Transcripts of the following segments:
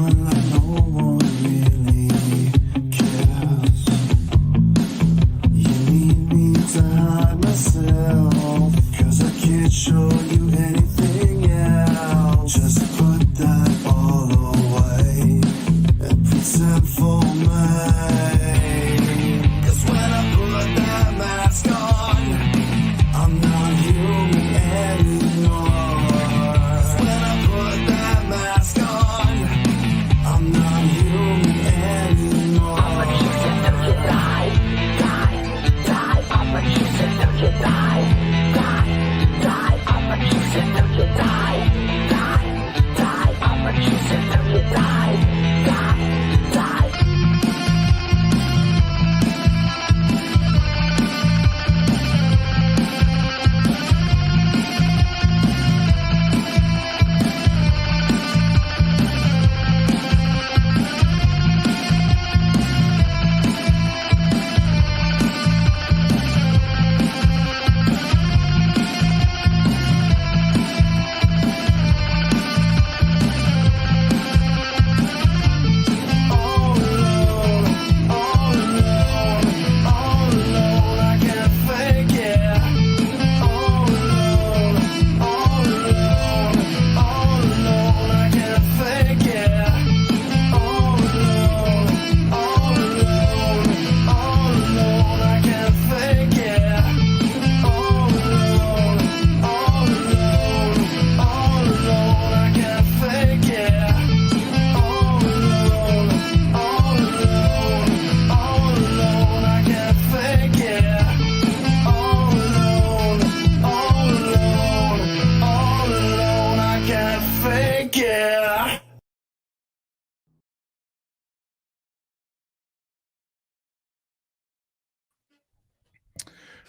fun like no one really cares. You need me to hide myself, 'cause I can't show you anything else. Just put that all away and pretend for me. 'Cause when I put that mask on, I'm not human anymore. 'Cause when I put that mask on, I'm not human anymore. I'm a kiss until you die, die, die. I'm a kiss until you die, die, die. I'm a kiss until you die, die, die. I'm a kiss until you die, die, die.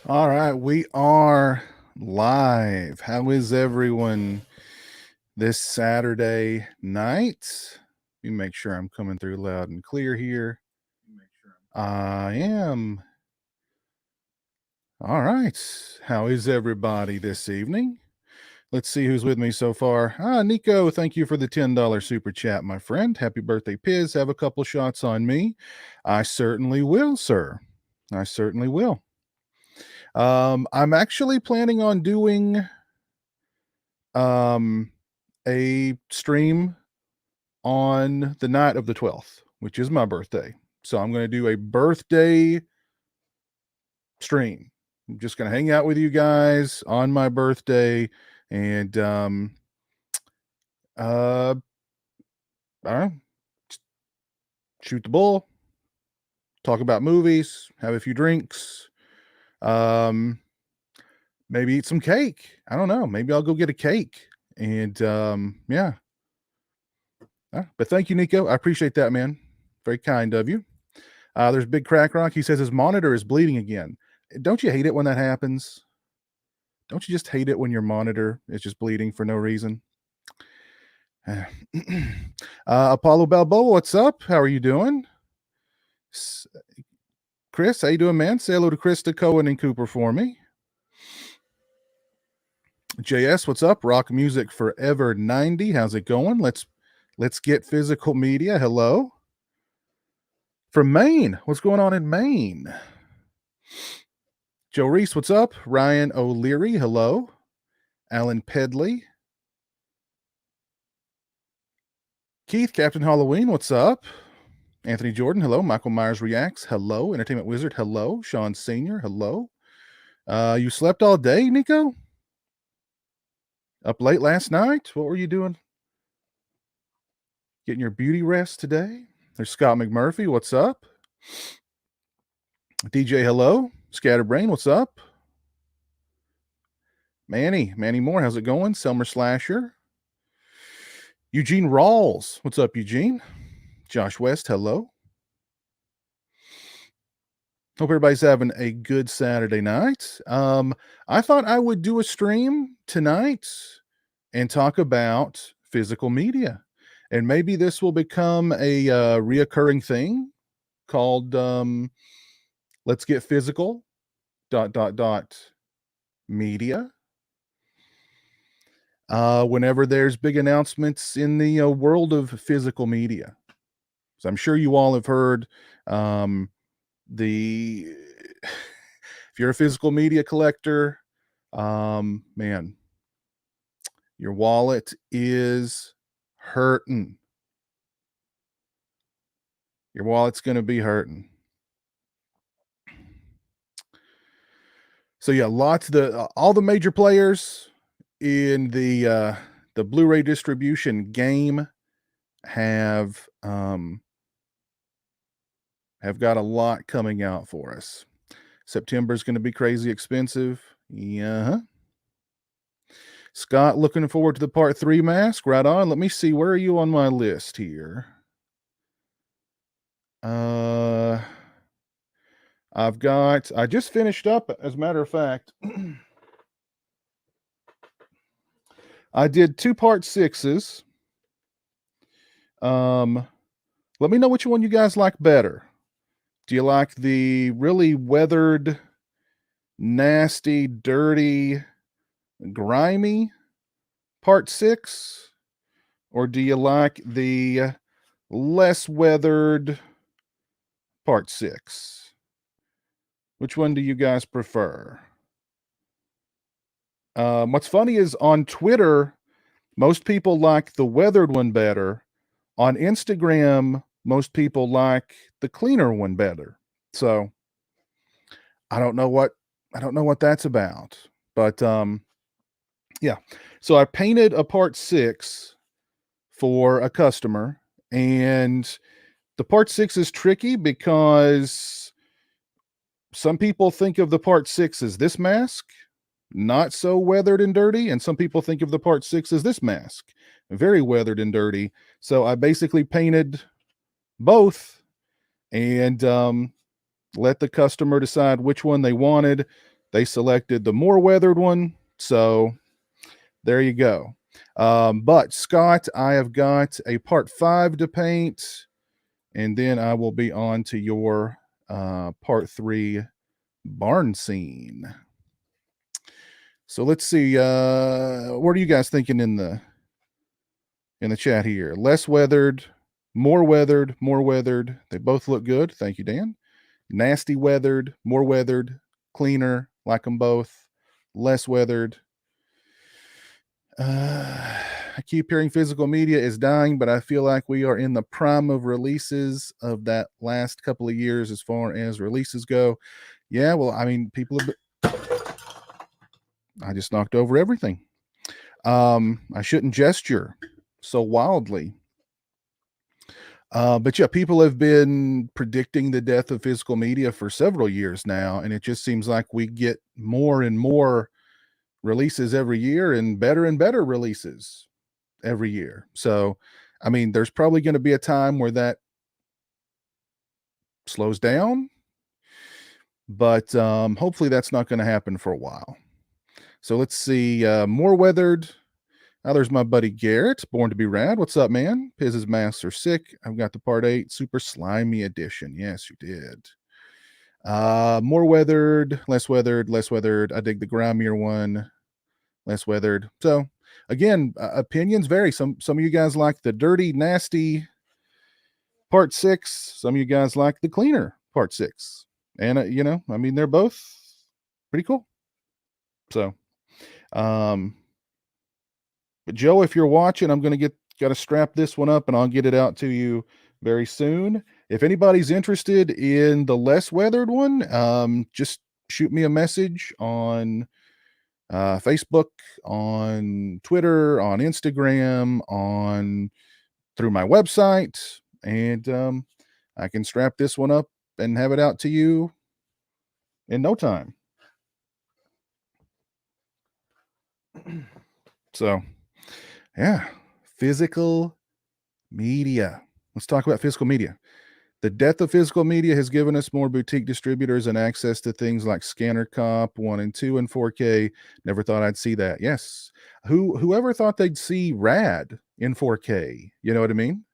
All right, we are live. How is everyone this Saturday night? Let me make sure I'm coming through loud and clear here. I am. All right. How is everybody this evening? Let's see who's with me so far. Nico, thank you for the $10 super chat, my friend. Happy birthday, Piz. Have a couple shots on me. I certainly will, sir. I certainly will. I'm actually planning on doing a stream on the night of the 12th, which is my birthday. So I'm going to do a birthday stream. I'm just going to hang out with you guys on my birthday and I don't know, shoot the bull, talk about movies, have a few drinks, maybe eat some cake. I don't know. Maybe I'll go get a cake. And yeah. But thank you, Nico. I appreciate that, man. Very kind of you. There's Big Crack Rock. He says his monitor is bleeding again. Don't you hate it when that happens? Don't you just hate it when your monitor is just bleeding for no reason? Apollo Balboa, what's up? How are you doing? Chris, how you doing, man? Say hello to Krista, Cohen, and Cooper for me. JS, what's up? Rock Music Forever 90. How's it going? Let's get physical media. Hello. From Maine. What's going on in Maine? Joe Reese, what's up? Ryan O'Leary, hello. Alan Pedley. Keith, Captain Halloween, what's up? Anthony Jordan, hello. Michael Myers Reacts, hello. Entertainment Wizard, hello. Sean Sr., hello. You slept all day, Nico? Up late last night? What were you doing? Getting your beauty rest today? There's Scott McMurphy, what's up? DJ, hello. Scatterbrain, what's up? Manny Moore, how's it going? Selmer Slasher. Eugene Rawls, what's up, Eugene? Josh West, hello. Hope everybody's having a good Saturday night. I thought I would do a stream tonight and talk about physical media. And maybe this will become a reoccurring thing called Let's Get Physical ... media. whenever there's big announcements in the world of physical media. So I'm sure you all have heard the if you're a physical media collector, man, your wallet is hurting. Your wallet's going to be hurting. So yeah, all the major players in the Blu-ray distribution game have got a lot coming out for us. September is going to be crazy expensive. Yeah. Scott, looking forward to the part 3 mask. Right on. Let me see. Where are you on my list here? I just finished up, as a matter of fact. I did 2 part 6s. Let me know which one you guys like better. Do you like the really weathered, nasty, dirty, grimy part 6? Or do you like the less weathered part 6? Which one do you guys prefer? What's funny is on Twitter, most people like the weathered one better. On Instagram, most people like the cleaner one better. So I don't know what that's about. But yeah. So I painted a part 6 for a customer, and the part 6 is tricky because some people think of the part 6 as this mask, not so weathered and dirty, and some people think of the part 6 as this mask, very weathered and dirty. So I basically painted both and let the customer decide which one they wanted. They selected the more weathered one, so there you go. But Scott, I have got a part 5 to paint, and then I will be on to your part 3 barn scene. So let's see. What are you guys thinking in the chat here? Less weathered, more weathered, more weathered. They both look good. Thank you, Dan. Nasty weathered, more weathered, cleaner. Like them both. Less weathered. I keep hearing physical media is dying, but I feel like we are in the prime of releases of that last couple of years as far as releases go. Yeah, well, I mean, I just knocked over everything. I shouldn't gesture so wildly. But yeah, people have been predicting the death of physical media for several years now, and it just seems like we get more and more releases every year and better releases every year. So, I mean, there's probably going to be a time where that slows down, but hopefully that's not going to happen for a while. So let's see, more weathered. Now there's my buddy Garrett, Born to be Rad. What's up, man? Piz's masks are sick. I've got the part 8 super slimy edition. Yes, you did. More weathered, less weathered, less weathered. I dig the grimier one, less weathered. So again, opinions vary. Some of you guys like the dirty, nasty part 6. Some of you guys like the cleaner part 6. And you know, I mean, they're both pretty cool. So, but Joe, if you're watching, I'm going to got to strap this one up and I'll get it out to you very soon. If anybody's interested in the less weathered one, just shoot me a message on Facebook, on Twitter, on Instagram, through my website, and I can strap this one up and have it out to you in no time. So, yeah, physical media. Let's talk about physical media. The death of physical media has given us more boutique distributors and access to things like Scanner Cop 1 and 2 and 4K. Never thought I'd see that. Yes. Whoever thought they'd see Rad in 4K? You know what I mean?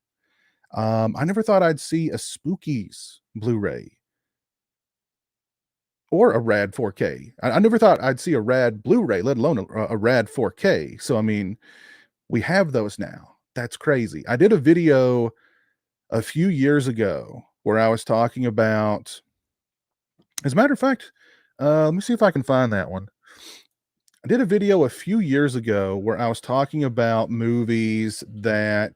I never thought I'd see a Spookies Blu-ray or a rad 4K. I never thought I'd see a rad Blu-ray, let alone a rad 4K. So I mean, we have those now. That's crazy. I did a video a few years ago where I was talking about, as a matter of fact, let me see if I can find that one. I did a video a few years ago where I was talking about movies that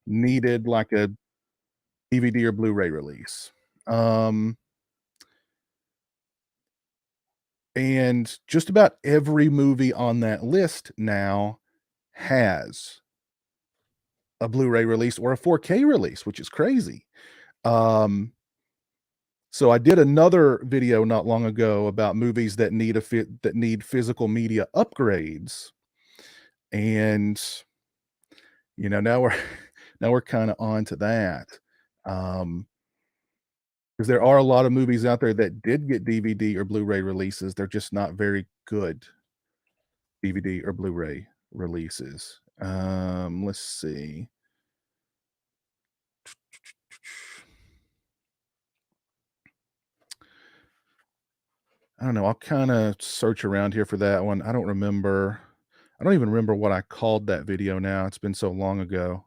needed like a DVD or Blu-ray release. And just about every movie on that list now has a Blu-ray release or a 4K release, which is crazy. So I did another video not long ago about movies that need physical media upgrades, and now we're now we're kind of on to that, because there are a lot of movies out there that did get DVD or Blu-ray releases. They're just not very good DVD or Blu-ray releases. Let's see. I don't know. I'll kind of search around here for that one. I don't even remember what I called that video now. It's been so long ago.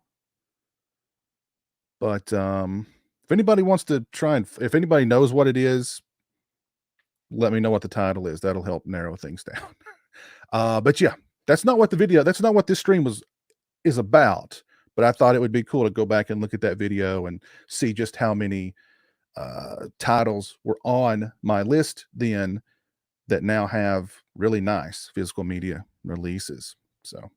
But if anybody wants to try and if anybody knows what it is, let me know what the title is. That'll help narrow things down. But yeah, that's not what this stream is about. But I thought it would be cool to go back and look at that video and see just how many titles were on my list then that now have really nice physical media releases. So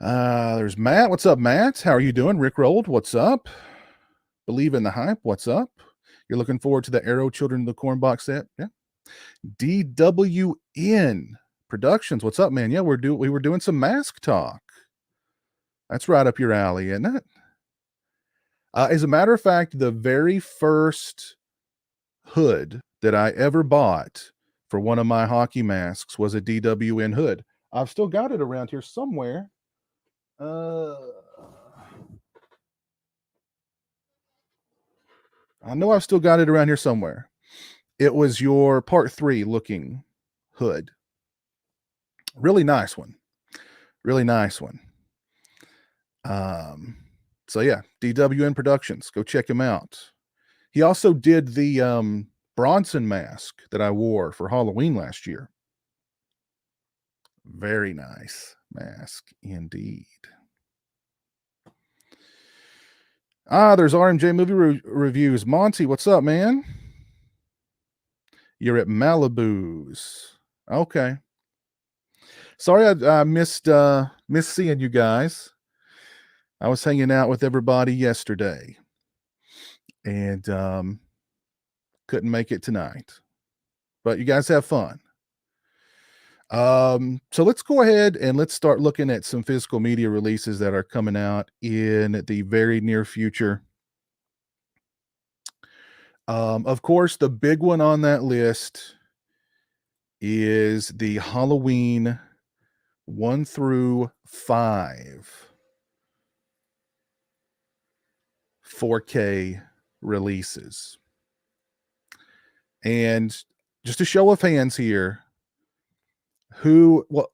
there's Matt. What's up, Matt? How are you doing? Rick Rolled, what's up? Believe in the Hype, what's up? You're looking forward to the Arrow Children of the Corn box set? Yeah. DWN Productions, what's up, man? Yeah, we were doing some mask talk. That's right up your alley, isn't it? As a matter of fact, the very first hood that I ever bought for one of my hockey masks was a DWN hood. I've still got it around here somewhere. I know I've still got it around here somewhere. It was your Part 3 looking hood. Really nice one. Really nice one. So yeah, DWN Productions. Go check him out. He also did the Bronson mask that I wore for Halloween last year. Very nice mask indeed. There's RMJ Movie Reviews. Monty, what's up, man? You're at Malibu's. Okay. Sorry I missed seeing you guys. I was hanging out with everybody yesterday and couldn't make it tonight. But you guys have fun. So let's go ahead and let's start looking at some physical media releases that are coming out in the very near future. Of course, the big one on that list is the Halloween 1 through 5 4K releases. And just a show of hands here,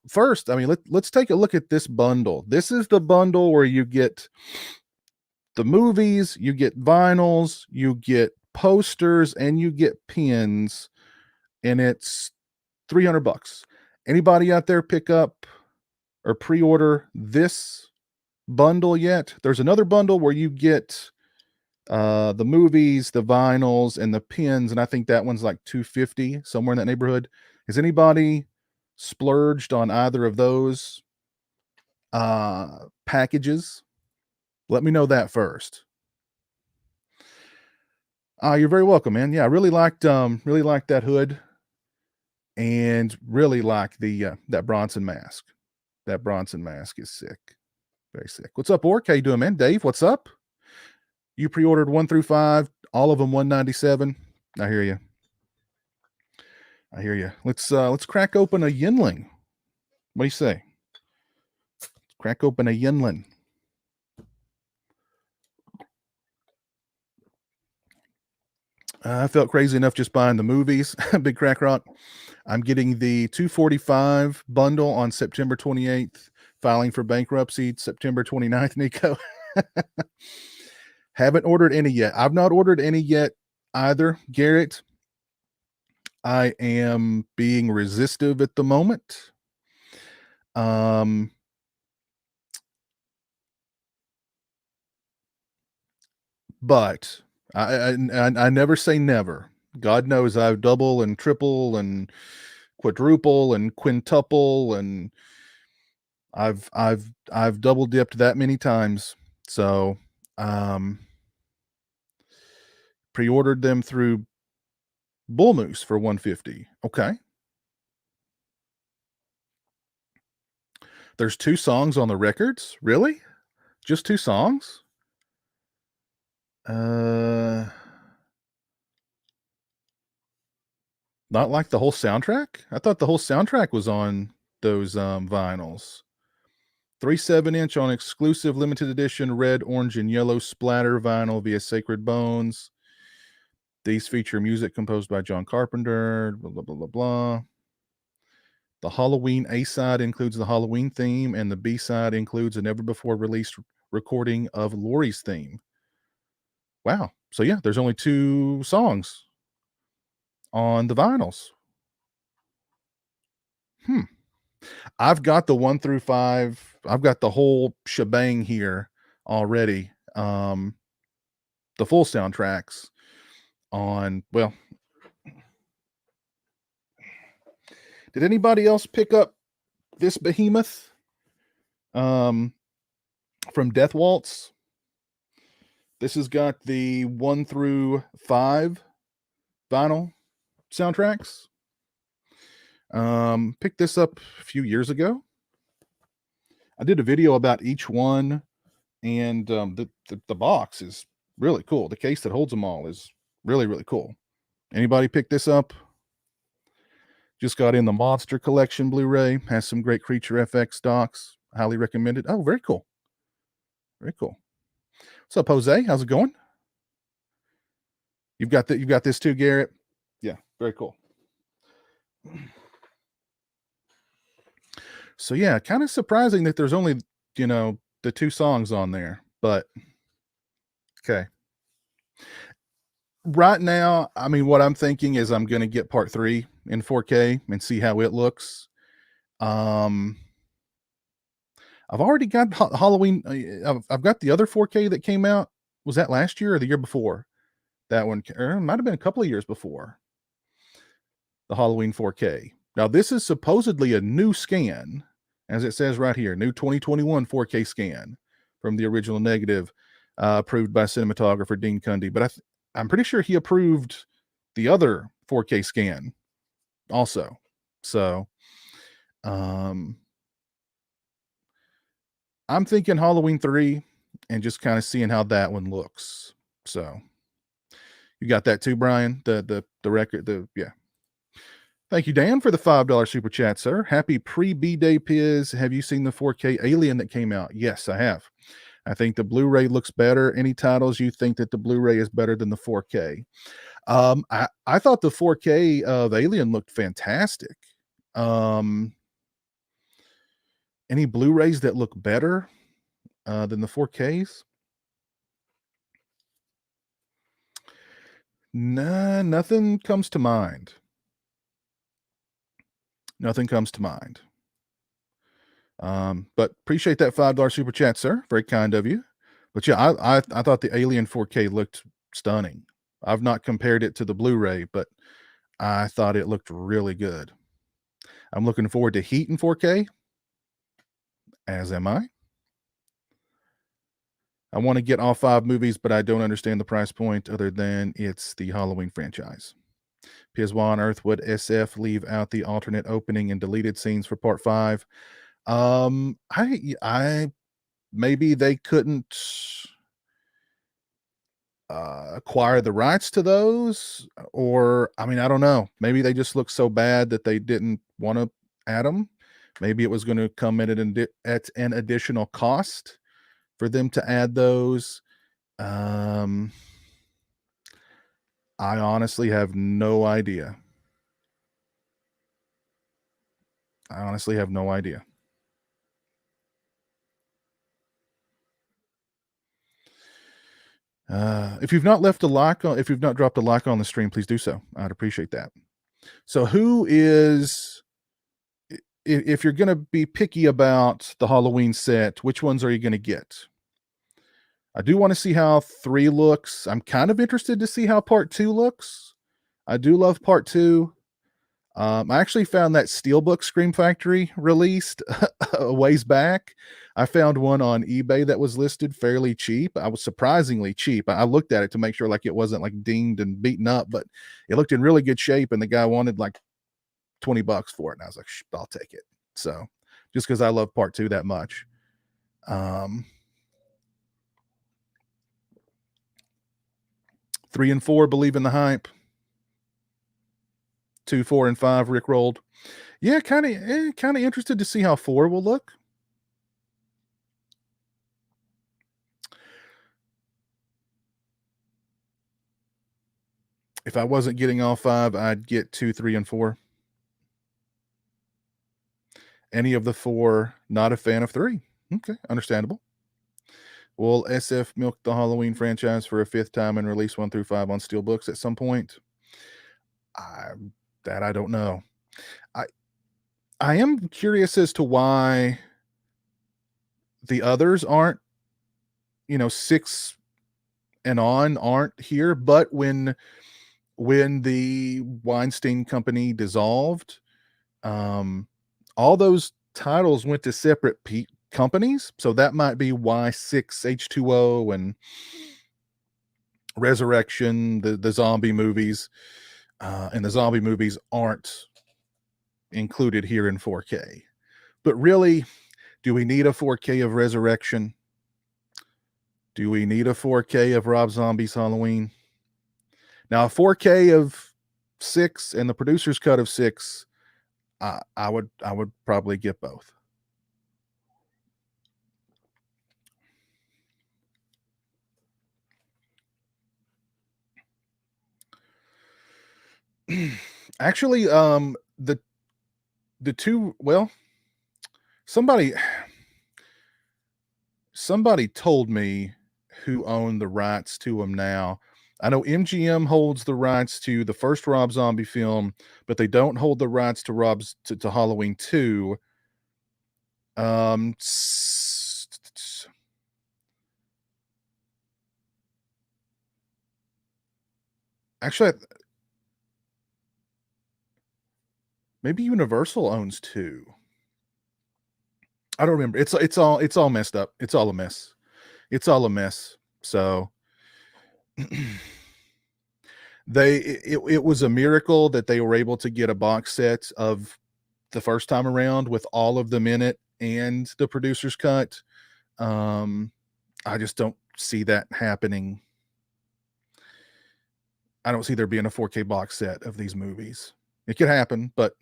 first, I mean, let's take a look at this bundle. This is the bundle where you get the movies, you get vinyls, you get posters, and you get pins, and it's $300. Anybody out there pick up or pre-order this bundle yet? There's another bundle where you get the movies, the vinyls, and the pins, and I think that one's like $250, somewhere in that neighborhood. Has anybody splurged on either of those packages? Let me know that first. You're very welcome, man. Yeah, I really liked that hood, and really like the that Bronson mask. That Bronson mask is sick. Very sick. What's up, Orc? How you doing, man? Dave, what's up? You pre-ordered 1 through 5, all of them $197. I hear you. I hear you. Let's crack open a Yinling. What do you say? Let's crack open a Yinling. I felt crazy enough just buying the movies. Big Crack Rock. I'm getting the 245 bundle on September 28th, filing for bankruptcy September 29th, Nico. Haven't ordered any yet. I've not ordered any yet either, Garrett. I am being resistive at the moment. But I never say never. God knows I've double and triple and quadruple and quintuple, and I've double dipped that many times. So pre-ordered them through Bull Moose for $150. Okay. There's 2 songs on the records? Really? Just 2 songs? Not like the whole soundtrack? I thought the whole soundtrack was on those vinyls. 3 7-inch on exclusive limited edition red, orange, and yellow splatter vinyl via Sacred Bones. These feature music composed by John Carpenter, blah, blah, blah, blah, blah. The Halloween A-side includes the Halloween theme, and the B-side includes a never-before-released recording of Laurie's theme. Wow. So, yeah, there's only 2 songs on the vinyls. I've got the 1 through 5. I've got the whole shebang here already. The full soundtracks on, well, did anybody else pick up this behemoth from Death Waltz? This has got the 1 through 5 vinyl soundtracks. Picked this up a few years ago. I did a video about each one, and the box is really cool. The case that holds them all is really, really cool. Anybody pick this up? Just got in the Monster Collection Blu-ray. Has some great Creature FX docs. Highly recommended. Oh, very cool. Very cool. What's up, Jose? How's it going? You've got this too, Garrett? Yeah, very cool. So yeah, kind of surprising that there's only, the 2 songs on there, but okay. Right now, I mean, what I'm thinking is I'm going to get part 3 in 4K and see how it looks. I've already got Halloween. I've got the other 4K that came out. Was that last year or the year before? That one, or it might have been a couple of years before. The Halloween 4K. Now, this is supposedly a new scan, as it says right here, new 2021 4K scan from the original negative, approved by cinematographer Dean Cundy. But I'm pretty sure he approved the other 4K scan also. So, I'm thinking Halloween 3 and just kind of seeing how that one looks. So, you got that too, Brian? The record, yeah. Thank you, Dan, for the $5 super chat, sir. Happy pre-B-Day Piz. Have you seen the 4K Alien that came out? Yes, I have. I think the Blu-ray looks better. Any titles you think that the Blu-ray is better than the 4K? I thought the 4K of Alien looked fantastic. Any Blu-rays that look better than the 4Ks? Nah, nothing comes to mind. Nothing comes to mind. But appreciate that $5 super chat, sir. Very kind of you. But yeah, I thought the Alien 4K looked stunning. I've not compared it to the Blu-ray, but I thought it looked really good. I'm looking forward to Heat in 4K, as am I. I want to get all 5 movies, but I don't understand the price point other than it's the Halloween franchise. Piz, why on earth would SF leave out the alternate opening and deleted scenes for part 5? I maybe they couldn't acquire the rights to those, or I mean, I don't know. Maybe they just look so bad that they didn't want to add them. Maybe it was going to come at an additional cost for them to add those. I honestly have no idea. I honestly have no idea. If you've not left a like on, if you've not dropped a like on the stream, please do so. I'd appreciate that. So, who is, if you're going to be picky about the Halloween set, which ones are you going to get? I do want to see how 3 looks. I'm kind of interested to see how part 2 looks. I do love part 2. I actually found that Steelbook Scream Factory released a ways back. I found one on eBay that was listed fairly cheap. I was surprisingly cheap. I looked at it to make sure like it wasn't like dinged and beaten up, but it looked in really good shape. And the guy wanted like $20 for it. And I was like, I'll take it. So just because I love part 2 that much. 3 and 4, believe in the hype. 2, 4, and 5 rickrolled. Yeah, kind of interested to see how 4 will look. If I wasn't getting all 5, I'd get 2, 3, and 4. Any of the 4, not a fan of 3. Okay, understandable. Will SF milk the Halloween franchise for a 5th time and release 1 through 5 on Steelbooks at some point? That I don't know. I am curious as to why the others aren't, 6 and on aren't here, but when the Weinstein Company dissolved, all those titles went to separate companies, so that might be why 6 H2O and Resurrection, the zombie movies, and the zombie movies aren't included here in 4K. But really, do we need a 4K of Resurrection? Do we need a 4K of Rob Zombie's Halloween? Now, a 4K of 6 and the producer's cut of 6, I would probably get both. Actually, the 2, well, somebody told me who owned the rights to them now. I know MGM holds the rights to the first Rob Zombie film, but they don't hold the rights to to Halloween 2. Actually, maybe Universal owns 2. I don't remember. It's all messed up. It's all a mess. It's all a mess. So it was a miracle that they were able to get a box set of the first time around with all of them in it and the producer's cut. I just don't see that happening. I don't see there being a 4K box set of these movies. It could happen, but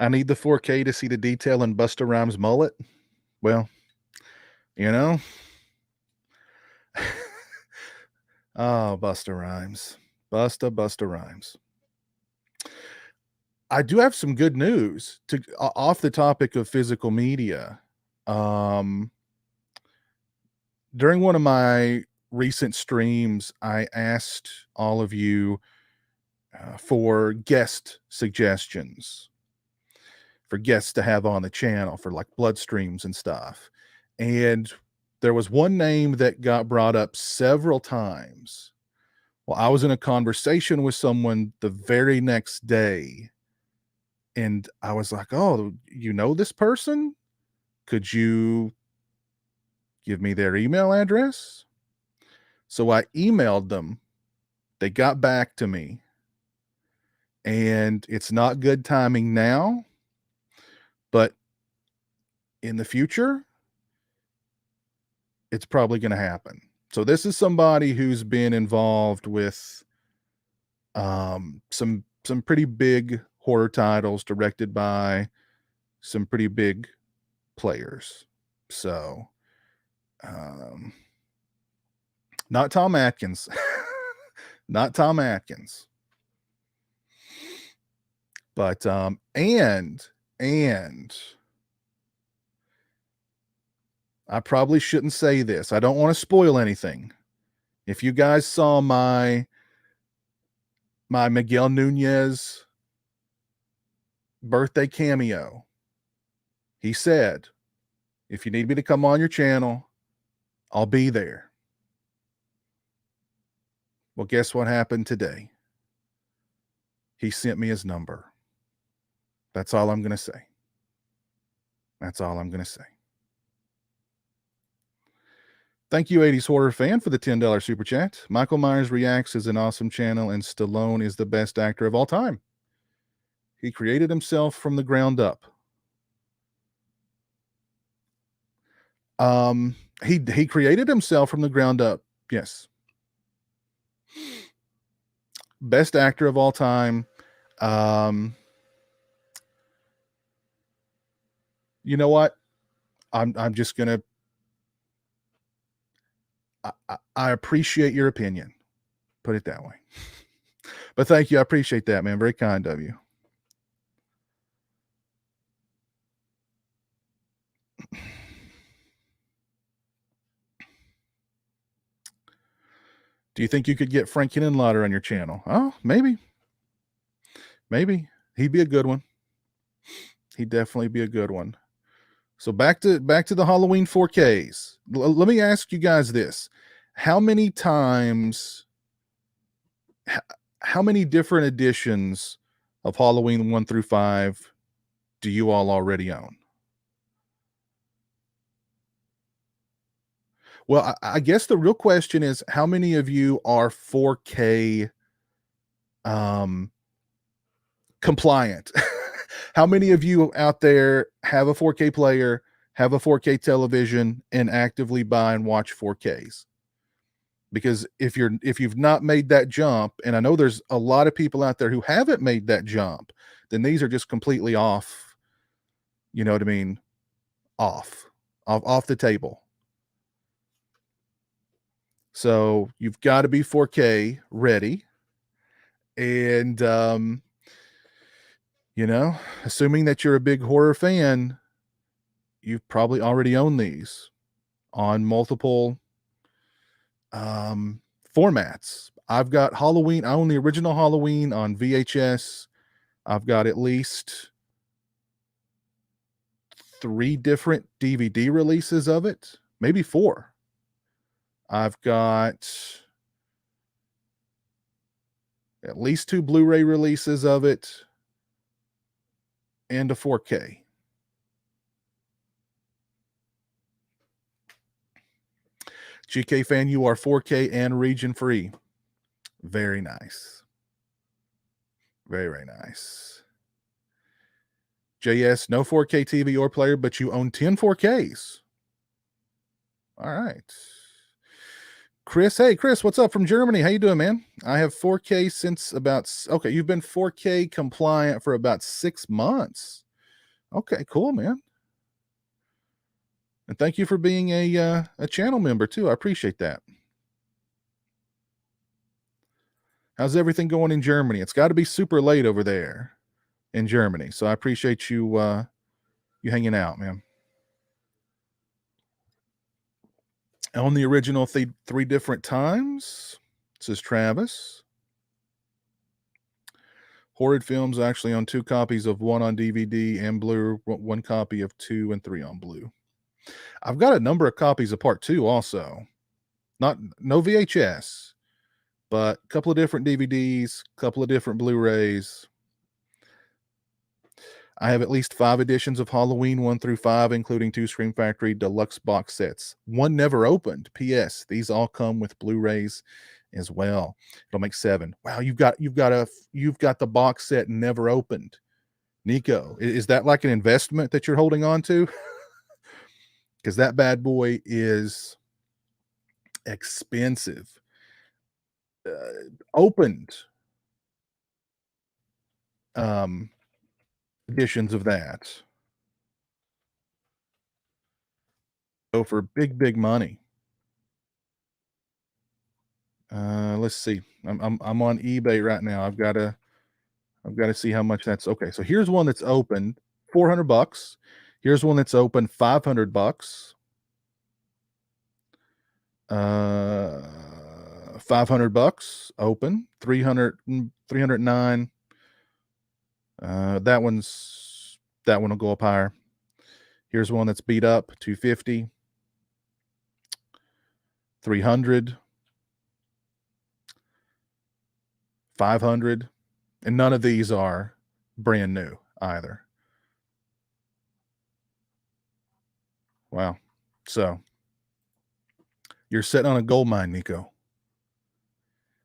I need the 4K to see the detail in Busta Rhymes' mullet. Well, oh, Busta Rhymes. Busta Rhymes. I do have some good news to off the topic of physical media. During one of my recent streams, I asked all of you for guest suggestions, for guests to have on the channel for like blood streams and stuff. And there was one name that got brought up several times. Well, I was in a conversation with someone the very next day, and I was like, "Oh, you know this person? Could you give me their email address?" So I emailed them. They got back to me. And it's not good timing now, but in the future, it's probably going to happen. So this is somebody who's been involved with some some pretty big horror titles directed by some pretty big players. So, not Tom Atkins, not Tom Atkins, but and I probably shouldn't say this. I don't want to spoil anything. If you guys saw my Miguel Nunez birthday cameo, he said, if you need me to come on your channel, I'll be there. Well, guess what happened today? He sent me his number. That's all I'm going to say. That's all I'm going to say. Thank you, 80s Horror Fan, for the $10 super chat. Michael Myers Reacts is an awesome channel, and Stallone is the best actor of all time. He created himself from the ground up. He created himself from the ground up. Yes. Best actor of all time. You know what? I'm just gonna. I appreciate your opinion. Put it that way. But thank you. I appreciate that, man. Very kind of you. Do you think you could get Frank Henenlotter on your channel? Oh, maybe. Maybe. He'd be a good one. He'd definitely be a good one. So back to the Halloween 4Ks. Let me ask you guys this. How many times, how many different editions of Halloween 1 through 5 do you all already own? Well, I guess the real question is, how many of you are 4K compliant? How many of you out there have a 4K player, have a 4K television, and actively buy and watch 4Ks? Because if you've not made that jump, and I know there's a lot of people out there who haven't made that jump, then these are just completely off. You know what I mean? Off the table. So you've got to be 4K ready. And, you know, assuming that you're a big horror fan, you've probably already owned these on multiple formats. I've got Halloween. I own the original Halloween on VHS. I've got at least 3 different DVD releases of it, maybe 4. I've got at least 2 Blu-ray releases of it and a 4K. GK fan, you are 4K and region free. Very nice. Very, very nice. JS, no 4K TV or player, but you own 10 4Ks. All right. Chris, hey Chris, what's up from Germany? How you doing, man? I have 4K since about, okay, you've been 4K compliant for about 6 months. Okay, cool, man. And thank you for being a channel member too. I appreciate that. How's everything going in Germany? It's got to be super late over there in Germany. So I appreciate you you hanging out, man. On the original 3 different times, says Travis. Horrid Films actually on 2 copies of 1 on DVD and Blue, 1 copy of 2 and 3 on Blue. I've got a number of copies of Part 2 also. No VHS, but a couple of different DVDs, a couple of different Blu-rays. I have at least 5 editions of Halloween 1 through 5, including 2 Scream Factory deluxe box sets. 1 never opened. P.S. These all come with Blu-rays as well. It'll make 7. Wow, you've got the box set never opened. Nico, is that like an investment that you're holding on to? Because that bad boy is expensive. Opened. editions of that go for big money. Let's see. I'm on eBay right now. I've got to see how much that's okay. So here's one that's open, $400. Here's one that's open, $500. 500 bucks open, 309. That one will go up higher. Here's one that's beat up, 250, 300, 500, and none of these are brand new either. Wow. So you're sitting on a gold mine, Nico.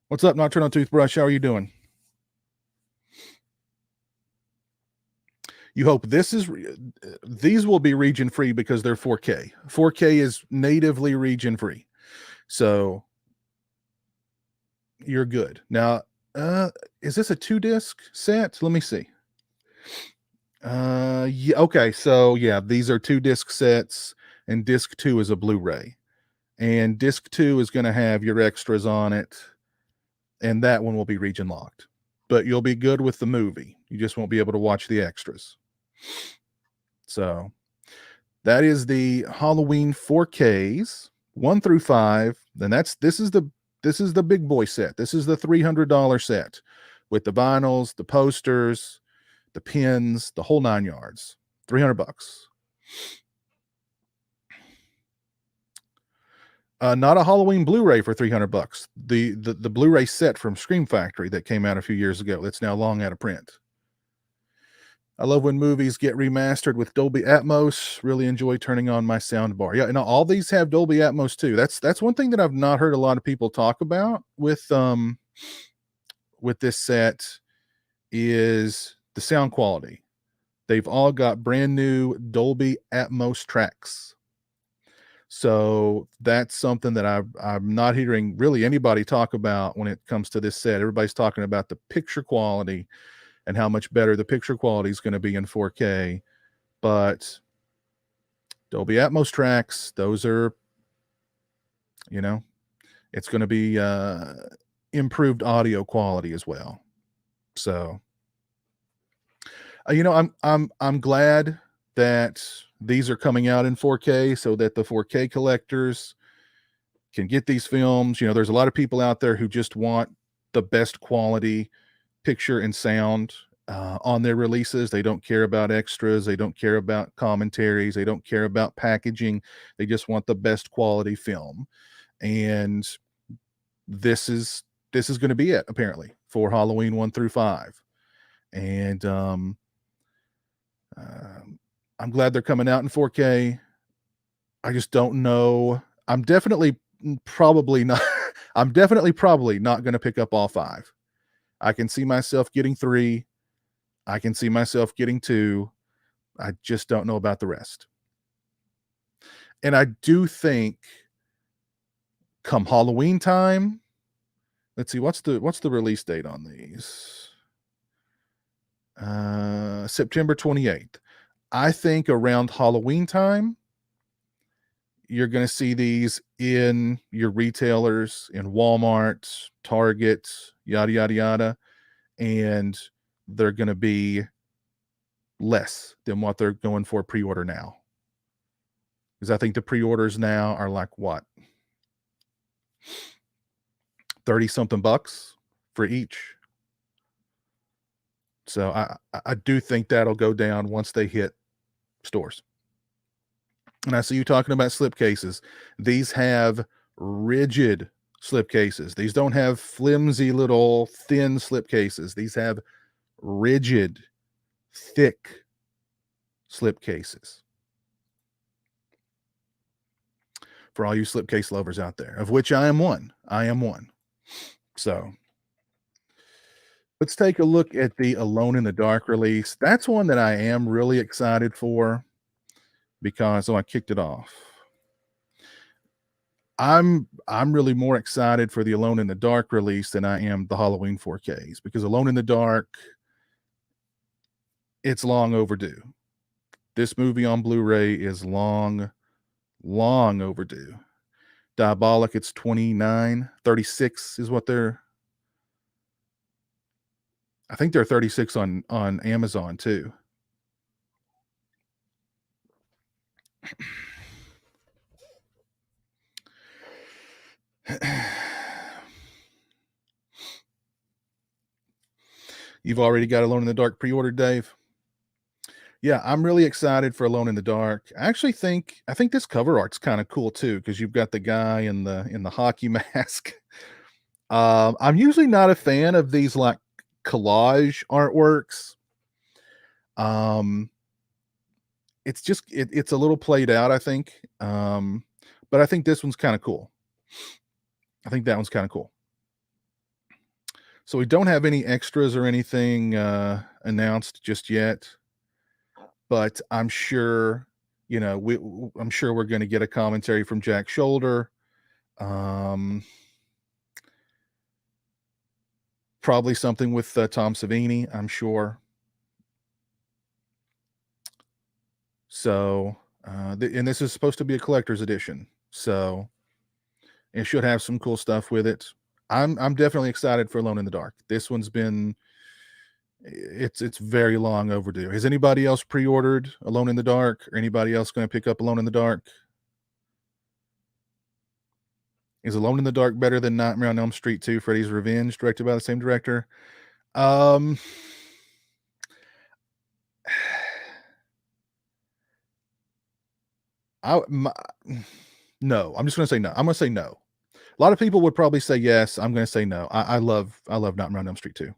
What's up, Nocturnal Toothbrush? How are you doing? You hope these will be region free because they're 4K. 4K is natively region free. So you're good. Now, is this a 2-disc set? Let me see. Yeah, okay. So yeah, these are 2-disc sets, and disc 2 is a Blu-ray. And disc 2 is going to have your extras on it, and that one will be region locked. But you'll be good with the movie. You just won't be able to watch the extras. So that is the Halloween 4Ks 1 through 5. Then this is the big boy set. This is the $300 set with the vinyls, the posters, the pins, the whole 9 yards. $300. Not a Halloween Blu-ray for $300. The Blu-ray set from Scream Factory that came out a few years ago. That's now long out of print. I love when movies get remastered with Dolby Atmos. Really enjoy turning on my sound bar. Yeah, and all these have Dolby Atmos too. That's one thing that I've not heard a lot of people talk about with this set is the sound quality. They've all got brand new Dolby Atmos tracks. So that's something that I'm not hearing really anybody talk about when it comes to this set. Everybody's talking about the picture quality and how much better the picture quality is going to be in 4K. But Dolby Atmos tracks, those are, it's going to be improved audio quality as well. So, I'm glad that these are coming out in 4K so that the 4K collectors can get these films. There's a lot of people out there who just want the best quality picture and sound on their releases. They don't care about extras. They don't care about commentaries. They don't care about packaging. They just want the best quality film. And this is going to be it, apparently, for Halloween 1 through 5. And I'm glad they're coming out in 4K. I just don't know. I'm definitely probably not going to pick up all 5. I can see myself getting 3. I can see myself getting 2. I just don't know about the rest. And I do think come Halloween time, let's see, what's the release date on these? September 28th. I think around Halloween time, you're going to see these in your retailers, in Walmart, Target, yada, yada, yada. And they're going to be less than what they're going for pre-order now. Because I think the pre-orders now are like what? 30 something bucks for each. So I do think that'll go down once they hit stores. And I see you talking about slip cases. These have rigid slip cases. These don't have flimsy little thin slip cases. These have rigid, thick slip cases. For all you slipcase lovers out there, of which I am one. So let's take a look at the Alone in the Dark release. That's one that I am really excited for because I kicked it off. I'm really more excited for the Alone in the Dark release than I am the Halloween 4Ks, because Alone in the Dark it's long overdue. This movie on Blu-ray is long overdue. Diabolic, it's $29. $36 is what I think they're $36 on Amazon too. You've already got Alone in the Dark pre-ordered, Dave? Yeah, I'm really excited for Alone in the Dark. I think this cover art's kind of cool too, because you've got the guy in the hockey mask. I'm usually not a fan of these like collage artworks. It's just it's a little played out, I think. But I think this one's kind of cool. I think that one's kind of cool. So we don't have any extras or anything announced just yet, but I'm sure, I'm sure we're going to get a commentary from Jack Shoulder. Probably something with Tom Savini, I'm sure. So, and this is supposed to be a collector's edition, so it should have some cool stuff with it. I'm definitely excited for Alone in the Dark. This one's been it's very long overdue. Has anybody else pre-ordered Alone in the Dark, or anybody else going to pick up Alone in the Dark? Is Alone in the Dark better than Nightmare on Elm Street 2: Freddy's Revenge, directed by the same director? No, I'm just going to say no. I'm going to say no. A lot of people would probably say yes. I'm going to say no. I love Nightmare on Elm Street 2.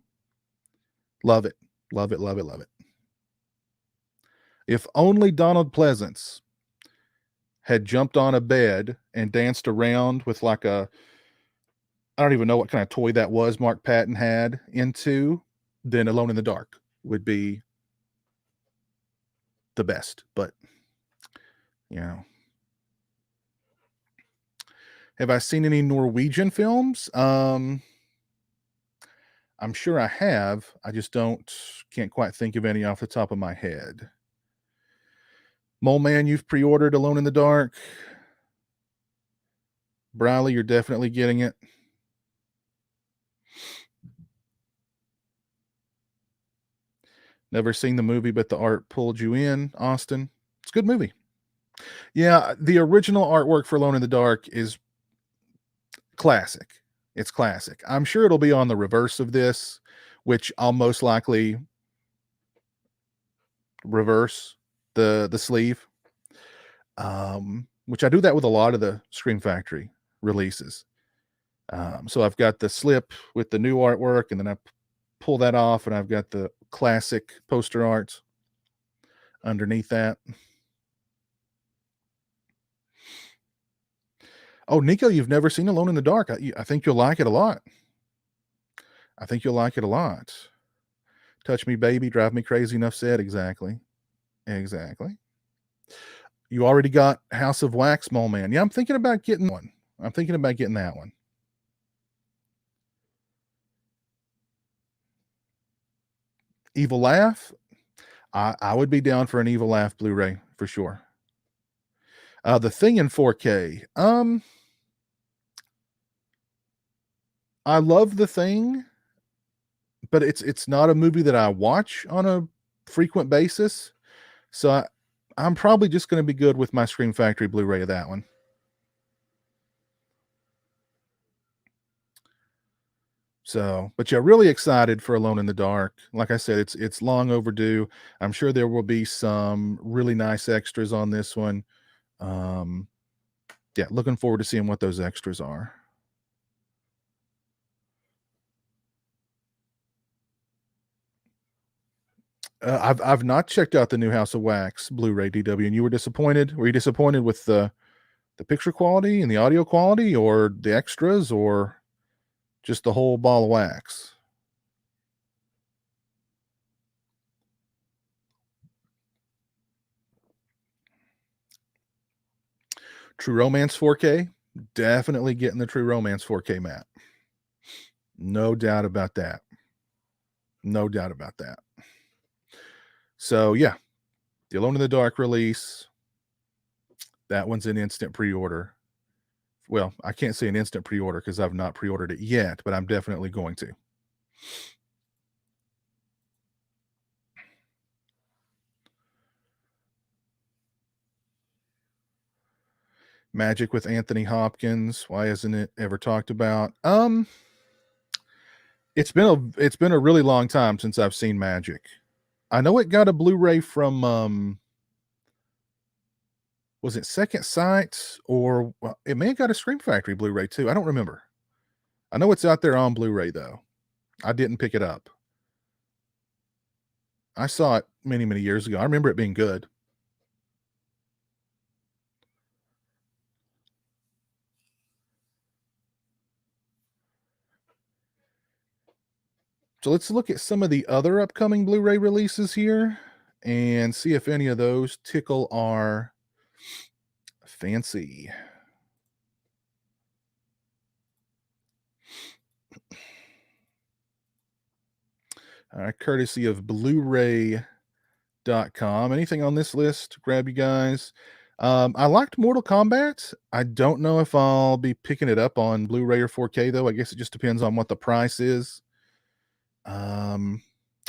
Love it. Love it, love it, love it. If only Donald Pleasance had jumped on a bed and danced around with like I don't even know what kind of toy that was Mark Patton had into, then Alone in the Dark would be the best. But, have I seen any Norwegian films? I'm sure I have. I just can't quite think of any off the top of my head. Mole Man, you've pre-ordered Alone in the Dark. Briley, you're definitely getting it. Never seen the movie, but the art pulled you in, Austin. It's a good movie. Yeah, the original artwork for Alone in the Dark is classic. It's classic. I'm sure it'll be on the reverse of this, which I'll most likely reverse the sleeve. Which I do that with a lot of the Scream Factory releases. So I've got the slip with the new artwork, and then I pull that off, and I've got the classic poster art underneath that. Oh, Nico, you've never seen Alone in the Dark. I think you'll like it a lot. I think you'll like it a lot. Touch Me Baby, Drive Me Crazy, enough said. Exactly. You already got House of Wax, Mole Man. Yeah, I'm thinking about getting one. I'm thinking about getting that one. Evil Laugh. I would be down for an Evil Laugh Blu-ray for sure. The Thing in 4K. I love The Thing, but it's not a movie that I watch on a frequent basis. So I'm probably just going to be good with my Scream Factory Blu-ray of that one. So, but yeah, really excited for Alone in the Dark. Like I said, it's long overdue. I'm sure there will be some really nice extras on this one. Yeah, looking forward to seeing what those extras are. I've not checked out the new House of Wax Blu-ray, DW, and you were disappointed. Were you disappointed with the picture quality and the audio quality, or the extras, or just the whole ball of wax? True Romance 4K, definitely getting the True Romance 4K, Matt. No doubt about that. No doubt about that. So yeah, the Alone in the Dark release, that one's an instant pre-order. Well, I can't say an instant pre-order because I've not pre-ordered it yet, but I'm definitely going to. Magic with Anthony Hopkins. Why isn't it ever talked about? It's been a really long time since I've seen Magic. I know it got a Blu-ray from was it Second Sight, or well, it may have got a Scream Factory Blu-ray too. I don't remember. I know it's out there on Blu-ray though. I didn't pick it up. I saw it many, many years ago. I remember it being good. So let's look at some of the other upcoming Blu-ray releases here and see if any of those tickle our fancy. All right, courtesy of Blu-ray.com. Anything on this list grab you guys? I liked Mortal Kombat. I don't know if I'll be picking it up on Blu-ray or 4K though. I guess it just depends on what the price is.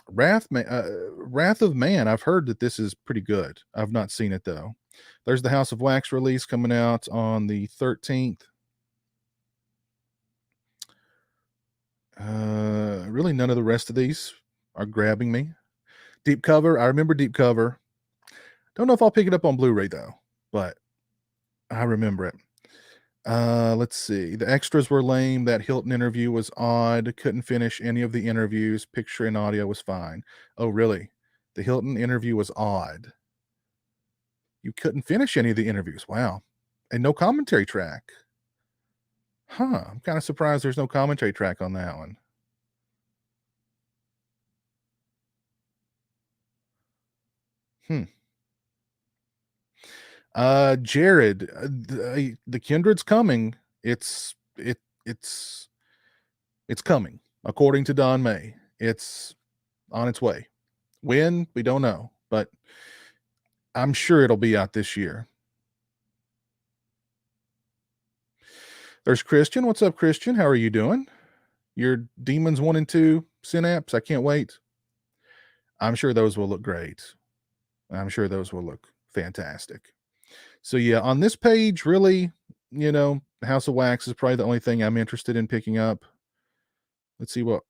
Wrath of Man. I've heard that this is pretty good. I've not seen it though. There's the House of Wax release coming out on the 13th. Really none of the rest of these are grabbing me. Deep Cover. I remember Deep Cover. Don't know if I'll pick it up on Blu-ray though, but I remember it. Let's see. The extras were lame. That Hilton interview was odd. Couldn't finish any of the interviews. Picture and audio was fine. Oh, really? The Hilton interview was odd. You couldn't finish any of the interviews. Wow. And no commentary track. Huh. I'm kind of surprised there's no commentary track on that one. Jared, the Kindred's coming. It's coming. According to Don May, it's on its way. When, we don't know, but I'm sure it'll be out this year. There's Christian. What's up, Christian? How are you doing? Your Demons 1 and 2 Synapse. I can't wait. I'm sure those will look great. I'm sure those will look fantastic. So yeah, on this page, really, House of Wax is probably the only thing I'm interested in picking up. Let's see what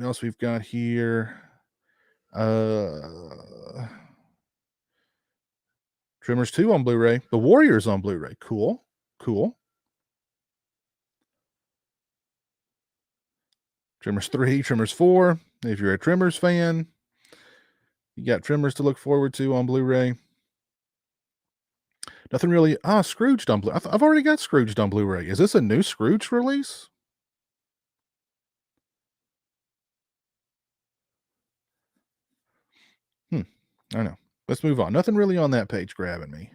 else we've got here. Tremors 2 on Blu-ray. The Warriors on Blu-ray. Cool. Tremors 3, Tremors 4. If you're a Tremors fan, you got Tremors to look forward to on Blu-ray. Nothing really. Scrooged on Blu-ray. I've already got Scrooged on Blu-ray. Is this a new Scrooge release? I don't know. Let's move on. Nothing really on that page grabbing me.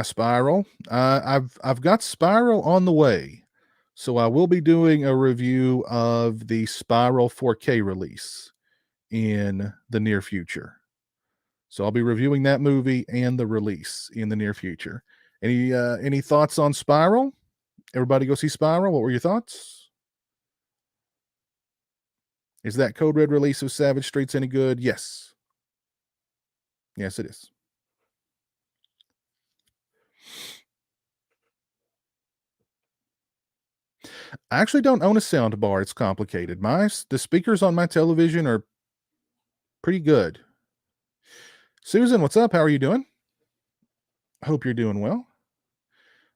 Spiral. I've got Spiral on the way. So I will be doing a review of the Spiral 4K release in the near future. So I'll be reviewing that movie and the release in the near future. Any thoughts on Spiral? Everybody go see Spiral. What were your thoughts? Is that Code Red release of Savage Streets any good? Yes. Yes, it is. I actually don't own a sound bar. It's complicated. The speakers on my television are pretty good. Susan, what's up? How are you doing? Hope you're doing well.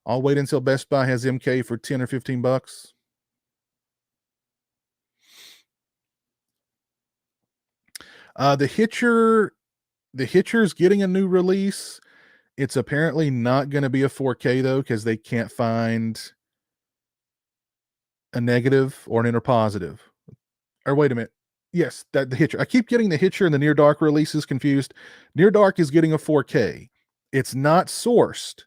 I'll wait until Best Buy has MK for 10 or 15 bucks. The Hitcher's getting a new release. It's apparently not going to be a 4K though, because they can't find a negative or an interpositive. Or wait a minute. Yes, the Hitcher. I keep getting the Hitcher and the Near Dark releases confused. Near Dark is getting a 4K. It's not sourced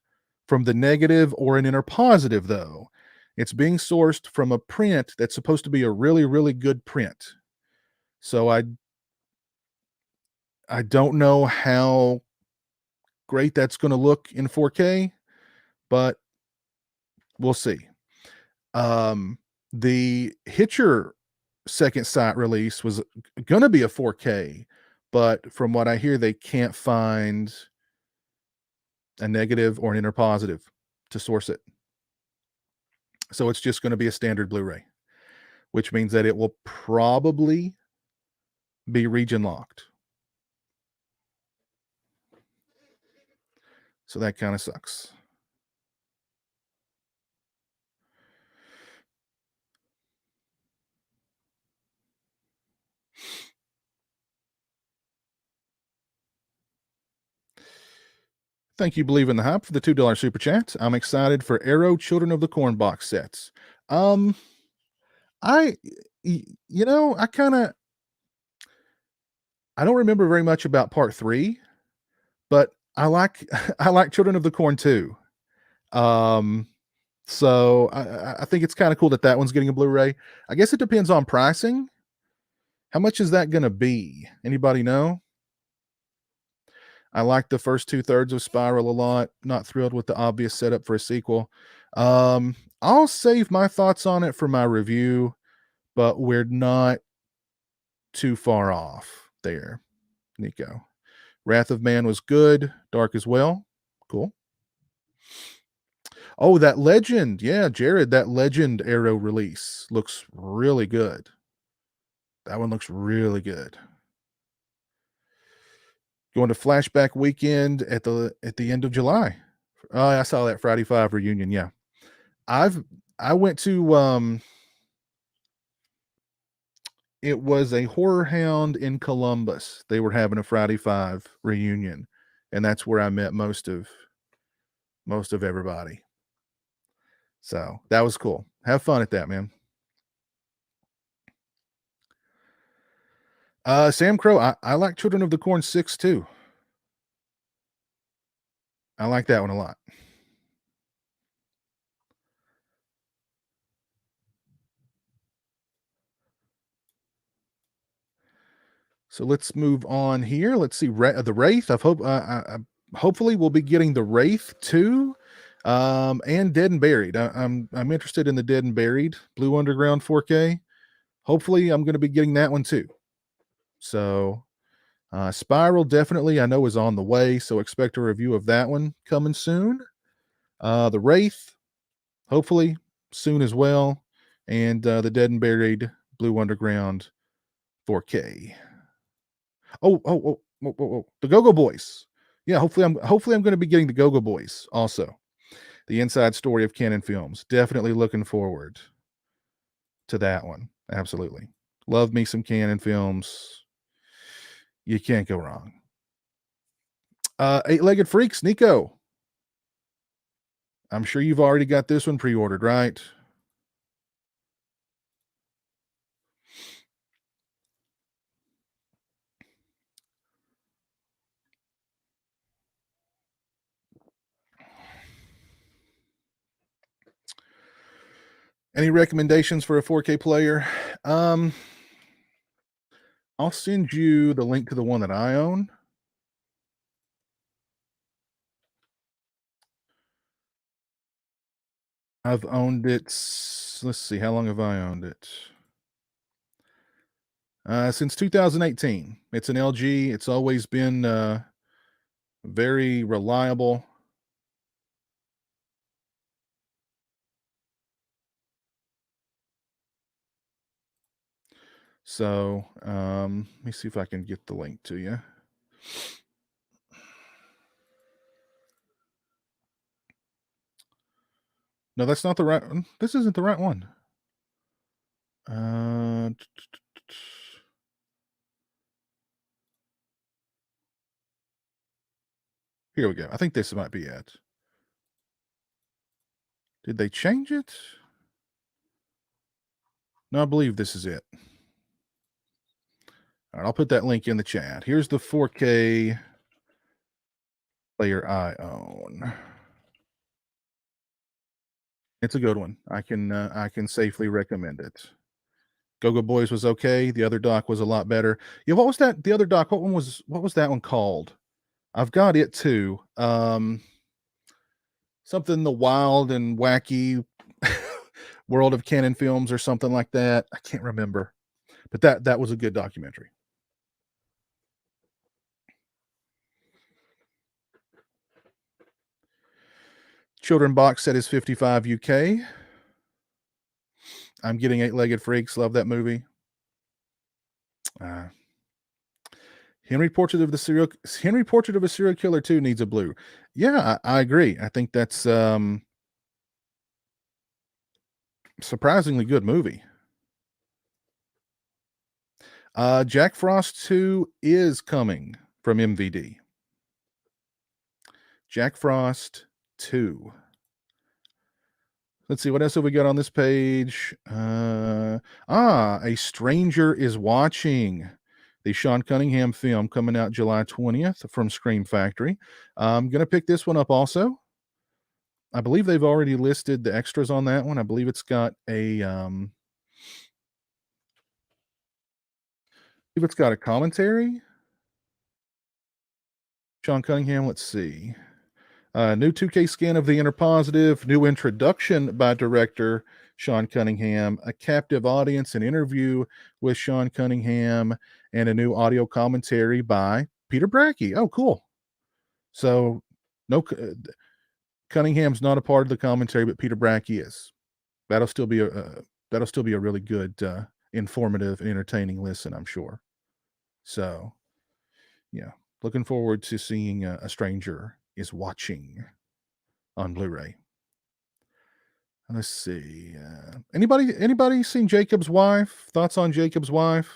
from the negative or an interpositive though. It's being sourced from a print that's supposed to be a really, really good print. So I don't know how great that's going to look in 4K, but we'll see. The Hitcher second sight release was going to be a 4K, but from what I hear, they can't find a negative or an inner positive to source it. So it's just going to be a standard Blu-ray, which means that it will probably be region locked. So that kind of sucks. Thank you, Believe in the Hype, for the $2 super chat. I'm excited for Arrow Children of the Corn box sets. I, I kind of, I don't remember very much about part 3, but I like I like Children of the Corn too. So I think it's kind of cool that that one's getting a Blu-ray. I guess it depends on pricing. How much is that going to be? Anybody know? I like the first 2/3 of Spiral a lot. Not thrilled with the obvious setup for a sequel. I'll save my thoughts on it for my review, but we're not too far off there, Nico. Wrath of Man was good. Dark as well. Cool. Oh, that Legend. Yeah, Jared, that Legend Arrow release looks really good. That one looks really good. Going to Flashback Weekend at the end of July. Oh, I saw that Friday 5 reunion. Yeah. I went to it was a Horror Hound in Columbus. They were having a Friday 5 reunion, and that's where I met most of everybody. So that was cool. Have fun at that, man. Sam Crow, I like Children of the Corn 6 too. I like that one a lot. So let's move on here. Let's see the Wraith. Hopefully we'll be getting the Wraith too, and Dead and Buried. I'm interested in the Dead and Buried Blue Underground 4K. Hopefully I'm going to be getting that one too. So Spiral definitely I know is on the way, so expect a review of that one coming soon. The Wraith, hopefully soon as well, and the Dead and Buried Blue Underground 4K. Oh, the Go-Go Boys. Yeah, hopefully I'm going to be getting the Go-Go Boys also. The inside story of Canon Films. Definitely looking forward to that one. Absolutely. Love me some Canon Films. You can't go wrong. Eight-Legged Freaks, Nico. I'm sure you've already got this one pre-ordered, right? Any recommendations for a 4K player? I'll send you the link to the one that I own. I've owned it. Let's see, how long have I owned it? Since 2018. It's an LG. It's always been very reliable. So let me see if I can get the link to you. No, that's not the right one. This isn't the right one. Here we go. I think this might be it. Did they change it? No, I believe this is it. All right, I'll put that link in the chat. Here's the 4K player I own. It's a good one. I can safely recommend it. Go-Go Boys was okay. The other doc was a lot better. Yeah, what was that? The other doc, what was that one called? I've got it too. Something the wild and wacky world of Canon films or something like that. I can't remember. But that was a good documentary. Children box set is 55 UK. I'm getting Eight-Legged Freaks. Love that movie. Henry Portrait of a Serial Killer 2 needs a blue. Yeah, I agree. I think that's surprisingly good movie. Jack Frost 2 is coming from MVD. Jack Frost 2. Let's see, what else have we got on this page? A Stranger is Watching, the Sean Cunningham film coming out July 20th from Scream Factory. I'm going to pick this one up also. I believe they've already listed the extras on that one. I believe it's got a commentary. Sean Cunningham, let's see. New 2K scan of the Inner Positive, new introduction by director Sean Cunningham, a captive audience, an interview with Sean Cunningham, and a new audio commentary by Peter Bracke. Oh, cool. So no, Cunningham's not a part of the commentary, but Peter Bracke is. That'll still be a really good, informative, and entertaining listen, I'm sure. So, yeah, looking forward to seeing A Stranger is Watching on Blu-ray. Let's see. Anybody seen Jacob's Wife? Thoughts on Jacob's Wife?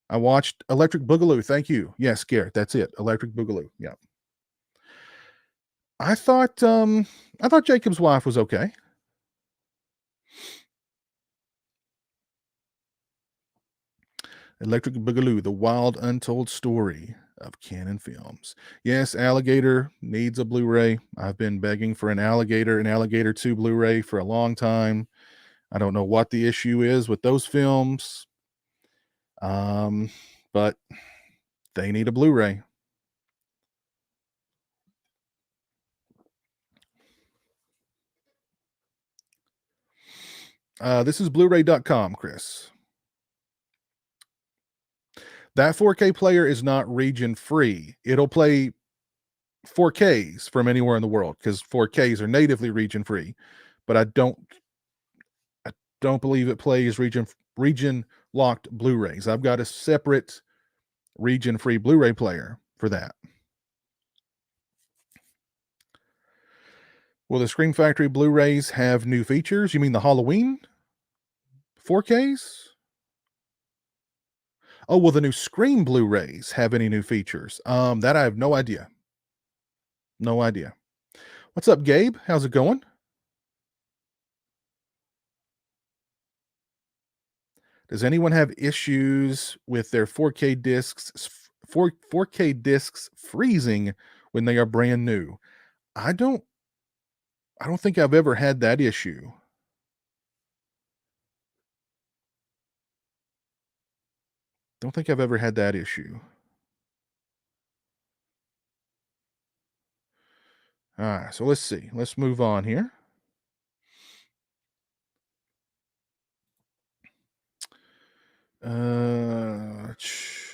I watched Electric Boogaloo. Thank you. Yes, Garrett, that's it. Electric Boogaloo. Yeah. I thought Jacob's Wife was okay. Electric Boogaloo, the wild untold story of Canon Films. Yes, Alligator needs a Blu-ray. I've been begging for an Alligator 2 Blu-ray for a long time. I don't know what the issue is with those films. But they need a Blu-ray. This is Blu-ray.com, Chris. That 4K player is not region free. It'll play 4Ks from anywhere in the world because 4Ks are natively region free. But I don't believe it plays region locked Blu-rays. I've got a separate region free Blu-ray player for that. Will the Scream Factory Blu-rays have new features? You mean the Halloween 4Ks? Oh, will the new Scream Blu-rays have any new features? That I have no idea. No idea. What's up, Gabe? How's it going? Does anyone have issues with their 4K discs freezing when they are brand new? I don't think I've ever had that issue. Don't think I've ever had that issue. All right, so let's see. Let's move on here.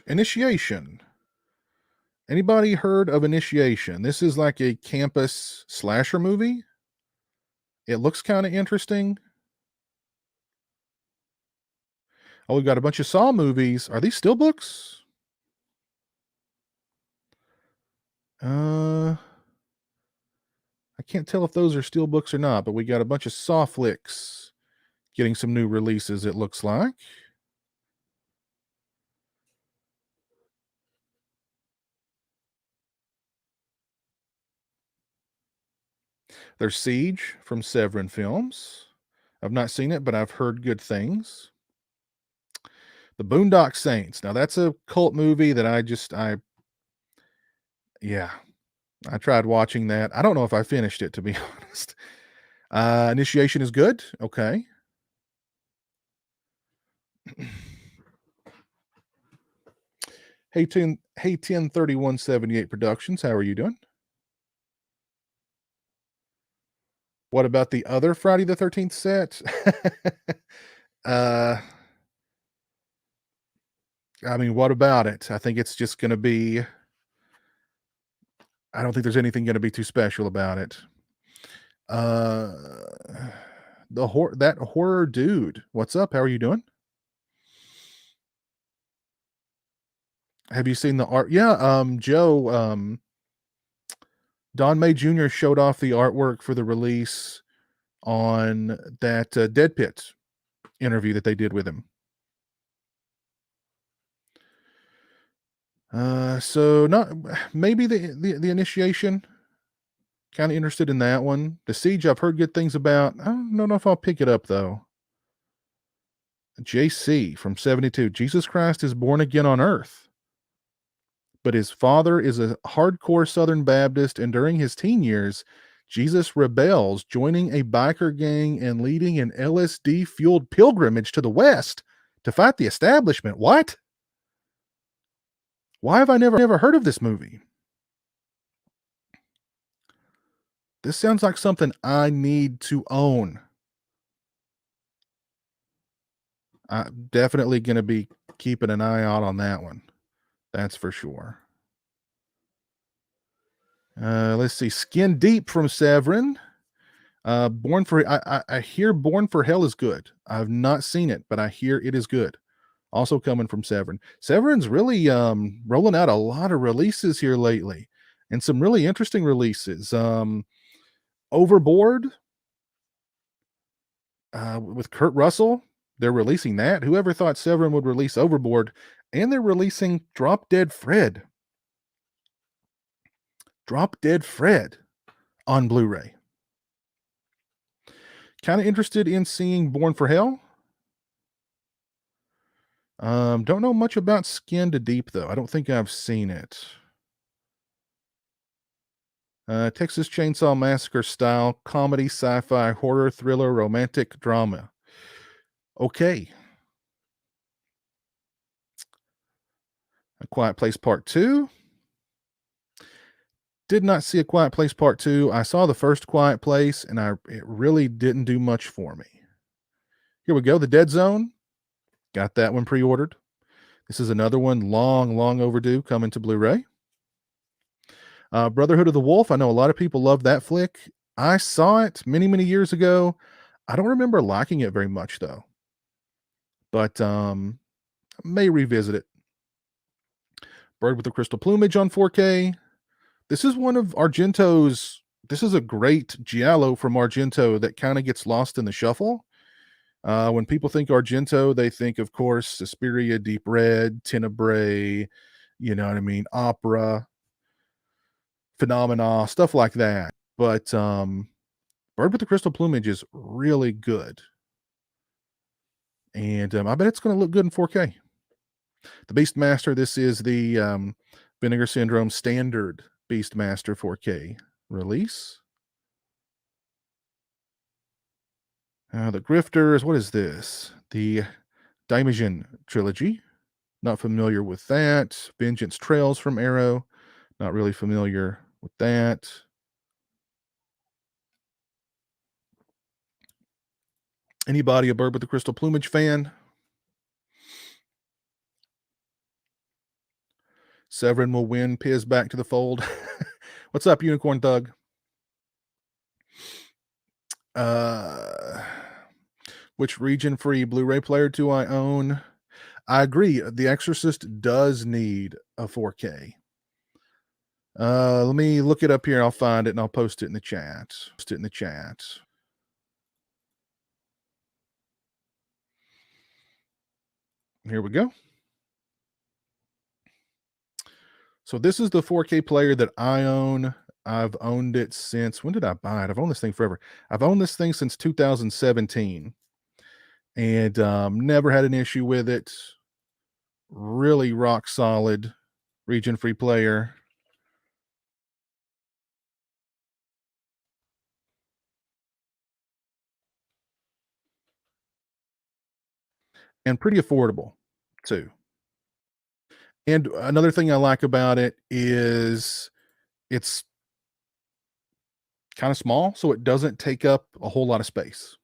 Initiation. Anybody heard of Initiation? This is like a campus slasher movie. It looks kind of interesting. Oh, we've got a bunch of Saw movies. Are these still books? I can't tell if those are steel books or not, but we got a bunch of Saw flicks getting some new releases, it looks like. There's Siege from Severin Films. I've not seen it, but I've heard good things. The Boondock Saints. Now that's a cult movie that I tried watching that. I don't know if I finished it, to be honest. Initiation is good. Okay. Hey 103178 Productions, how are you doing? What about the other Friday the 13th set? uh, I mean, what about it? I think it's just gonna be I don't think there's anything gonna be too special about it. Uh, that horror dude, what's up? How are you doing? Have you seen the art? Yeah, Joe, Don May Jr. showed off the artwork for the release on that Dead Pit interview that they did with him. So not maybe the initiation. Kind of interested in that one. The Siege, I've heard good things about. I don't know if I'll pick it up though. JC from 72. Jesus Christ is born again on earth, but his father is a hardcore Southern Baptist, and during his teen years, Jesus rebels, joining a biker gang and leading an LSD fueled pilgrimage to the West to fight the establishment. What? Why have I never heard of this movie? This sounds like something I need to own. I'm definitely going to be keeping an eye out on that one. That's for sure. Let's see. Skin Deep from Severin. Born for I hear Born for Hell is good. I've not seen it, but I hear it is good. Also coming from Severin. Severin's really rolling out a lot of releases here lately, and some really interesting releases. Overboard with Kurt Russell. They're releasing that. Whoever thought Severin would release Overboard? And they're releasing Drop Dead Fred. Drop Dead Fred on Blu-ray. Kind of interested in seeing Born for Hell. Don't know much about Skin to Deep though. I don't think I've seen it. Texas Chainsaw Massacre style comedy, sci-fi, horror, thriller, romantic drama. Okay. A Quiet Place Part 2. Did not see A Quiet Place Part 2. I saw the first Quiet Place and it really didn't do much for me. Here we go. The Dead Zone. Got that one pre-ordered. This is another one long overdue coming to Blu-ray. Brotherhood of the Wolf. I know a lot of people love that flick. I saw it many years ago. I don't remember liking it very much though. But may revisit it. Bird with the Crystal Plumage on 4K. This is one of Argento's. This is a great giallo from Argento that kind of gets lost in the shuffle. When people think Argento, they think, of course, Suspiria, Deep Red, Tenebrae, you know what I mean, Opera, Phenomena, stuff like that. But Bird with the Crystal Plumage is really good. And I bet it's going to look good in 4K. The Beastmaster, this is the Vinegar Syndrome standard Beastmaster 4K release. The Grifters, what is this? The Daimajin trilogy. Not familiar with that. Vengeance Trails from Arrow. Not really familiar with that. Anybody a Bird with the Crystal Plumage fan? Severin will win. Piz back to the fold. What's up, Unicorn Thug? Which region-free Blu-ray player do I own? I agree. The Exorcist does need a 4K. Let me look it up here. I'll find it and I'll post it in the chat. Here we go. So this is the 4K player that I own. I've owned it since, when did I buy it? I've owned this thing forever. I've owned this thing since 2017 and never had an issue with it. Really rock solid region-free player. And pretty affordable too. And another thing I like about it is it's kind of small, so it doesn't take up a whole lot of space,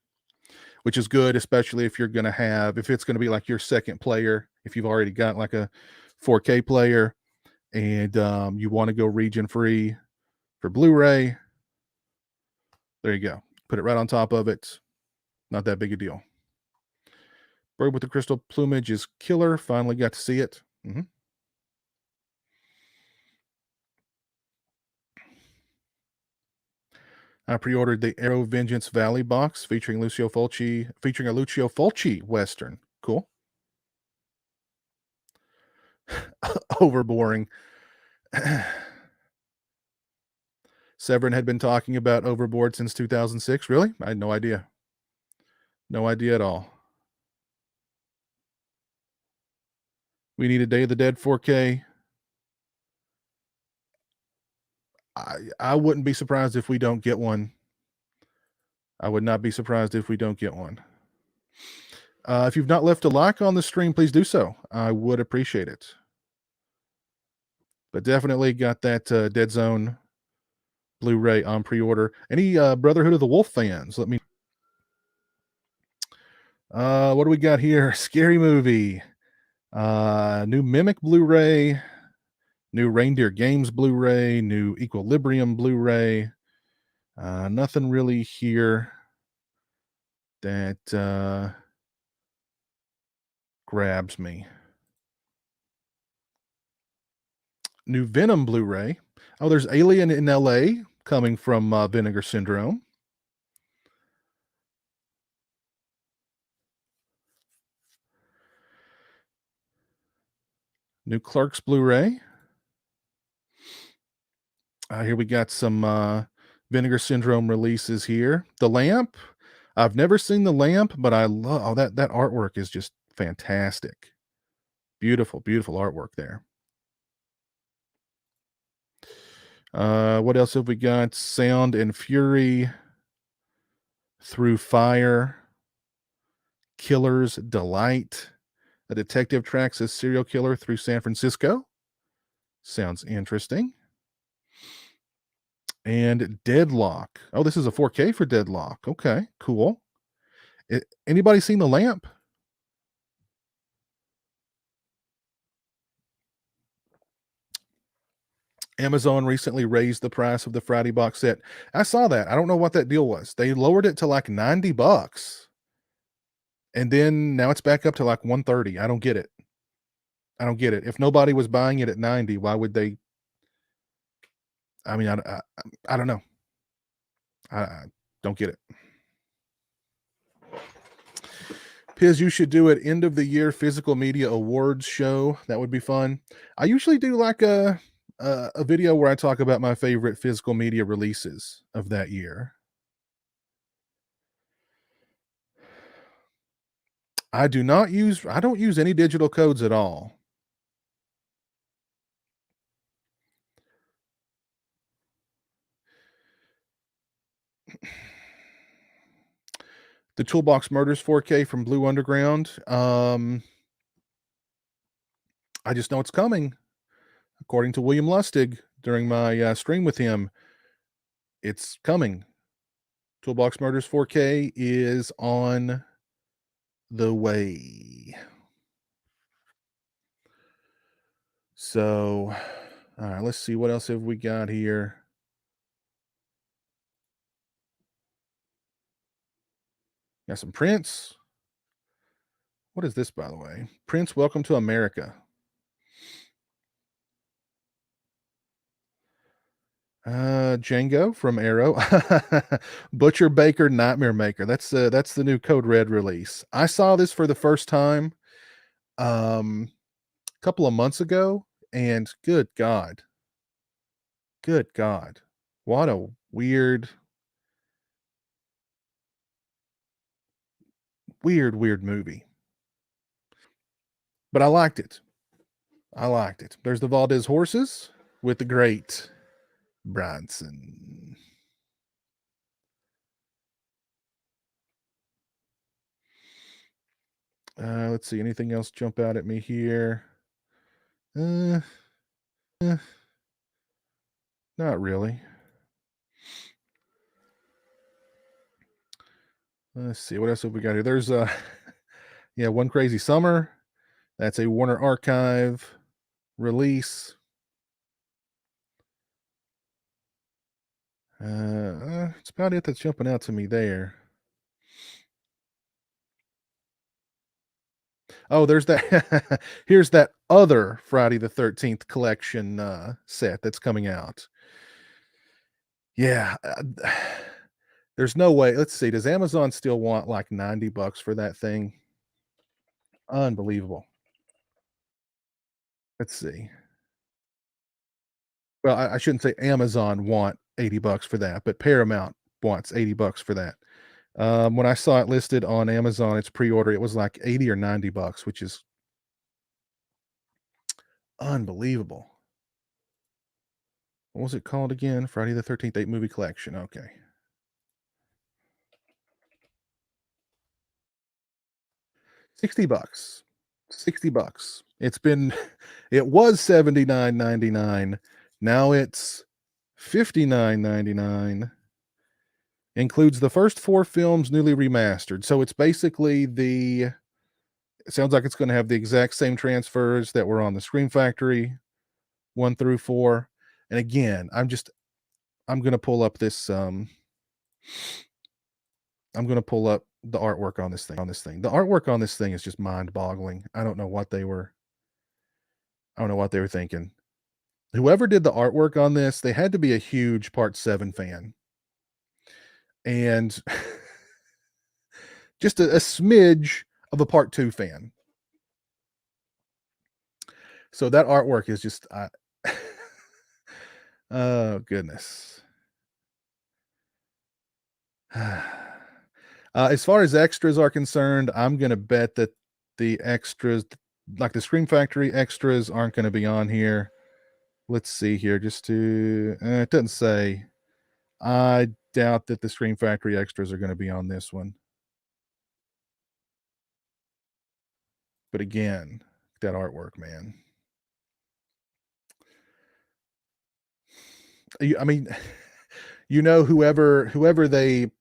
which is good, especially if you're going to have, if it's going to be like your second player, if you've already got like a 4K player and you want to go region free for Blu-ray. There you go. Put it right on top of it. Not that big a deal. Bird with the crystal plumage is killer. Finally got to see it. I pre-ordered the Arrow Vengeance Valley box featuring a Lucio Fulci Western. Cool. Over boring. Severin had been talking about Overboard since 2006. Really? I had no idea. No idea at all. We need a Day of the Dead 4K. I wouldn't be surprised if we don't get one. I would not be surprised if we don't get one. If you've not left a like on the stream, please do so. I would appreciate it. But definitely got that Dead Zone Blu-ray on pre-order. Any Brotherhood of the Wolf fans? Let me. What do we got here? Scary Movie. New Mimic Blu-ray. New Reindeer Games Blu-ray. New Equilibrium Blu-ray. Nothing really here that grabs me. New Venom Blu-ray. Oh, there's Alien in LA coming from Vinegar Syndrome. New Clerks Blu-ray. Here we got some Vinegar Syndrome releases here. The Lamp. I've never seen The Lamp, but I love that artwork is just fantastic. Beautiful, beautiful artwork there. What else have we got? Sound and Fury. Through Fire. Killer's Delight. A detective tracks a serial killer through San Francisco. Sounds interesting. And Deadlock. Oh, this is a 4K for Deadlock. Okay, cool. Anybody seen The Lamp? Amazon recently raised the price of the Friday box set. I saw that. I don't know what that deal was. They lowered it to like $90. And then now it's back up to like 130. I don't get it. I don't get it. If nobody was buying it at 90, why would they? I mean, I don't know. I don't get it. Piz, you should do an end of the year physical media awards show. That would be fun. I usually do like a video where I talk about my favorite physical media releases of that year. I don't use any digital codes at all. The Toolbox Murders 4K from Blue Underground. I just know it's coming. According to William Lustig during my stream with him, it's coming. Toolbox Murders 4K is on the way. So, all right, let's see what else have we got here. Got some Prince. What is this, by the way? Prince, Welcome to America. Django from Arrow. Butcher Baker Nightmare Maker. That's the new Code Red release. I saw this for the first time a couple of months ago, and good God. What a weird movie. But I liked it. There's the Valdez Horses with the great Bronson. Let's see. Anything else jump out at me here? Uh, eh, not really. Let's see what else have we got here. There's yeah, One Crazy Summer. That's a Warner Archive release. It's about it that's jumping out to me there. Oh, there's that. Here's that other Friday the 13th collection set that's coming out. Yeah. There's no way. Let's see. Does Amazon still want like $90 for that thing? Unbelievable. Let's see. Well, I shouldn't say Amazon want $80 for that, but Paramount wants $80 for that. When I saw it listed on Amazon, its pre-order, it was like 80 or $90, which is unbelievable. What was it called again? Friday the 13th 8 movie collection. Okay. $60. $60. It's been it was $79.99. Now it's $59.99. Includes the first 4 films newly remastered. So it's basically it sounds like it's going to have the exact same transfers that were on the Scream Factory 1 through 4. And again, I'm going to pull up this I'm going to pull up the artwork on this thing. The artwork on this thing is just mind-boggling. I don't know what they were thinking. Whoever did the artwork on this, they had to be a huge Part 7 fan. And just a smidge of a Part 2 fan. So that artwork is just oh goodness. As far as extras are concerned, I'm gonna bet that the extras, like the Scream Factory extras, aren't gonna be on here. Let's see here, just to it doesn't say. I doubt that the Scream Factory extras are gonna be on this one. But again, that artwork, man. I mean, whoever they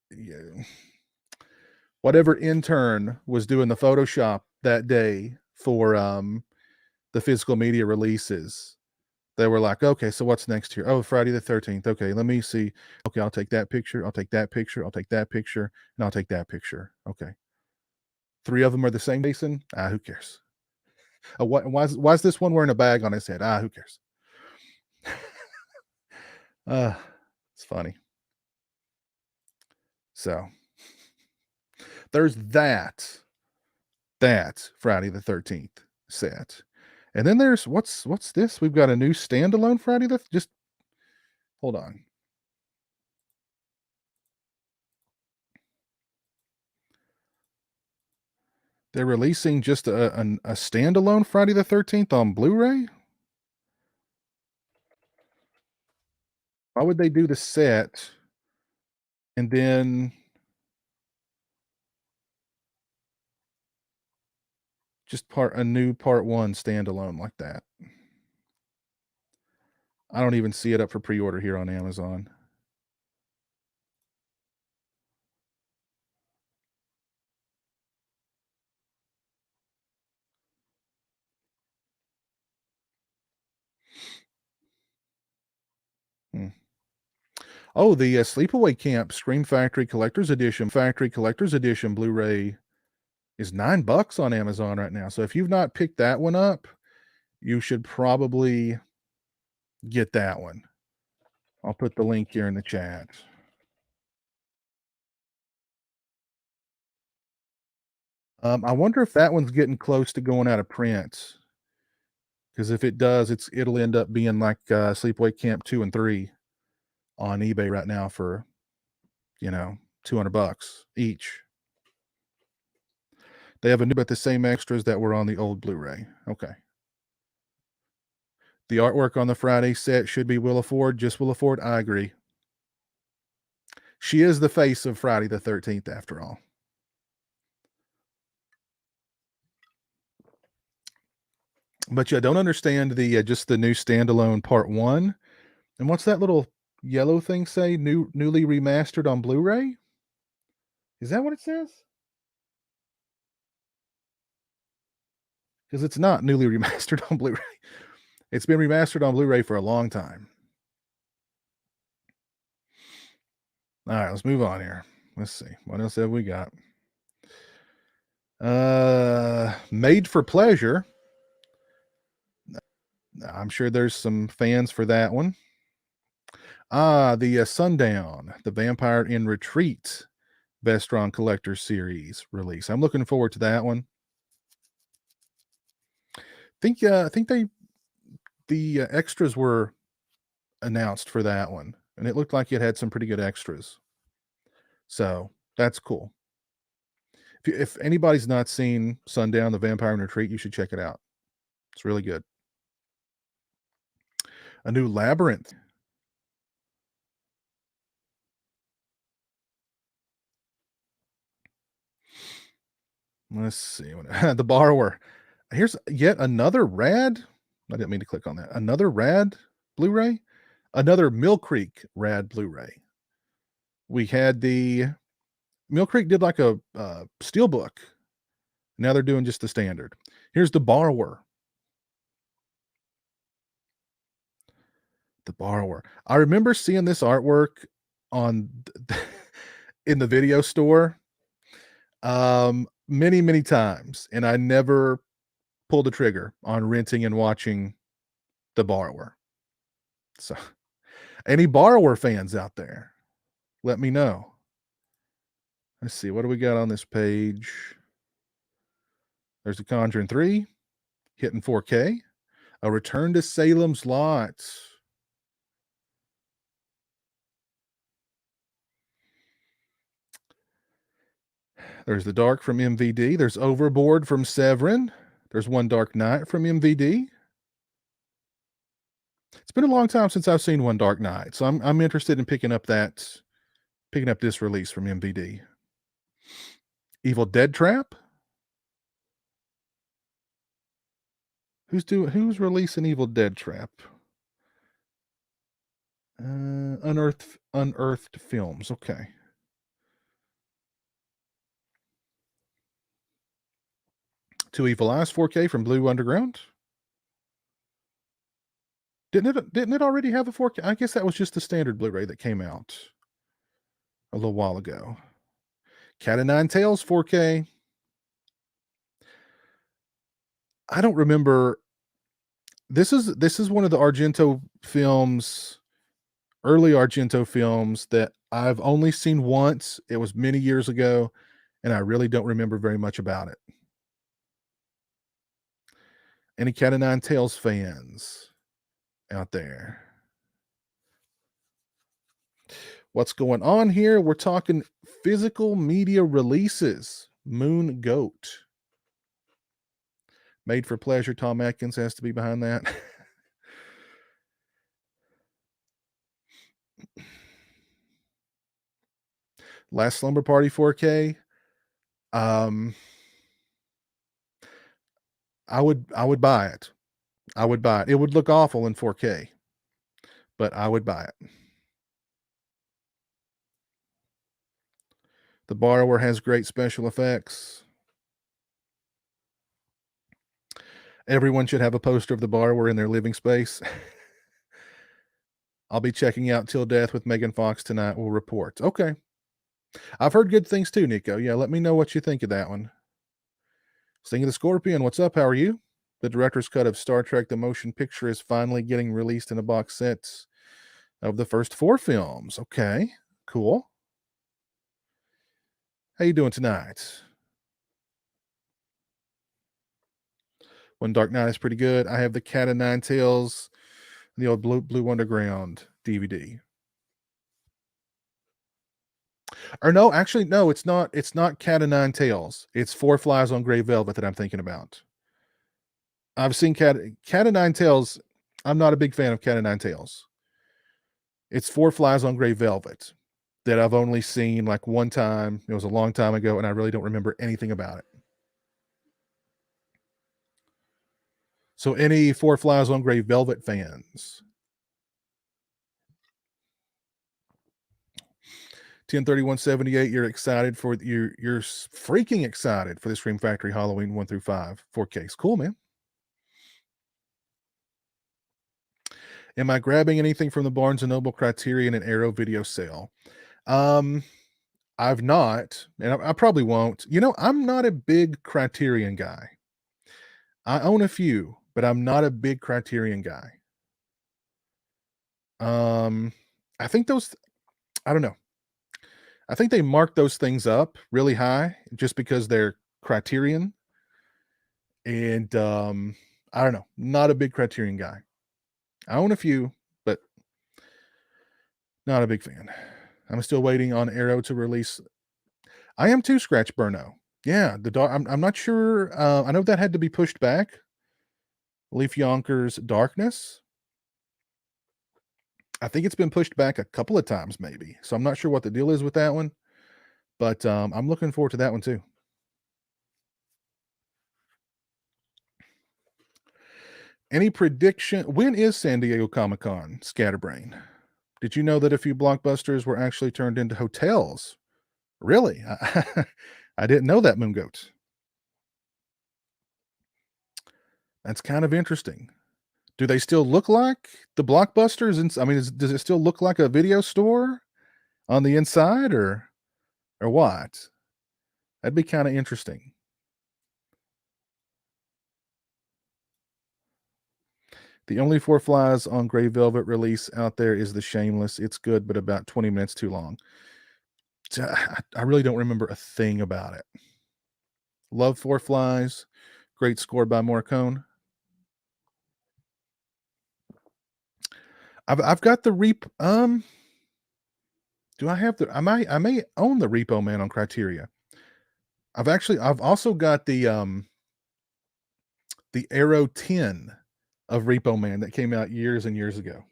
yeah, whatever intern was doing the Photoshop that day for the physical media releases, they were like, okay, so what's next here? Oh, Friday the 13th. Okay, let me see. Okay, I'll take that picture. I'll take that picture. I'll take that picture. And I'll take that picture. Okay. 3 of them are the same Jason. Who cares? Why is this one wearing a bag on his head? Who cares? uh it's funny. So there's that Friday the 13th set. And then there's what's this? We've got a new standalone Friday the just hold on. They're releasing just a standalone Friday the 13th on Blu-ray? Why would they do the set and then just a new part 1 standalone like that? I don't even see it up for pre-order here on Amazon. Hmm. Oh, the Sleepaway Camp Scream Factory Collector's Edition Blu-ray is $9 on Amazon right now. So if you've not picked that one up, you should probably get that one. I'll put the link here in the chat. I wonder if that one's getting close to going out of print. Because if it does, it'll end up being like Sleepaway Camp 2 and 3 on eBay right now for, $200 each. They have a new but the same extras that were on the old Blu-ray. Okay. The artwork on the Friday set should be Willa Ford, just Willa Ford. I agree. She is the face of Friday the 13th, after all. But yeah, don't understand the just the new standalone part 1. And what's that little yellow thing say? Newly remastered on Blu-ray? Is that what it says? Because it's not newly remastered on Blu-ray. It's been remastered on Blu-ray for a long time. All right, let's move on here. Let's see. What else have we got? Made for Pleasure. I'm sure there's some fans for that one. The Sundown, the Vampire in Retreat Vestron Collector Series release. I'm looking forward to that one. I think the extras were announced for that one, and it looked like it had some pretty good extras. So that's cool. If anybody's not seen Sundown, the Vampire in Retreat, you should check it out. It's really good. A new Labyrinth. Let's see. The Borrower. Here's yet another rad. I didn't mean to click on that. Another rad Blu-ray. Another Mill Creek rad Blu-ray. We had the Mill Creek did like a steelbook. Now they're doing just the standard. Here's The Borrower. The Borrower. I remember seeing this artwork on in the video store many times, and I never pulled the trigger on renting and watching The Borrower. So, any Borrower fans out there, let me know. Let's see, what do we got on this page? There's The Conjuring 3, hitting 4K. A Return to Salem's Lot. There's The Dark from MVD. There's Overboard from Severin. There's One Dark Night from MVD. It's been a long time since I've seen One Dark Night, so I'm interested in picking up this release from MVD. Evil Dead Trap. Who's releasing Evil Dead Trap? Unearthed Films. Okay. Two Evil Eyes 4K from Blue Underground. Didn't it already have a 4K? I guess that was just the standard Blu-ray that came out a little while ago. Cat o' Nine Tails 4K. I don't remember. This is one of the Argento films, early Argento films that I've only seen once. It was many years ago, and I really don't remember very much about it. Any Cat o' Nine Tails fans out there? What's going on here? We're talking physical media releases. Moon Goat. Made for Pleasure. Tom Atkins has to be behind that. Last Slumber Party 4K. I would buy it. I would buy it. It would look awful in 4K, but I would buy it. The Borrower has great special effects. Everyone should have a poster of The Borrower in their living space. I'll be checking out Till Death with Megan Fox tonight. We'll report. Okay. I've heard good things too, Nico. Yeah, let me know what you think of that one. Sting of the Scorpion, what's up? How are you? The director's cut of Star Trek The Motion Picture is finally getting released in a box set of the first 4 films. Okay, cool. How you doing tonight? One Dark Night is pretty good. I have the Cat o' Nine Tails, the old Blue Underground DVD. Or no, actually, no, it's not. It's not Cat o' Nine Tails. It's Four Flies on Gray Velvet that I'm thinking about. I've seen Cat o' Nine Tails. I'm not a big fan of Cat o' Nine Tails. It's Four Flies on Gray Velvet that I've only seen like one time. It was a long time ago, and I really don't remember anything about it. So any Four Flies on Gray Velvet fans? 103178, you're excited for you're freaking excited for the Scream Factory Halloween 1 through 5 4Ks. Cool, man. Am I grabbing anything from the Barnes and Noble Criterion and Arrow video sale? I've not, and I probably won't. You know, I'm not a big Criterion guy. I own a few, but I'm not a big Criterion guy. I think those, I don't know. I think they mark those things up really high just because they're Criterion. And I don't know, not a big Criterion guy. I own a few, but not a big fan. I'm still waiting on Arrow to release. I am too, Scratch Burno. Yeah, the dark. I'm not sure. I know that had to be pushed back. Leaf Yonkers Darkness. I think it's been pushed back a couple of times, maybe. So I'm not sure what the deal is with that one, but I'm looking forward to that one too. Any prediction? When is San Diego Comic-Con? Scatterbrain. Did you know that a few blockbusters were actually turned into hotels? Really? I didn't know that, Moongoat. That's kind of interesting. Do they still look like the blockbusters? I mean, does it still look like a video store on the inside, or what? That'd be kind of interesting. The only Four Flies on Gray Velvet release out there is The Shameless. It's good, but about 20 minutes too long. I really don't remember a thing about it. Love Four Flies. Great score by Morricone. I've got the do I have the I may own the Repo Man on Criteria. I've also got the Arrow 10 of Repo Man that came out years and years ago.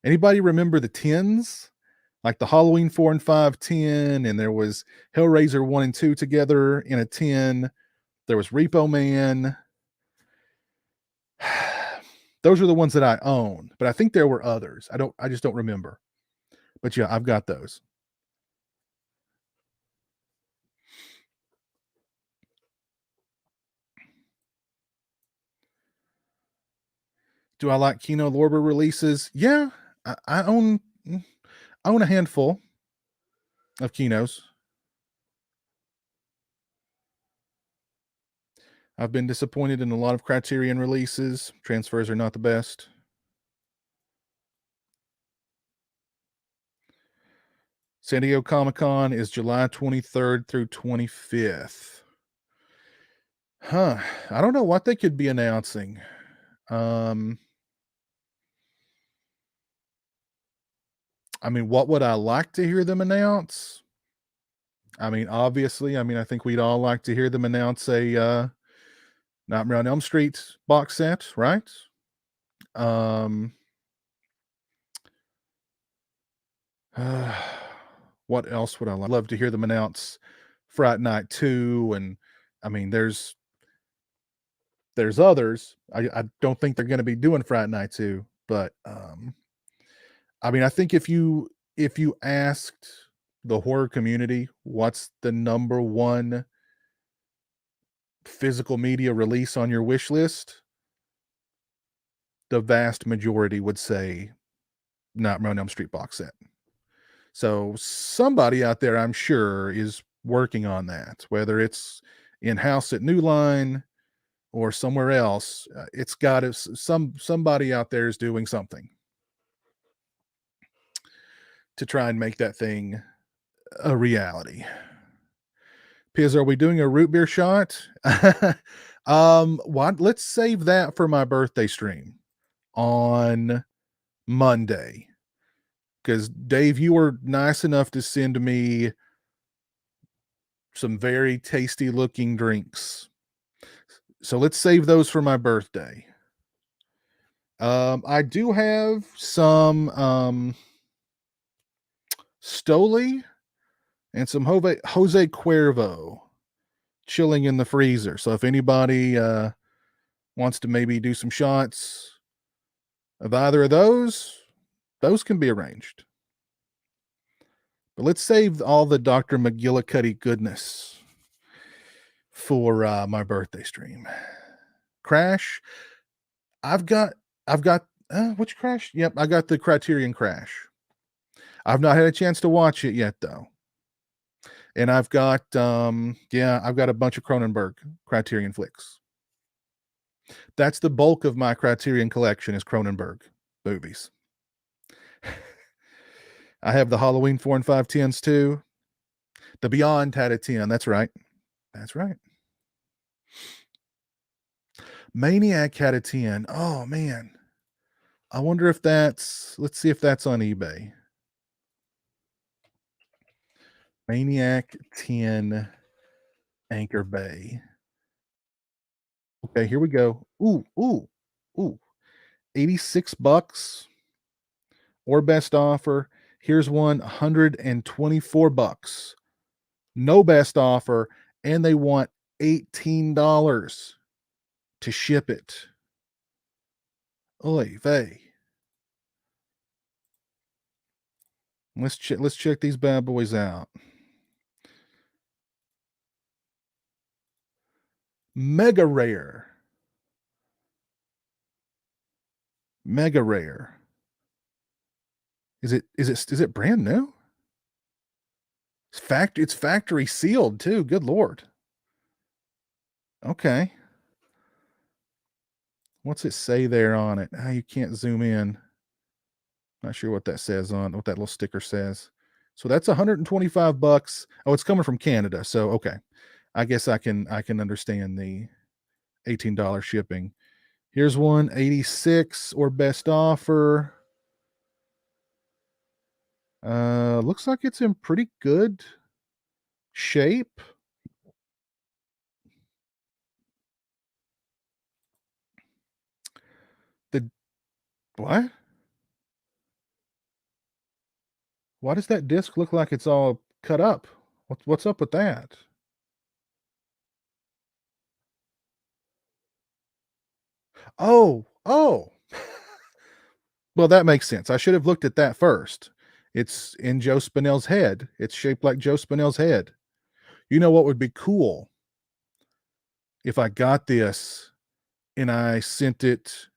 Anybody remember the 10s? Like the Halloween 4 and 5 10, and there was Hellraiser 1 and 2 together in a 10. There was Repo Man. Those are the ones that I own, but I think there were others. I just don't remember. But yeah, I've got those. Do I like Kino Lorber releases? Yeah, I own a handful of Kinos. I've been disappointed in a lot of Criterion releases. Transfers are not the best. San Diego Comic-Con is July 23rd through 25th. Huh. I don't know what they could be announcing. I mean, what would I like to hear them announce? I mean, obviously, I think we'd all like to hear them announce a Nightmare on Elm Street box set, right? What else would I love to hear them announce? Fright Night 2, and I mean, there's others. I don't think they're going to be doing Fright Night 2, but I mean, I think if you asked the horror community what's the number one physical media release on your wish list, the vast majority would say Nightmare on Elm Street box set. So somebody out there, I'm sure, is working on that, whether it's in-house at New Line or somewhere else. It's got to, somebody out there is doing something to try and make that thing a reality. Piz, are we doing a root beer shot? Let's save that for my birthday stream on Monday. Because Dave, you were nice enough to send me some very tasty looking drinks. So let's save those for my birthday. I do have some Stoli and some Jose Cuervo chilling in the freezer. So if anybody wants to maybe do some shots of either of those can be arranged. But let's save all the Dr. McGillicuddy goodness for my birthday stream. Crash. I've got which Crash? Yep, I got the Criterion Crash. I've not had a chance to watch it yet though. And I've got I've got a bunch of Cronenberg Criterion flicks. That's the bulk of my Criterion collection is Cronenberg movies. I have the Halloween 4 and 5 10s too. The Beyond had a 10. That's right. That's right. Maniac had a 10. Oh man. I wonder if let's see if that's on eBay. Maniac 10 Anchor Bay. Okay, here we go. Ooh. 86 bucks or best offer. Here's one, 124 bucks. No best offer, and they want $18 to ship it. Oy vey. Let's check these bad boys out. Mega rare. Mega rare. Is it brand new? It's factory sealed too. Good Lord. Okay. What's it say there on it? You can't zoom in. Not sure what that says what that little sticker says. So that's 125 bucks. Oh, it's coming from Canada. So okay. I guess I can understand the $18 shipping. Here's one, 86 or best offer. Looks like it's in pretty good shape. What? Why does that disc look like it's all cut up? What's up with that? Oh. Well, that makes sense. I should have looked at that first. It's in Joe Spinell's head. It's shaped like Joe Spinell's head. You know what would be cool? If I got this and I sent it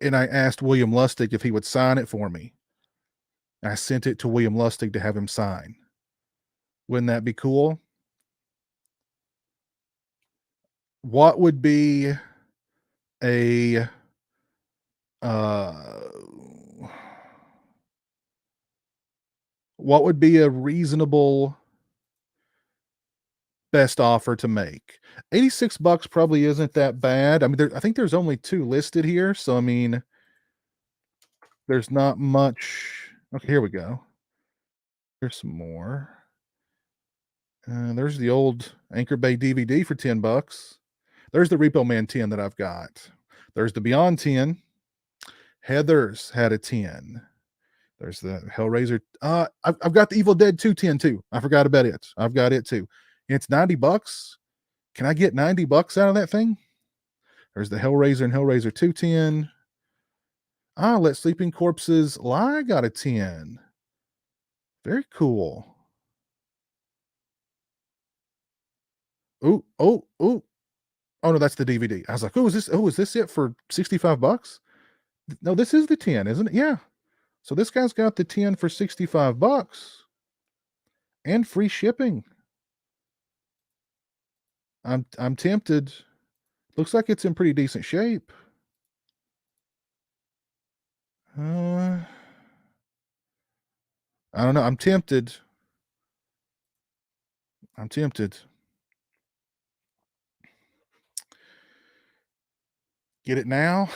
and I asked William Lustig if he would sign it for me. I sent it to William Lustig to have him sign. Wouldn't that be cool? What would be a reasonable best offer to make? 86 bucks probably isn't that bad. I mean, I think there's only 2 listed here, so I mean, there's not much. Okay, here we go. There's some more. There's the old Anchor Bay DVD for 10 bucks. There's the Repo Man 10 that I've got. There's the Beyond 10. Heather's had a 10. There's the Hellraiser. I've got the Evil Dead 2 10 too. I forgot about it. I've got it too. It's 90 bucks. Can I get 90 bucks out of that thing? There's the Hellraiser and Hellraiser 2 10. Let Sleeping Corpses Lie got a 10. Very cool. Oh, no, that's the DVD. I was like, is this it for 65 bucks? No, this is the 10, isn't it? Yeah. So this guy's got the 10 for 65 bucks and free shipping. I'm tempted. Looks like it's in pretty decent shape. I don't know. I'm tempted. Get it now?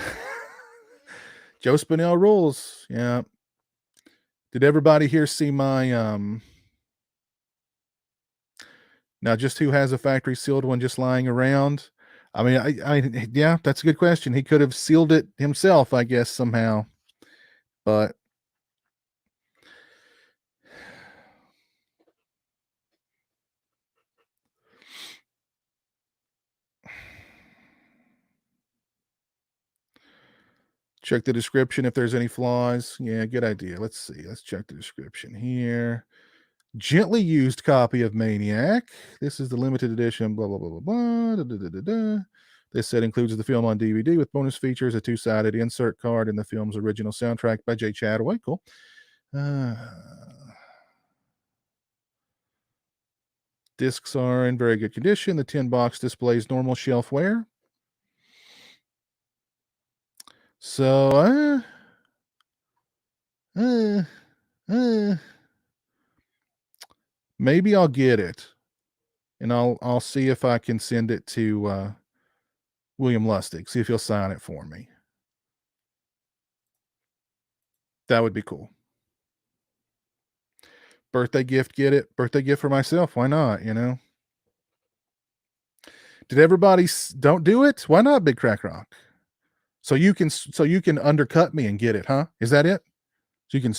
Joe Spinell rules. Yeah. Did everybody here see my now just who has a factory sealed one just lying around? I mean, yeah, that's a good question. He could have sealed it himself, I guess, somehow. But Check the description if there's any flaws. Yeah, good idea. Let's see. Let's check the description here. Gently used copy of Maniac. This is the limited edition, blah, blah, blah, blah, blah. Da, da, da, da, da. This set includes the film on DVD with bonus features, a two-sided insert card, and the film's original soundtrack by Jay Chataway. Cool. Discs are in very good condition. The tin box displays normal shelfware. So, maybe I'll get it, and I'll see if I can send it to William Lustig. See if he'll sign it for me. That would be cool. Birthday gift, get it? Birthday gift for myself. Why not? You know. Did everybody don't do it? Why not, Big Crack Rock? So you can undercut me and get it, huh? Is that it? So you can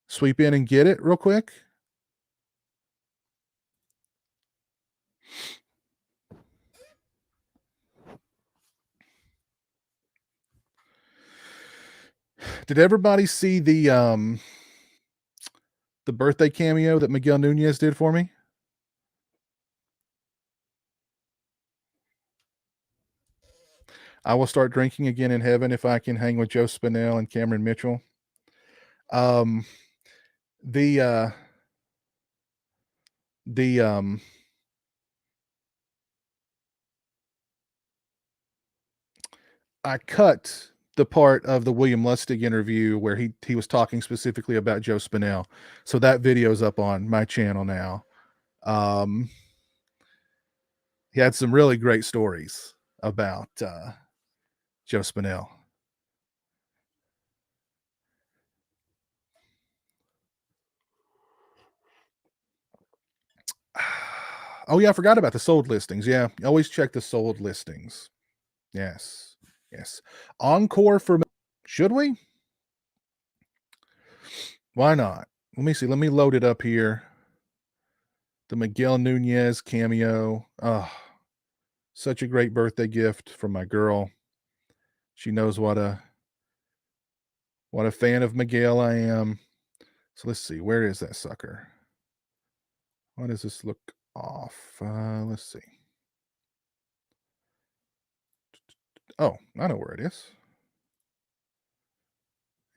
sweep in and get it real quick. Did everybody see the birthday cameo that Miguel Nunez did for me? I will start drinking again in heaven if I can hang with Joe Spinell and Cameron Mitchell. I cut the part of the William Lustig interview where he was talking specifically about Joe Spinell. So that video is up on my channel now. He had some really great stories about Joe Spinell. Oh yeah, I forgot about the sold listings. Yeah, always check the sold listings. Yes. Encore for should we? Why not? Let me see. Let me load it up here. The Miguel Nunez cameo. Oh, such a great birthday gift from my girl. She knows what a fan of Miguel I am. So let's see. Where is that sucker? Why does this look off? Let's see. Oh, I know where it is.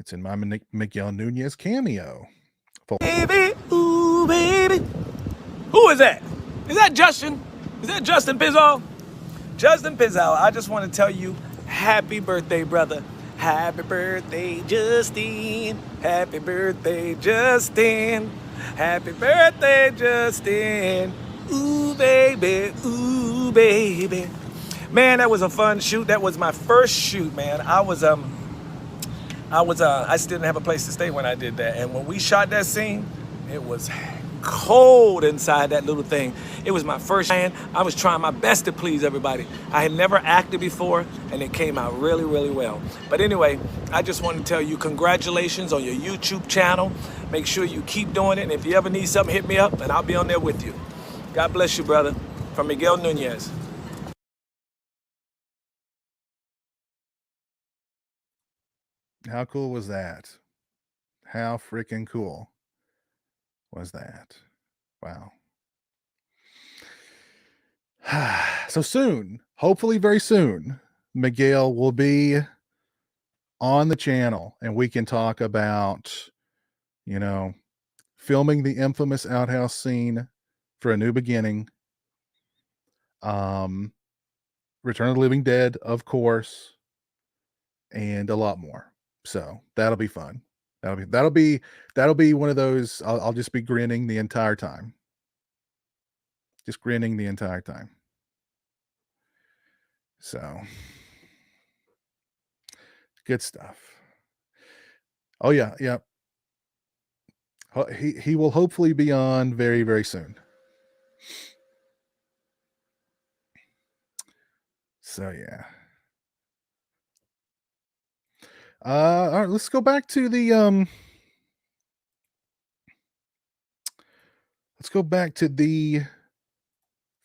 It's in my Miguel Nunez cameo. Baby, ooh, baby. Who is that? Is that Justin? Is that Justin Pizowell? Justin Pizowell, I just want to tell you, happy birthday, brother. Happy birthday, Justin. Happy birthday, Justin. Happy birthday, Justin. Ooh, baby, ooh, baby. Man, that was a fun shoot. That was my first shoot, man. I still didn't have a place to stay when I did that. And when we shot that scene, it was cold inside that little thing. It was my first time. I was trying my best to please everybody. I had never acted before, and it came out really, really well. But anyway, I just want to tell you congratulations on your YouTube channel. Make sure you keep doing it. And if you ever need something, hit me up, and I'll be on there with you. God bless you, brother. From Miguel Nunez. How cool was that? How freaking cool was that? Wow. So soon, hopefully very soon, Miguel will be on the channel and we can talk about, filming the infamous outhouse scene for A New Beginning. Return of the Living Dead, of course, and a lot more. So that'll be fun. That'll be one of those. I'll just be grinning the entire time. Just grinning the entire time. So good stuff. Oh yeah. He will hopefully be on very, very soon. So yeah. All right, let's go back to the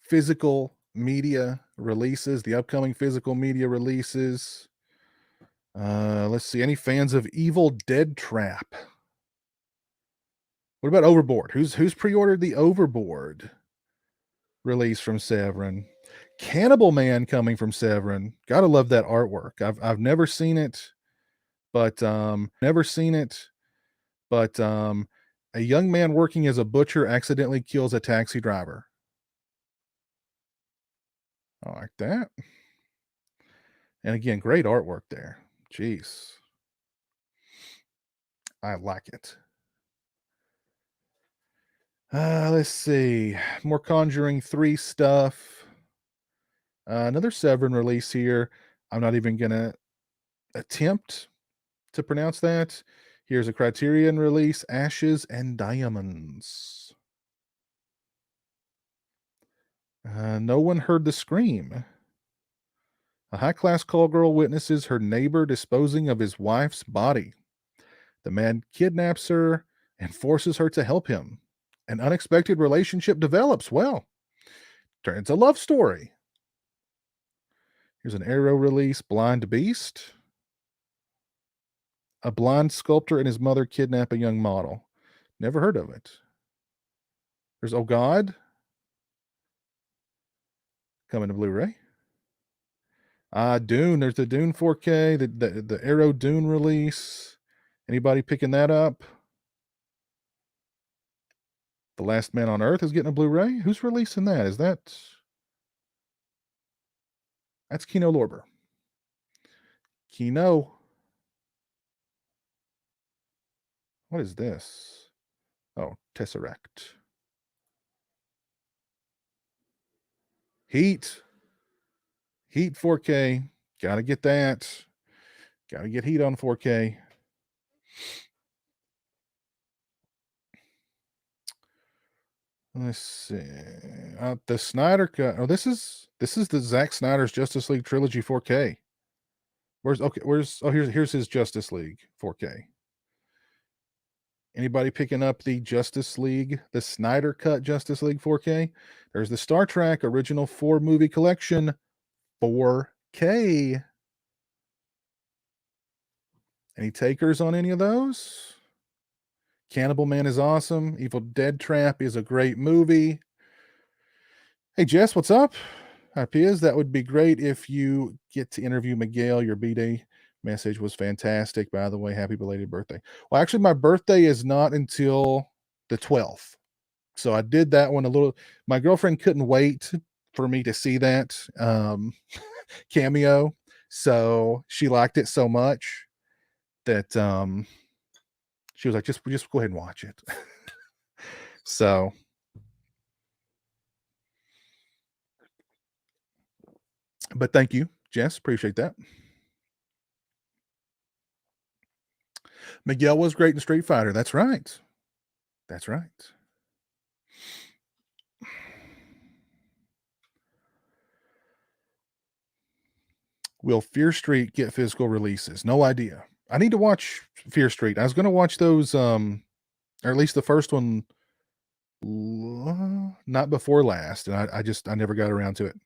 physical media releases, the upcoming physical media releases. Let's see. Any fans of Evil Dead Trap? What about Overboard? Who's pre-ordered the Overboard release from Severin? Cannibal Man coming from Severin. Gotta love that artwork. I've never seen it, but a young man working as a butcher accidentally kills a taxi driver. I like that. And again, great artwork there. Jeez. I like it. Let's see. More Conjuring 3 stuff. Another Severin release here. I'm not even going to attempt to pronounce that. Here's a Criterion release, Ashes and Diamonds. No one heard the scream. A high-class call girl witnesses her neighbor disposing of his wife's body. The man kidnaps her and forces her to help him. An unexpected relationship develops. Well, turns a love story. Here's an Arrow release, Blind Beast. A blind sculptor and his mother kidnap a young model. Never heard of it. There's Oh God. Coming to Blu-ray. Dune. There's the Dune 4K, the Arrow Dune release. Anybody picking that up? The Last Man on Earth is getting a Blu-ray. Who's releasing that? That's Kino Lorber. Kino. What is this? Oh, Tesseract. Heat 4K. Gotta get that. Gotta get Heat on 4K. Let's see. The Snyder Cut. Oh, this is the Zack Snyder's Justice League Trilogy 4K. Here's his Justice League 4K. Anybody picking up the Justice League, the Snyder Cut Justice League 4K? There's the Star Trek original 4-movie collection 4K. Any takers on any of those? Cannibal Man is awesome. Evil Dead Trap is a great movie. Hey, Jess, what's up? Hi, Piz. That would be great if you get to interview Miguel. Your B-Day message was fantastic. By the way, happy belated birthday. Well, actually, my birthday is not until the 12th. So I did that one a little. My girlfriend couldn't wait for me to see that Cameo. So she liked it so much that she was like, just go ahead and watch it. So but thank you, Jess. Appreciate that. Miguel was great in Street Fighter. That's right. That's right. Will Fear Street get physical releases? No idea. I need to watch Fear Street. I was going to watch those, or at least the first one, not before last, and I never got around to it.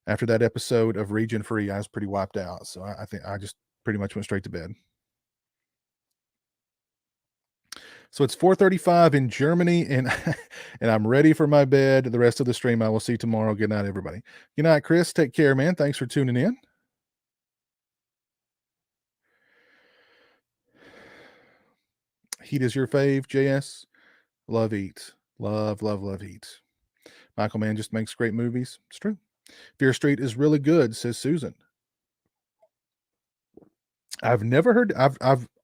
After that episode of Region Free, I was pretty wiped out, so I think I just pretty much went straight to bed. So it's 4:35 in Germany, and and I'm ready for my bed. The rest of the stream I will see tomorrow. Good night, everybody. Good night, Chris. Take care, man. Thanks for tuning in. Heat is your fave, JS. Love Heat. Love Heat. Michael Mann just makes great movies. It's true. Fear Street is really good, says Susan. I've never heard.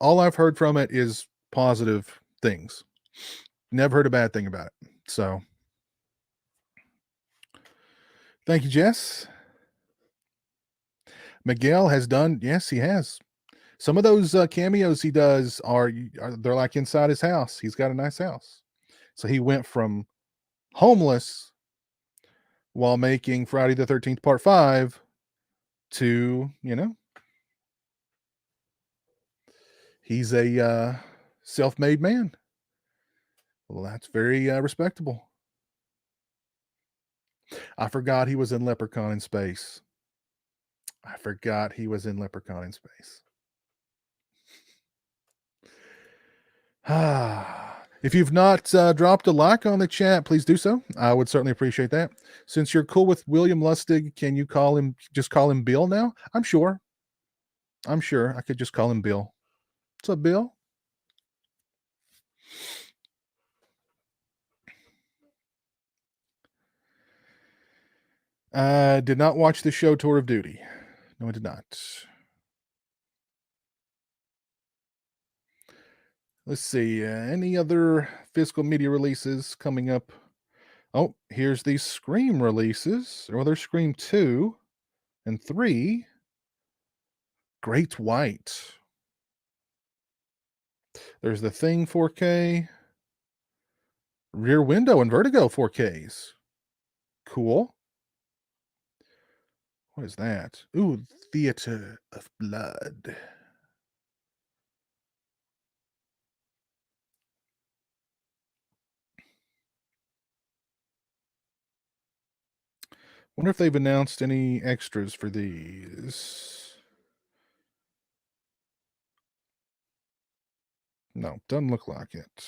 All I've heard from it is positive things. Never heard a bad thing about it. So, thank you, Jess. Miguel has done. Yes, he has. Some of those cameos he does are they're like inside his house. He's got a nice house. So he went from homeless while making Friday the 13th Part 5 to, he's a self-made man. Well, that's very respectable. I forgot he was in Leprechaun in Space. I forgot he was in Leprechaun in Space. If you've not dropped a like on the chat, please do so. I would certainly appreciate that. Since you're cool with William Lustig, can you just call him Bill now? I'm sure I could just call him Bill. What's up, Bill? I did not watch the show Tour of Duty. No, I did not. Let's see. Any other physical media releases coming up? Oh, here's these Scream releases. Or there's Scream 2 and 3. Great White. There's The Thing 4K. Rear Window and Vertigo 4Ks. Cool. What is that? Ooh, Theater of Blood. Wonder if they've announced any extras for these. No, doesn't look like it.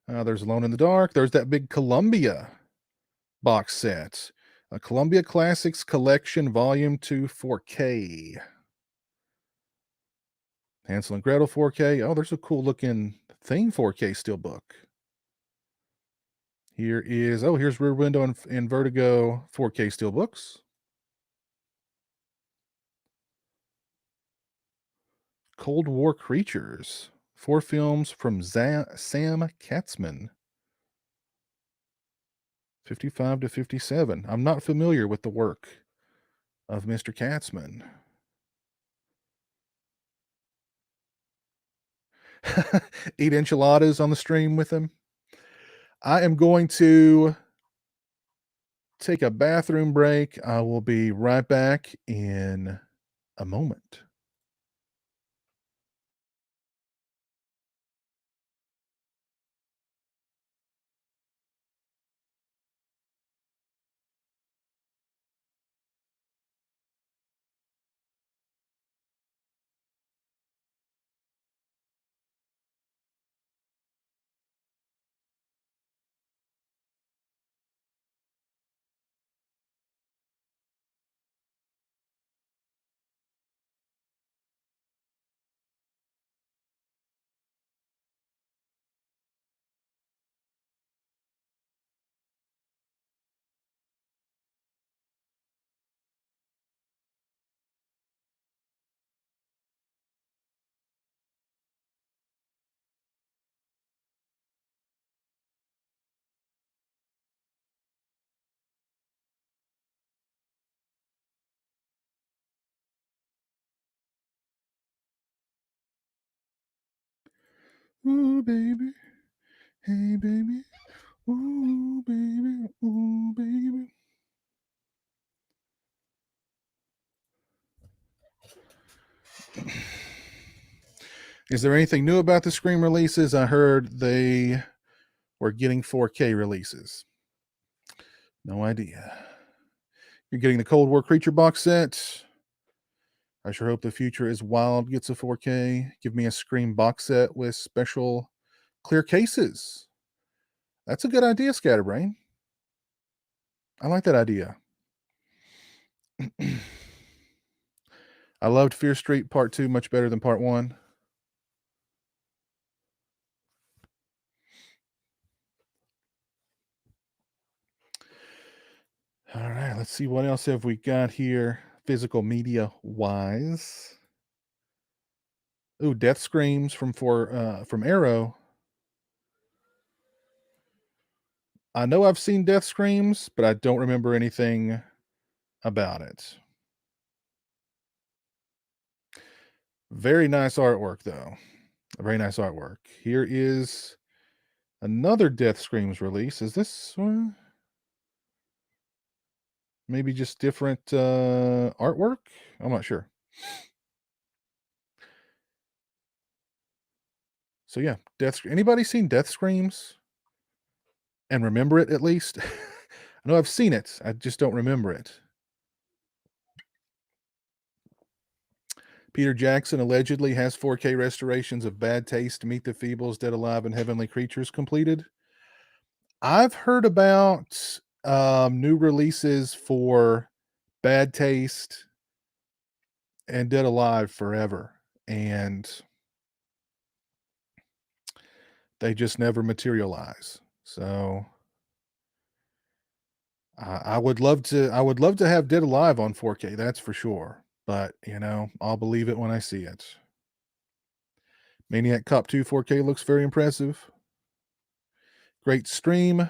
There's Alone in the Dark. There's that big Columbia box set. A Columbia Classics Collection Volume 2 4K. Hansel and Gretel 4K. Oh, there's a cool looking Thing 4K steelbook. Here's Rear Window and Vertigo 4K steelbooks. Cold War Creatures. 4 films from Sam Katzman. 55 to 57. I'm not familiar with the work of Mr. Katzman. Eat enchiladas on the stream with him. I am going to take a bathroom break. I will be right back in a moment. Ooh, baby. Hey, baby. Ooh, baby. Ooh, baby. Is there anything new about the Scream releases? I heard they were getting 4K releases. No idea. You're getting the Cold War Creature box set. I sure hope the future is wild gets a 4K. Give me a Scream box set with special clear cases. That's a good idea, Scatterbrain. I like that idea. I loved Fear Street Part 2 much better than Part 1. All right, let's see what else have we got here physical media wise. Ooh, Death Screams from Arrow. I know I've seen Death Screams, but I don't remember anything about it. Very nice artwork, though. Very nice artwork. Here is another Death Screams release. Is this one? Maybe just different artwork? I'm not sure. So yeah, anybody seen Death Screams and remember it at least? I know I've seen it. I just don't remember it. Peter Jackson allegedly has 4K restorations of Bad Taste, Meet the Feebles, Dead Alive, and Heavenly Creatures completed. I've heard about new releases for Bad Taste and Dead Alive forever, and they just never materialize. So I would love to. I would love to have Dead Alive on 4K. That's for sure. But I'll believe it when I see it. Maniac Cop 2 4K looks very impressive. Great stream.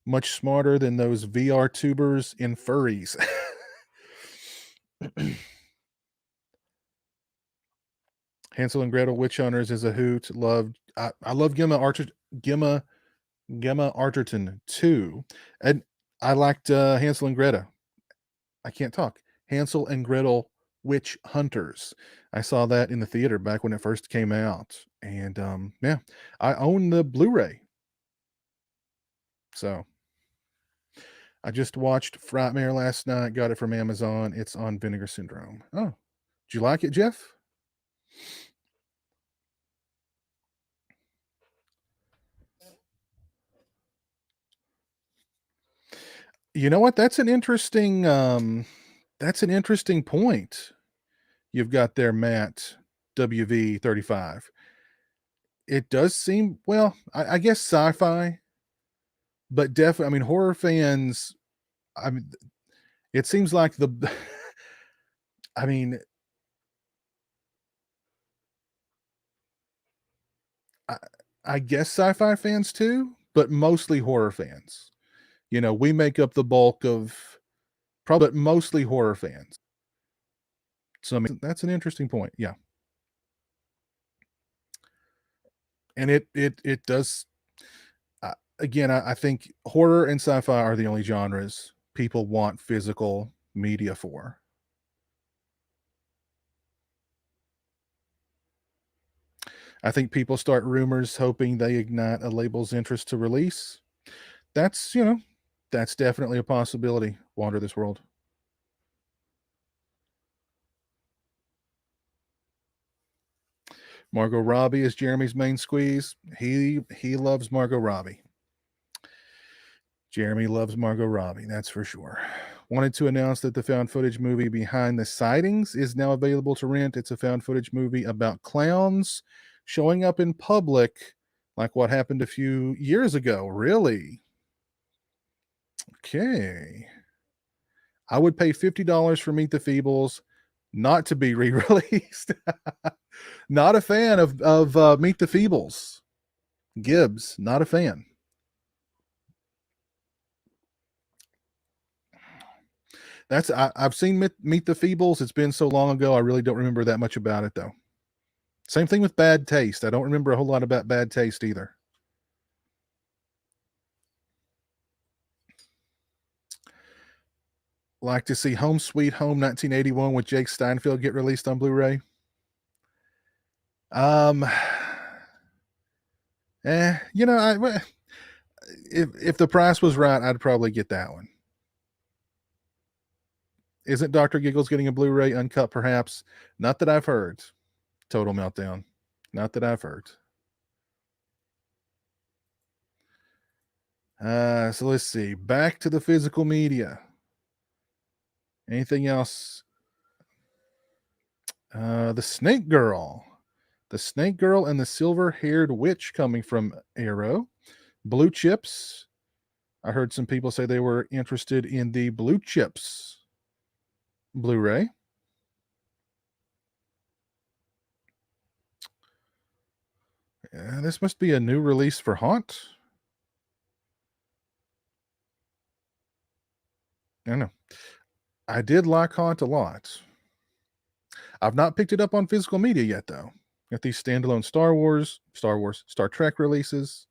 Much smarter than those VR tubers in furries. Hansel and Gretel Witch Hunters is a hoot. I love Gemma Arterton too. And I liked Hansel and Gretel. I can't talk. Hansel and Gretel Witch Hunters. I saw that in the theater back when it first came out. And yeah, I own the Blu-ray. So I just watched Frightmare last night, got it from Amazon. It's on Vinegar Syndrome. Oh, did you like it, Jeff? You know what? That's an interesting point. You've got there, Matt WV35. It does seem, well, I guess sci-fi, but definitely, I mean, horror fans, I mean, it seems like I mean, I guess sci-fi fans too, but mostly horror fans. We make up the bulk of probably, but mostly horror fans. So I mean, that's an interesting point. Yeah. And it does, again, I think horror and sci-fi are the only genres people want physical media for. I think people start rumors hoping they ignite a label's interest to release. That's definitely a possibility. Wander this world. Margot Robbie is Jeremy's main squeeze. He loves Margot Robbie. Jeremy loves Margot Robbie, that's for sure. Wanted to announce that the found footage movie Behind the Sightings is now available to rent. It's a found footage movie about clowns showing up in public, like what happened a few years ago. Really? Okay. I would pay $50 for Meet the Feebles not to be re-released. Not a fan of Meet the Feebles. Gibbs, not a fan. I've seen Meet the Feebles. It's been so long ago, I really don't remember that much about it, though. Same thing with Bad Taste. I don't remember a whole lot about Bad Taste either. Like to see Home Sweet Home 1981 with Jake Steinfeld get released on Blu-ray? If the price was right, I'd probably get that one. Isn't Dr. Giggles getting a Blu-ray uncut, perhaps? Not that I've heard. Total Meltdown. Not that I've heard. So let's see. Back to the physical media. Anything else? The Snake Girl. The Snake Girl and the Silver-Haired Witch coming from Arrow. Blue Chips. I heard some people say they were interested in the Blue Chips Blu-ray. This must be a new release for Haunt. I don't know. I did like Haunt a lot. I've not picked it up on physical media yet, though. Got these standalone Star Trek releases.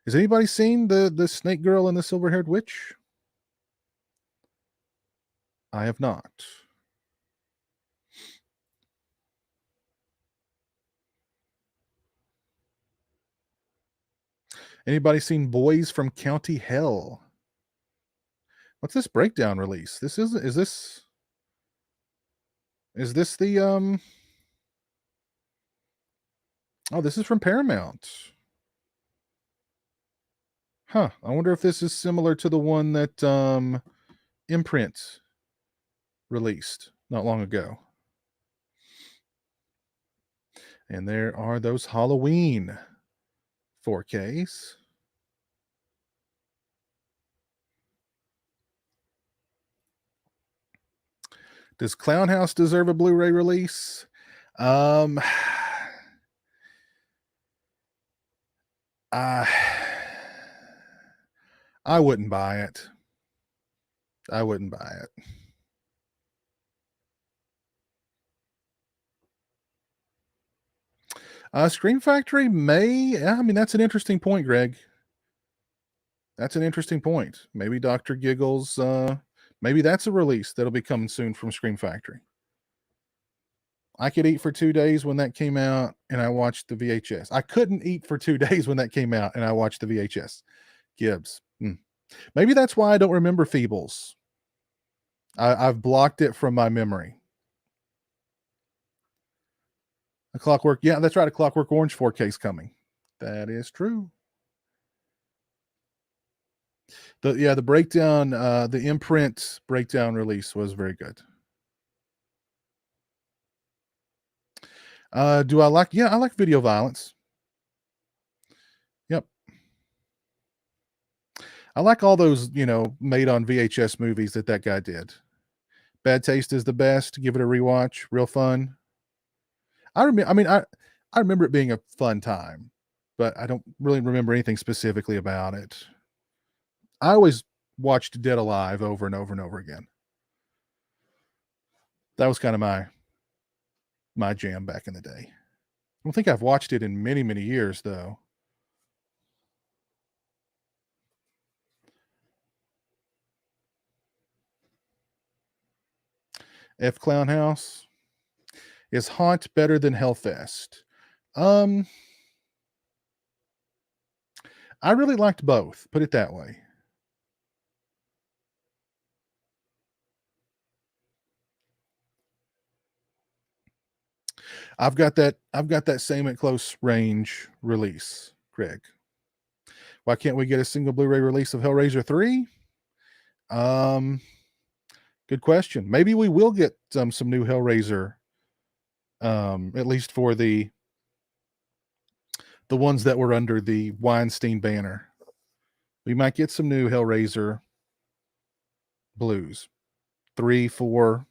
Has anybody seen the Snake Girl and the Silver-Haired Witch? I have not. Anybody seen Boys from County Hell? What's this breakdown release? This is this the oh, this is from Paramount. Huh. I wonder if this is similar to the one that Imprint released not long ago. And there are those Halloween 4Ks. Does Clown House deserve a Blu-ray release? I wouldn't buy it. I wouldn't buy it. Scream Factory may. I mean, that's an interesting point, Greg. That's an interesting point. Maybe Dr. Giggles. Maybe that's a release that'll be coming soon from Scream Factory. I could eat for 2 days when that came out, and I watched the VHS. I couldn't eat for 2 days when that came out, and I watched the VHS. Gibbs. Maybe that's why I don't remember Feebles. I've blocked it from my memory. A Clockwork, yeah, that's right. A Clockwork Orange 4K is coming. That is true. The breakdown, the Imprint breakdown release was very good. Do I like? Yeah, I like video violence. Yep. I like all those, made on VHS movies that guy did. Bad Taste is the best. Give it a rewatch. Real fun. I remember it being a fun time, but I don't really remember anything specifically about it. I always watched Dead Alive over and over and over again. That was kind of my jam back in the day. I don't think I've watched it in many, many years, though. F Clown House. Is Haunt better than Hellfest? I really liked both. Put it that way. I've got that same at close range release, Greg. Why can't we get a single Blu-ray release of Hellraiser 3? Good question. Maybe we will get some new Hellraiser, at least for the ones that were under the Weinstein banner. We might get some new Hellraiser blues. 3, 4,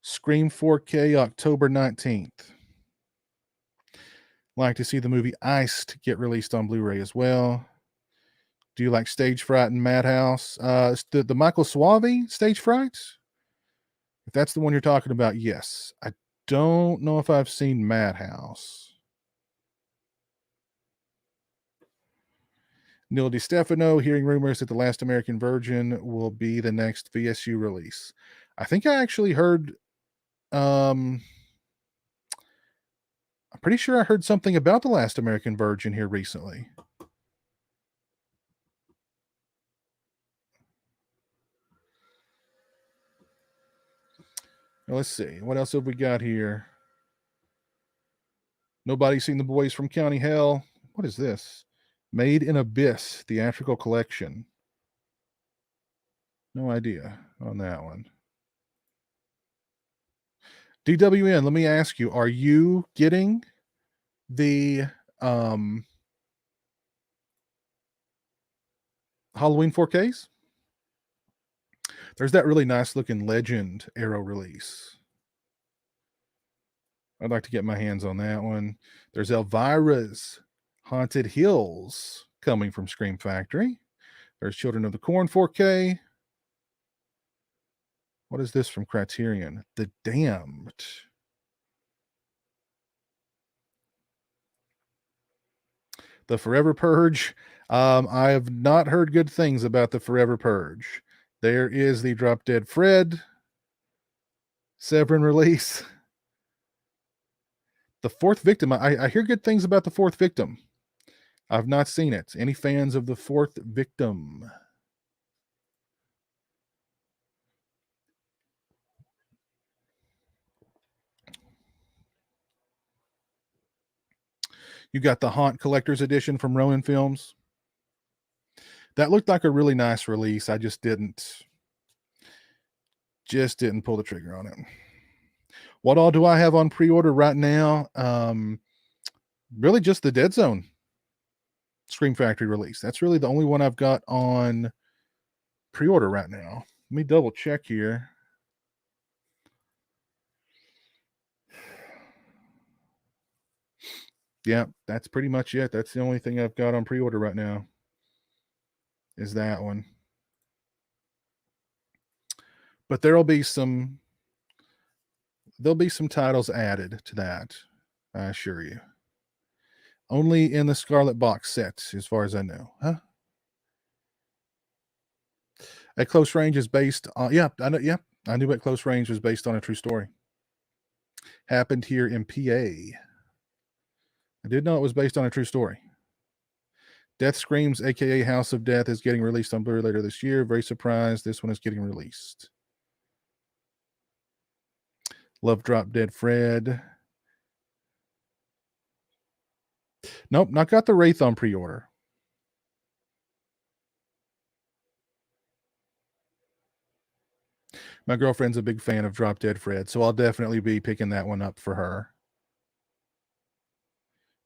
Scream 4K, October 19th. Like to see the movie Iced get released on Blu-ray as well. Do you like Stage Fright and Madhouse? The Michael Suave Stage Fright? If that's the one you're talking about, yes. I don't know if I've seen Madhouse. Neil DiStefano, hearing rumors that The Last American Virgin will be the next VSU release. I think I actually heard... I'm pretty sure I heard something about The Last American Virgin here recently. Now, let's see. What else have we got here? Nobody's seen The Boys from County Hell. What is this? Made in Abyss, theatrical collection. No idea on that one. DWN, let me ask you, are you getting the Halloween 4Ks? There's that really nice looking Legend Arrow release. I'd like to get my hands on that one. There's Elvira's Haunted Hills coming from Scream Factory. There's Children of the Corn 4K. What is this from Criterion? The Damned. The Forever Purge. I have not heard good things about the Forever Purge. There is the Drop Dead Fred. Severin release. The Fourth Victim. I hear good things about The Fourth Victim. I've not seen it. Any fans of The Fourth Victim? You got the Haunt Collector's Edition from Ronin Films. That looked like a really nice release. I just didn't pull the trigger on it. What all do I have on pre-order right now? Really just the Dead Zone Scream Factory release. That's really the only one I've got on pre-order right now. Let me double check here. Yeah, that's pretty much it. That's the only thing I've got on pre-order right now. Is that one. But there'll be some titles added to that, I assure you. Only in the Scarlet Box set, as far as I know. Huh? At Close Range is based on I knew At Close Range was based on a true story. Happened here in PA. I did know it was based on a true story. Death Screams, aka House of Death, is getting released on Blu-ray later this year. Very surprised this one is getting released. Love Drop Dead Fred. Nope, not got the Wraith on pre-order. My girlfriend's a big fan of Drop Dead Fred, so I'll definitely be picking that one up for her.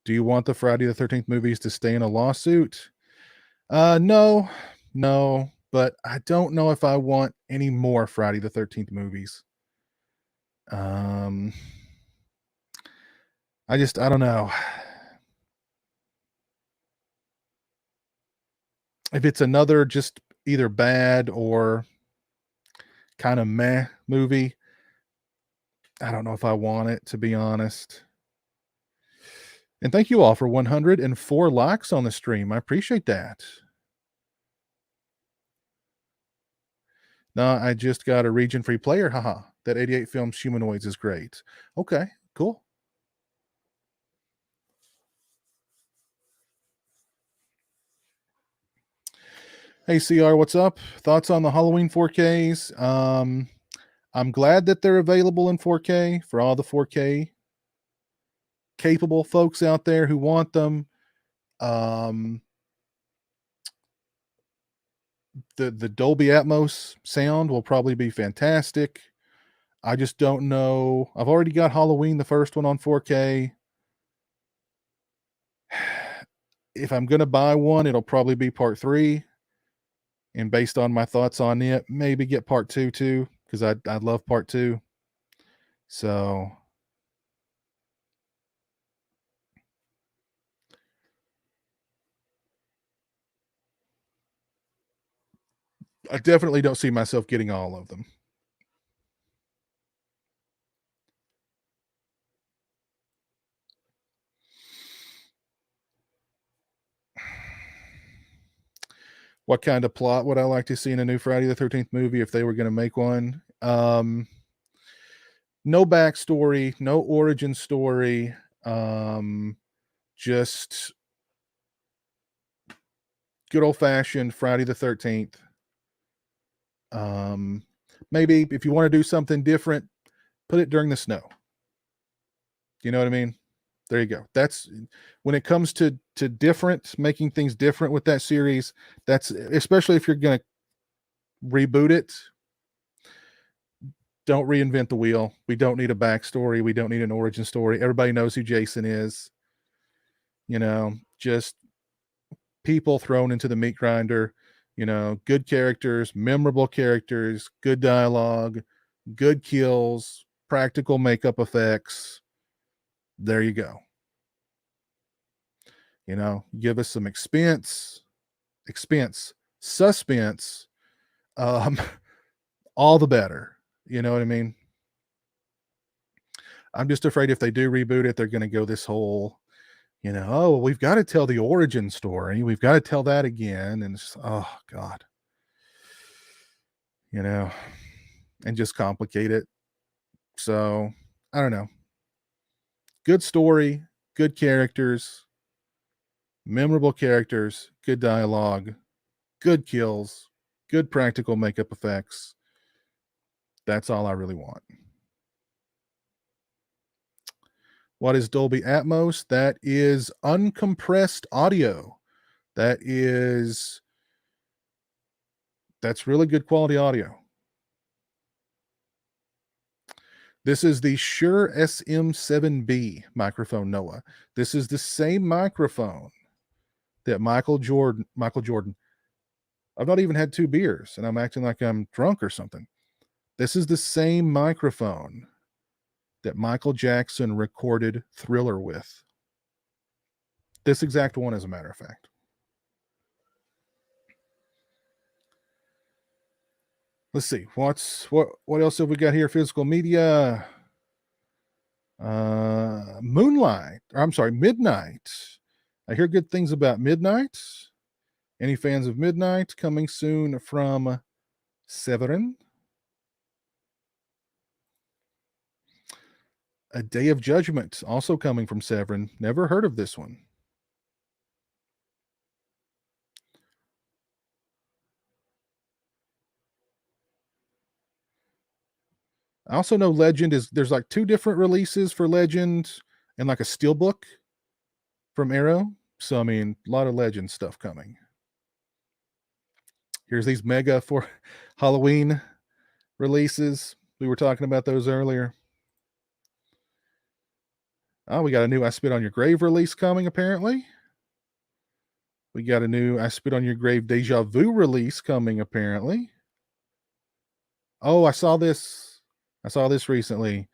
Do you want the Friday the 13th movies to stay in a lawsuit? No, but I don't know if I want any more Friday the 13th movies. I don't know. If it's another just either bad or kind of meh movie, I don't know if I want it, to be honest. And thank you all for 104 likes on the stream. I appreciate that. No, I just got a region-free player. Haha. That 88 Films Humanoids is great. Okay, cool. Hey, CR, what's up? Thoughts on the Halloween 4Ks? I'm glad that they're available in 4K for all the 4K capable folks out there who want them. The Dolby Atmos sound will probably be fantastic. I just don't know. I've already got Halloween, the first one, on 4K. If I'm going to buy one, it'll probably be part 3. And based on my thoughts on it, maybe get part 2 too, because I love part 2. So I definitely don't see myself getting all of them. What kind of plot would I like to see in a new Friday the 13th movie if they were going to make one? No backstory, no origin story. Just good old-fashioned Friday the 13th. Maybe if you want to do something different, put it during the snow. You know what I mean? There you go. That's when it comes to different, making things different with that series. That's especially if you're going to reboot it. Don't reinvent the wheel. We don't need a backstory. We don't need an origin story. Everybody knows who Jason is. You know, just people thrown into the meat grinder. You know, good characters, memorable characters, good dialogue, good kills, practical makeup effects. There you go. You know, give us some suspense, all the better. You know what I mean? I'm just afraid if they do reboot it, they're going to go this whole, you know, oh, we've got to tell the origin story. We've got to tell that again. And it's, oh, God. You know, and just complicate it. So I don't know. Good story, good characters, memorable characters, good dialogue, good kills, good practical makeup effects. That's all I really want. What is Dolby Atmos? That is uncompressed audio. That's really good quality audio. This is the Shure SM7B microphone, Noah. This is the same microphone that Michael Jordan. I've not even had 2 beers and I'm acting like I'm drunk or something. This is the same microphone that Michael Jackson recorded Thriller with. This exact one, as a matter of fact. Let's see. What else have we got here? Physical media. Midnight. I hear good things about Midnight. Any fans of Midnight? Coming soon from Severin. A Day of Judgment, also coming from Severin. Never heard of this one. I also know Legend there's like 2 different releases for Legend and like a steelbook from Arrow. So, I mean, a lot of Legend stuff coming. Here's these mega for Halloween releases. We were talking about those earlier. Oh, we got a new I Spit on Your Grave release coming, apparently. We got a new I Spit on Your Grave Deja Vu release coming, apparently. Oh, I saw this recently.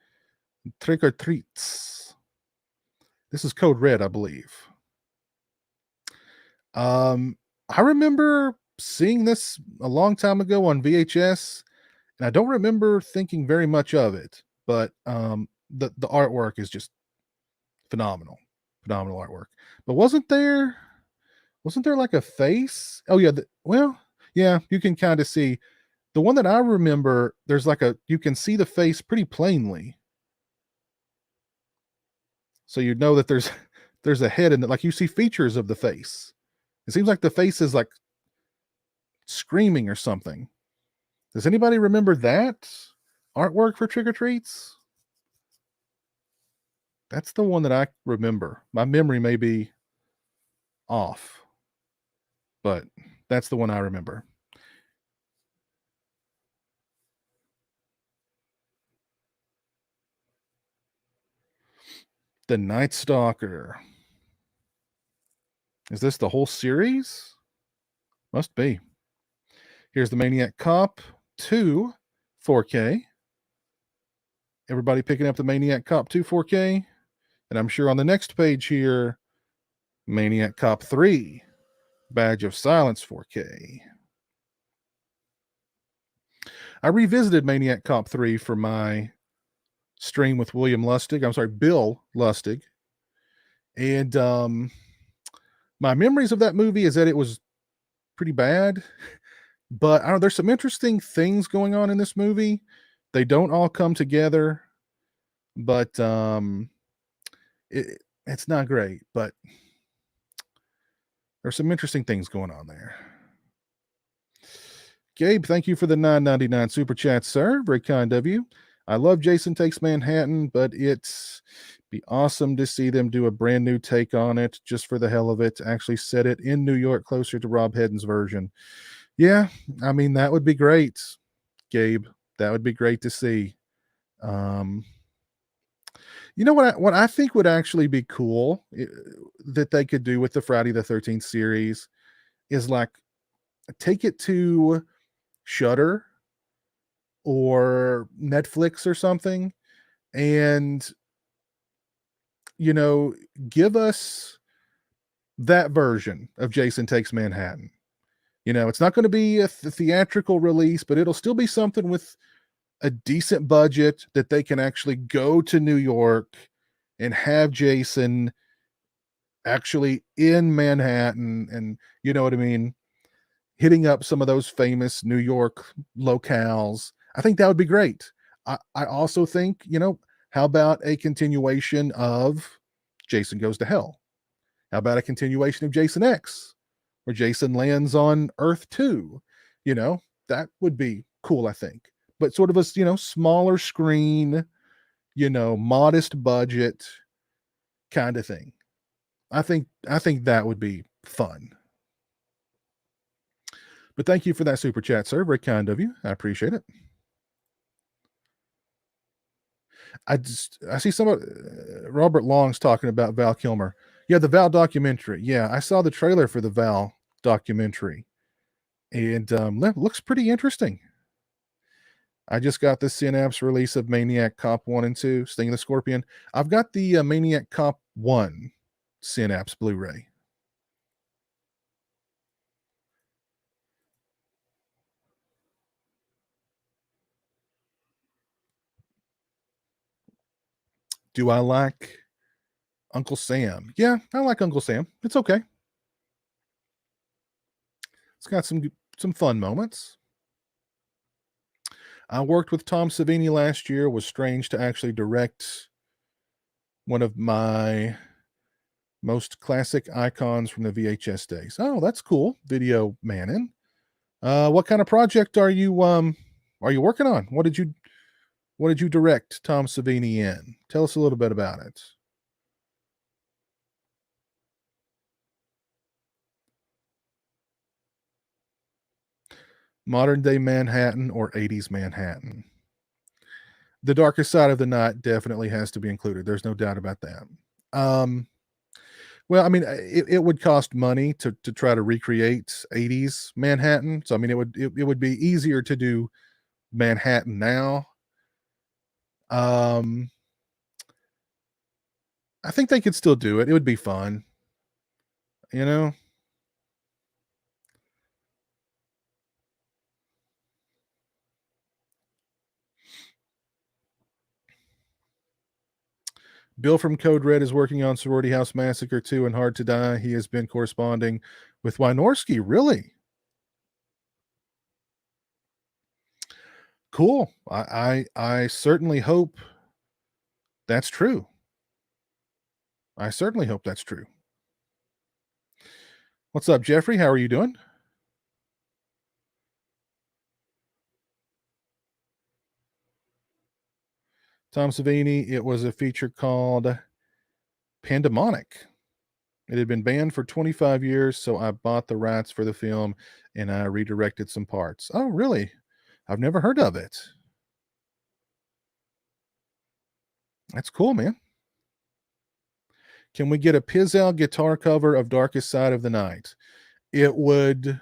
Trick or Treats. This is Code Red, I believe. I remember seeing this a long time ago on VHS, and I don't remember thinking very much of it, but the artwork is just phenomenal artwork. But wasn't there like a face? Oh yeah, yeah, you can kind of see the one that I remember. There's like you can see the face pretty plainly, so you know that there's a head in it. Like you see features of the face. It seems like the face is like screaming or something. Does anybody remember that artwork for Trick or Treats? That's the one that I remember. My memory may be off, but that's the one I remember. The Night Stalker. Is this the whole series? Must be. Here's the Maniac Cop 2 4K. Everybody picking up the Maniac Cop 2 4K? And I'm sure on the next page here, Maniac Cop 3 Badge of Silence 4K. I revisited Maniac Cop 3 for my stream with Bill Lustig. And my memories of that movie is that it was pretty bad. But I don't know, there's some interesting things going on in this movie. They don't all come together, but it's not great, but there's some interesting things going on there. Gabe, thank you for the $9.99 super chat, sir. Very kind of you. I love Jason Takes Manhattan, but it's be awesome to see them do a brand new take on it just for the hell of it. Actually set it in New York closer to Rob Hedden's version. Yeah, I mean, that would be great, Gabe. That would be great to see. You know what I think would actually be cool that they could do with the Friday the 13th series is like take it to Shudder or Netflix or something and give us that version of Jason Takes Manhattan. It's not going to be a theatrical release, but it'll still be something with a decent budget that they can actually go to New York and have Jason actually in Manhattan and, you know what I mean, hitting up some of those famous New York locales. I think that would be great. I also think, how about a continuation of Jason Goes to Hell? How about a continuation of Jason X, where Jason lands on Earth 2? That would be cool, I think. But sort of a, smaller screen, modest budget kind of thing. I think that would be fun. But thank you for that super chat, sir. Very kind of you. I appreciate it. I see somebody, Robert Long's talking about Val Kilmer. Yeah, the Val documentary. Yeah, I saw the trailer for the Val documentary, and looks pretty interesting. I just got the Synapse release of Maniac Cop 1 and 2, Sting of the Scorpion. I've got the Maniac Cop 1 Synapse Blu-ray. Do I like Uncle Sam? Yeah, I like Uncle Sam. It's okay. It's got some fun moments. I worked with Tom Savini last year. It was strange to actually direct one of my most classic icons from the VHS days. Oh, that's cool. Video Manin. What kind of project are you working on? What did you direct Tom Savini in? Tell us a little bit about it. Modern day Manhattan or 80s Manhattan? The Darkest Side of the Night definitely has to be included. There's no doubt about that. Well, I mean, it would cost money to try to recreate 80s Manhattan. So I mean, it would be easier to do Manhattan now. I think they could still do it. It would be fun. Bill from Code Red is working on Sorority House Massacre 2 and Hard to Die. He has been corresponding with Wynorski. Really? Cool. I certainly hope that's true. I certainly hope that's true. What's up, Jeffrey? How are you doing? Tom Savini, it was a feature called Pandemonic. It had been banned for 25 years, so I bought the rights for the film and I redirected some parts. Oh, really? I've never heard of it. That's cool, man. Can we get a pizowell guitar cover of Darkest Side of the Night? It would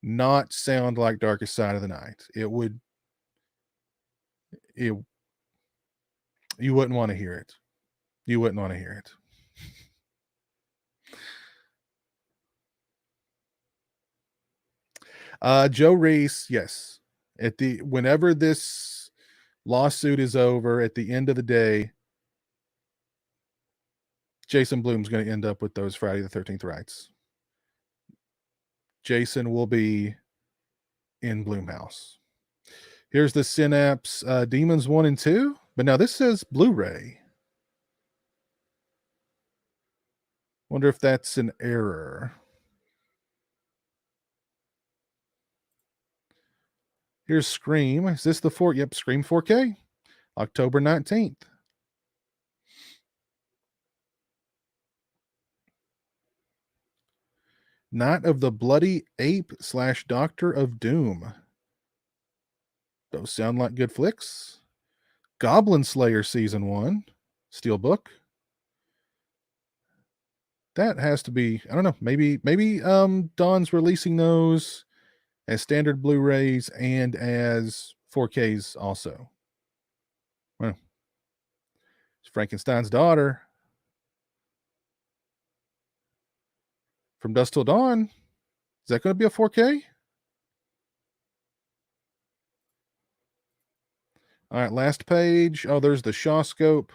not sound like Darkest Side of the Night. You wouldn't want to hear it. You wouldn't want to hear it. Joe Reese, yes. Whenever this lawsuit is over, at the end of the day, Jason Blum's going to end up with those Friday the 13th rights. Jason will be in Blumhouse. Here's the Synapse Demons 1 and 2. But now this says Blu-ray. Wonder if that's an error. Here's Scream. Is this the 4? Yep, Scream 4K. October 19th. Night of the Bloody Ape / Doctor of Doom. Those sound like good flicks. Goblin Slayer Season 1. Steelbook. That has to be, I don't know, maybe Don's releasing those as standard Blu-rays and as 4Ks also. Well, it's Frankenstein's Daughter. From Dusk Till Dawn. Is that going to be a 4K? All right, last page. Oh, there's the Shaw Scope.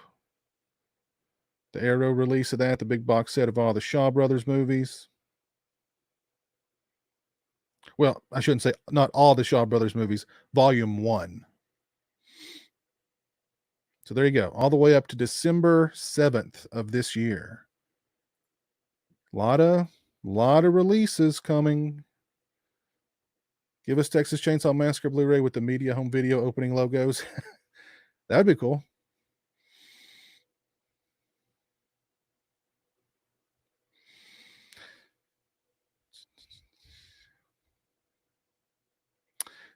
The Arrow release of that, the big box set of all the Shaw Brothers movies. Well, I shouldn't say not all the Shaw Brothers movies, volume 1. So there you go, all the way up to December 7th of this year. Lot of releases coming. Give us Texas Chainsaw Massacre Blu-ray with the media home video opening logos. That'd be cool.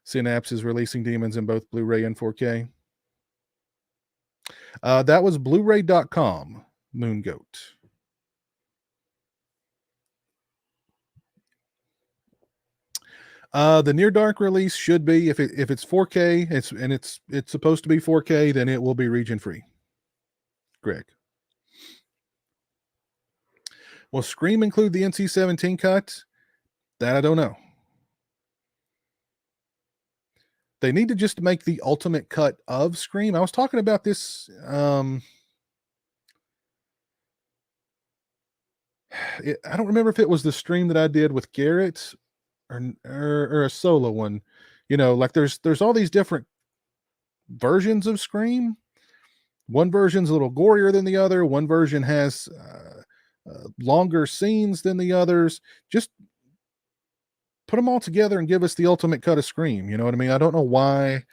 Synapse is releasing Demons in both Blu-ray and 4K. That was Blu-ray.com, Moongoat. The Near Dark release should be, if it's 4K, it's supposed to be 4K, then it will be region free. Greg. Will Scream include the NC-17 cut? That I don't know. They need to just make the ultimate cut of Scream. I was talking about this. I don't remember if it was the stream that I did with Garrett or a solo one. You know, like there's all these different versions of Scream. One version's a little gorier than the other. One version has longer scenes than the others. Just put them all together and give us the ultimate cut of Scream. You know what I mean? I don't know why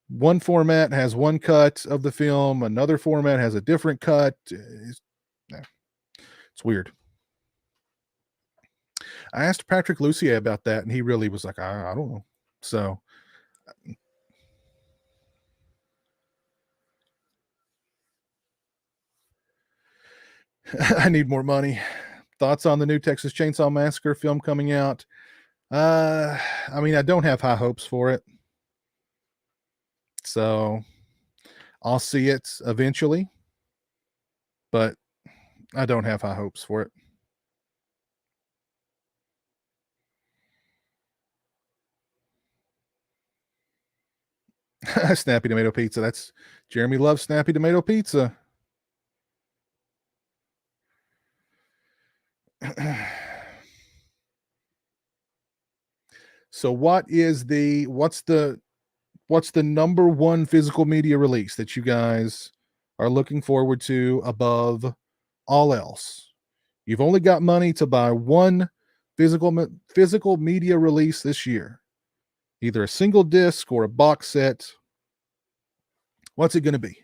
one format has one cut of the film, another format has a different cut. It's weird. I asked Patrick Lucier about that, and he really was like, I don't know. So I need more money. Thoughts on the new Texas Chainsaw Massacre film coming out? I mean, I don't have high hopes for it. So I'll see it eventually, but I don't have high hopes for it. Snappy tomato pizza. That's Jeremy loves snappy tomato pizza. So what's the number one physical media release that you guys are looking forward to above all else? You've only got money to buy one physical media release this year, either a single disc or a box set. What's it going to be?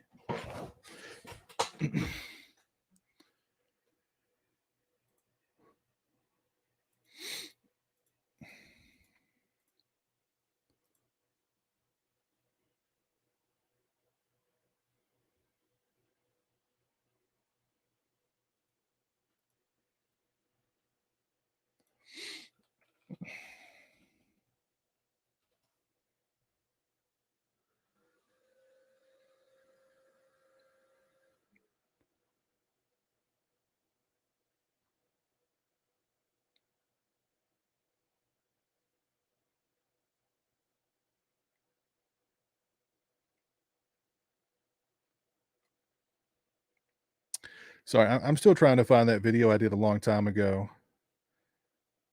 Sorry, I'm still trying to find that video I did a long time ago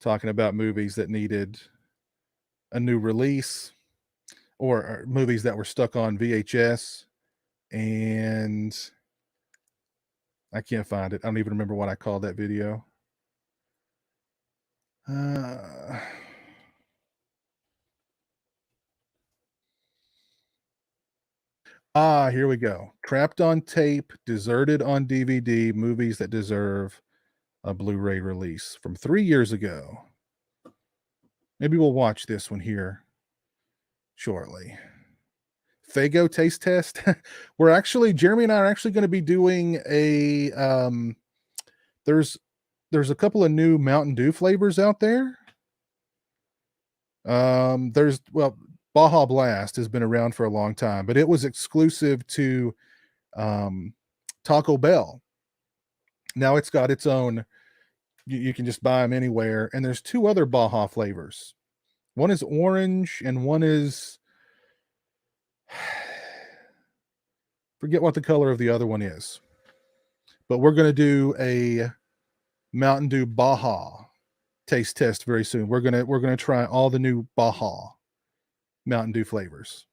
talking about movies that needed a new release or movies that were stuck on VHS, and I can't find it. I don't even remember what I called that video. Here we go. Trapped on Tape, Deserted on DVD, movies that deserve a Blu-ray release from 3 years ago. Maybe we'll watch this one here shortly. Fago taste test. Jeremy and I are actually going to be doing a there's a couple of new Mountain Dew flavors out there. Baja Blast has been around for a long time, but it was exclusive to Taco Bell. Now it's got its own, you can just buy them anywhere. And there's two other Baja flavors. One is orange and one is, forget what the color of the other one is. But we're going to do a Mountain Dew Baja taste test very soon. We're going to try all the new Baja Mountain Dew flavors.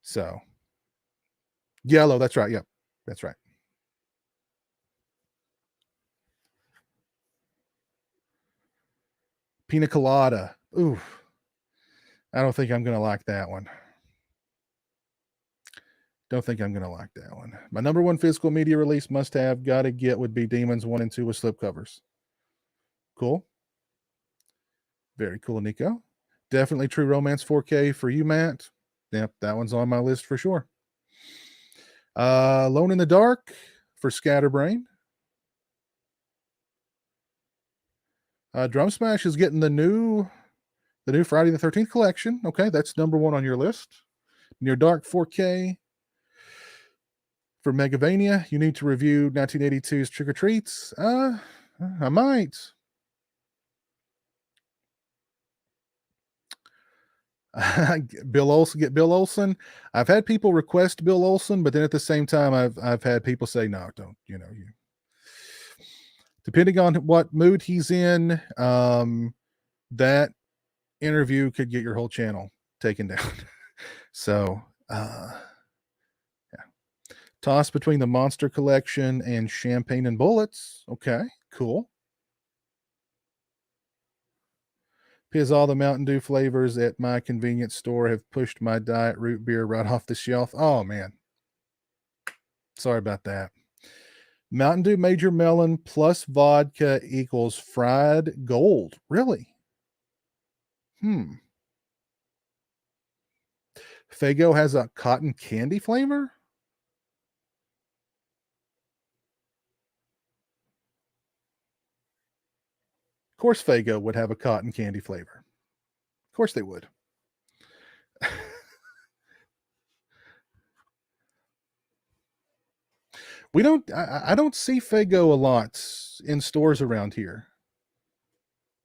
So yellow, that's right. Yep, that's right. Pina colada. Ooh, I don't think I'm gonna like that one. Don't think I'm gonna like that one. My number one physical media release must have gotta get would be Demons 1 and 2 with slipcovers. Cool. Very cool, Nico. Definitely True Romance 4K for you, Matt. Yep, that one's on my list for sure. Alone in the Dark for Scatterbrain. Drum Smash is getting the new Friday the 13th collection. Okay, that's number one on your list. Near Dark 4K for Megavania. You need to review 1982's Trick or Treats. I might. Bill Olsen, get Bill Olsen. I've had people request Bill Olsen, but then at the same time, I've had people say no, don't. You depending on what mood he's in, that interview could get your whole channel taken down. So, yeah. Toss between the Monster Collection and Champagne and Bullets. Okay, cool. Because all the Mountain Dew flavors at my convenience store have pushed my diet root beer right off the shelf. Oh, man. Sorry about that. Mountain Dew Major Melon plus vodka equals fried gold. Really? Faygo has a cotton candy flavor? Of course Faygo would have a cotton candy flavor. Of course they would. I don't see Faygo a lot in stores around here.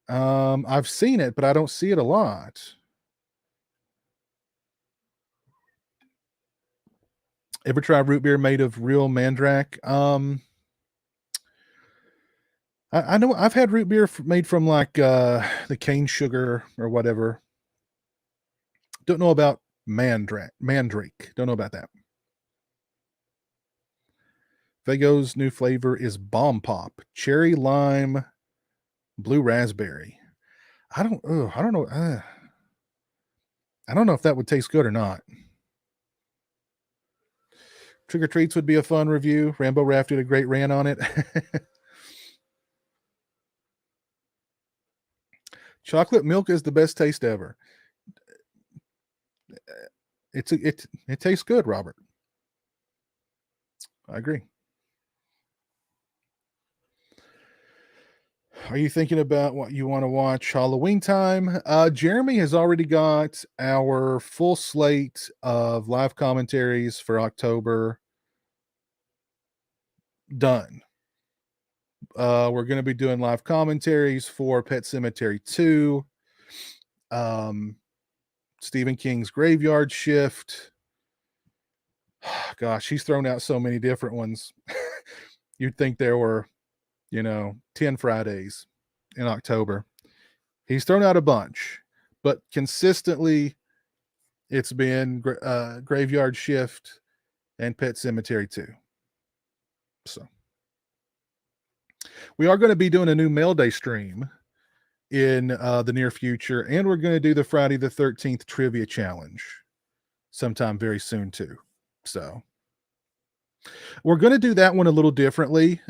I've seen it, but I don't see it a lot. Ever try root beer made of real mandrake? I know I've had root beer made from like the cane sugar or whatever. Don't know about mandrake. Don't know about that. Faygo's new flavor is Bomb Pop, cherry lime, blue raspberry. I don't know. I don't know if that would taste good or not. Trick or Treats would be a fun review. Rambo Raft did a great rant on it. Chocolate milk is the best taste ever. It tastes good, Robert. I agree. Are you thinking about what you want to watch Halloween time? Jeremy has already got our full slate of live commentaries for October done. We're going to be doing live commentaries for Pet Sematary 2, Stephen King's Graveyard Shift. Gosh, he's thrown out so many different ones. You'd think there were, 10 Fridays in October. He's thrown out a bunch, but consistently it's been Graveyard Shift and Pet Sematary 2. So we are going to be doing a new Mail Day stream in the near future, and we're going to do the Friday the 13th trivia challenge sometime very soon too. So we're going to do that one a little differently.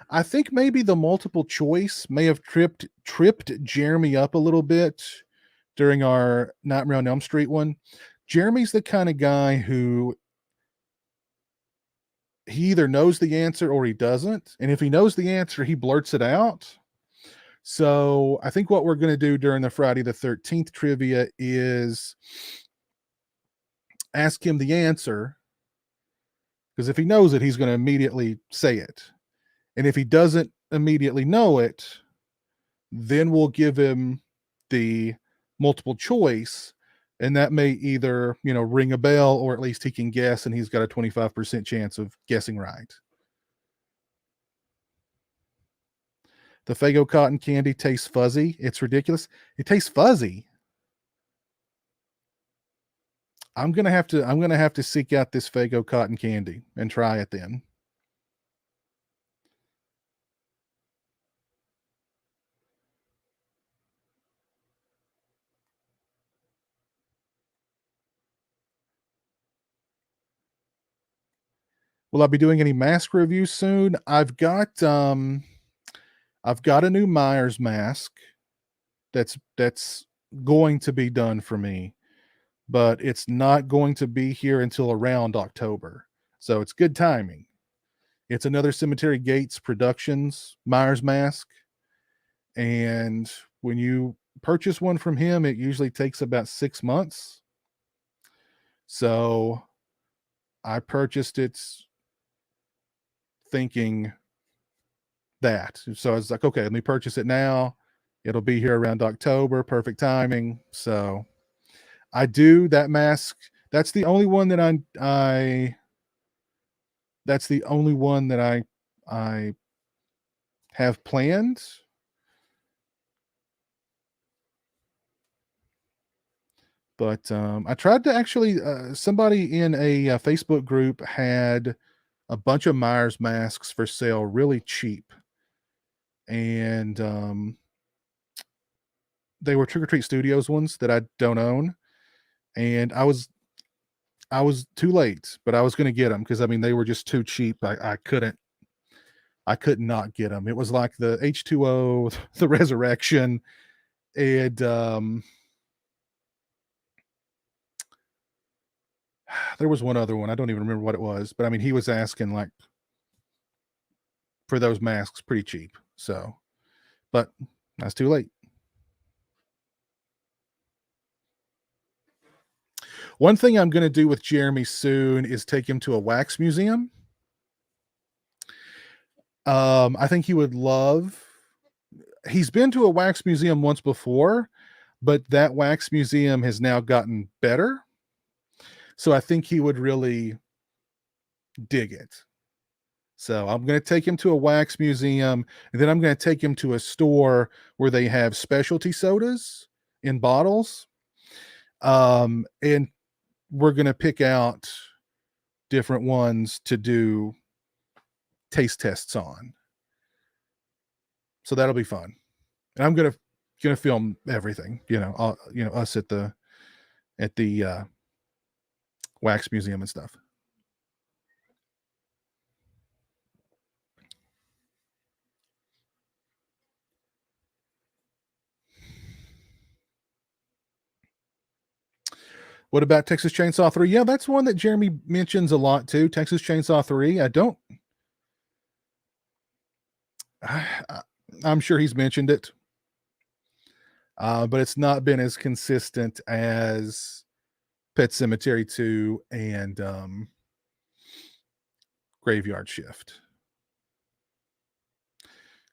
I think maybe the multiple choice may have tripped Jeremy up a little bit during our Nightmare on Elm Street one. Jeremy's the kind of guy who he either knows the answer or he doesn't. And if he knows the answer, he blurts it out. So I think what we're going to do during the Friday the 13th trivia is ask him the answer, because if he knows it, he's going to immediately say it. And if he doesn't immediately know it, then we'll give him the multiple choice, and that may either, ring a bell, or at least he can guess, and he's got a 25% chance of guessing right. The Faygo cotton candy tastes fuzzy. It's ridiculous. It tastes fuzzy. I'm gonna have to seek out this Faygo cotton candy and try it then. Will I be doing any mask reviews soon? I've got a new Myers mask that's going to be done for me, but it's not going to be here until around October. So it's good timing. It's another Cemetery Gates Productions Myers mask. And when you purchase one from him, it usually takes about 6 months. So I purchased it thinking that. So I was like, okay, let me purchase it now. It'll be here around October. Perfect timing. So I do that mask. That's the only one that I have planned. But I tried to actually, somebody in a Facebook group had a bunch of Myers masks for sale really cheap. And they were Trick or Treat Studios ones that I don't own. And I was too late, but I was going to get them because I mean they were just too cheap. I could not get them. It was like the H2O, the Resurrection, and there was one other one. I don't even remember what it was, but I mean he was asking like for those masks pretty cheap. So, but that's too late. One thing I'm going to do with Jeremy soon is take him to a wax museum. I think he would love. He's been to a wax museum once before, but that wax museum has now gotten better. So I think he would really dig it. So I'm going to take him to a wax museum, and then I'm going to take him to a store where they have specialty sodas in bottles. And we're going to pick out different ones to do taste tests on. So that'll be fun. And I'm going to film everything, us at the wax museum and stuff. What about Texas Chainsaw 3? Yeah, that's one that Jeremy mentions a lot too. Texas Chainsaw 3. I'm sure he's mentioned it. But it's not been as consistent as Pet Sematary 2 and Graveyard Shift.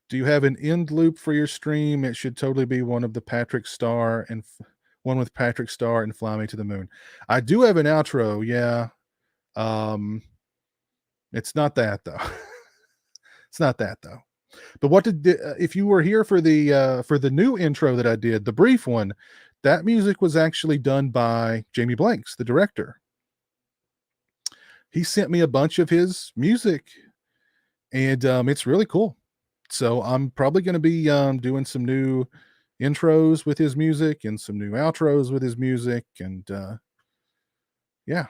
Do you have an end loop for your stream? It should totally be one of the Patrick Star and one with Patrick Star and Fly Me to the Moon. I do have an outro, yeah. It's not that though. It's not that though. But what did if you were here for the new intro that I did, the brief one, that music was actually done by Jamie Blanks, the director. He sent me a bunch of his music, and it's really cool. So I'm probably going to be doing some new intros with his music and some new outros with his music, and yeah.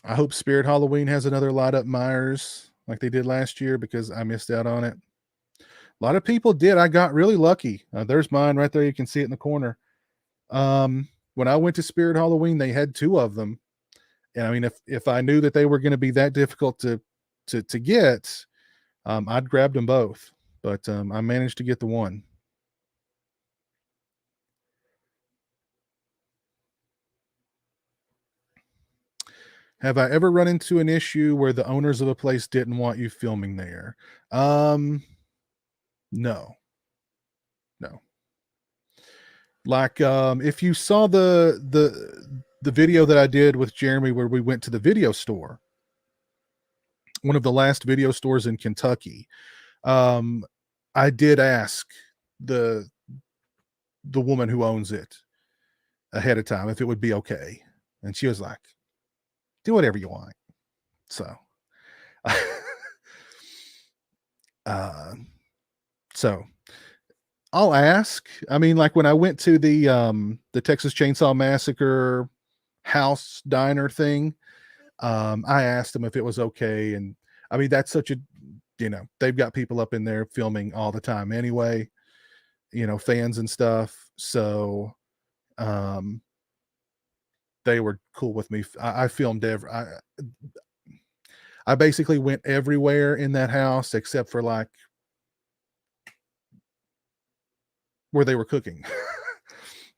I hope Spirit Halloween has another light up Myers like they did last year because I missed out on it. A lot of people did. I got really lucky. There's mine right there. You can see it in the corner. When I went to Spirit Halloween, they had 2 of them. And I mean, if I knew that they were going to be that difficult to get, I'd grabbed them both. But I managed to get the one. Have I ever run into an issue where the owners of a place didn't want you filming there? No. Like if you saw the video that I did with Jeremy where we went to the video store, one of the last video stores in Kentucky, I did ask the woman who owns it ahead of time if it would be okay, and she was like, "Do whatever you want." So, uh, so I'll ask. I mean, like when I went to the Texas Chainsaw Massacre house diner thing, I asked them if it was okay, and I mean that's such a, they've got people up in there filming all the time anyway, fans and stuff. So they were cool with me. I filmed I basically went everywhere in that house except for like where they were cooking.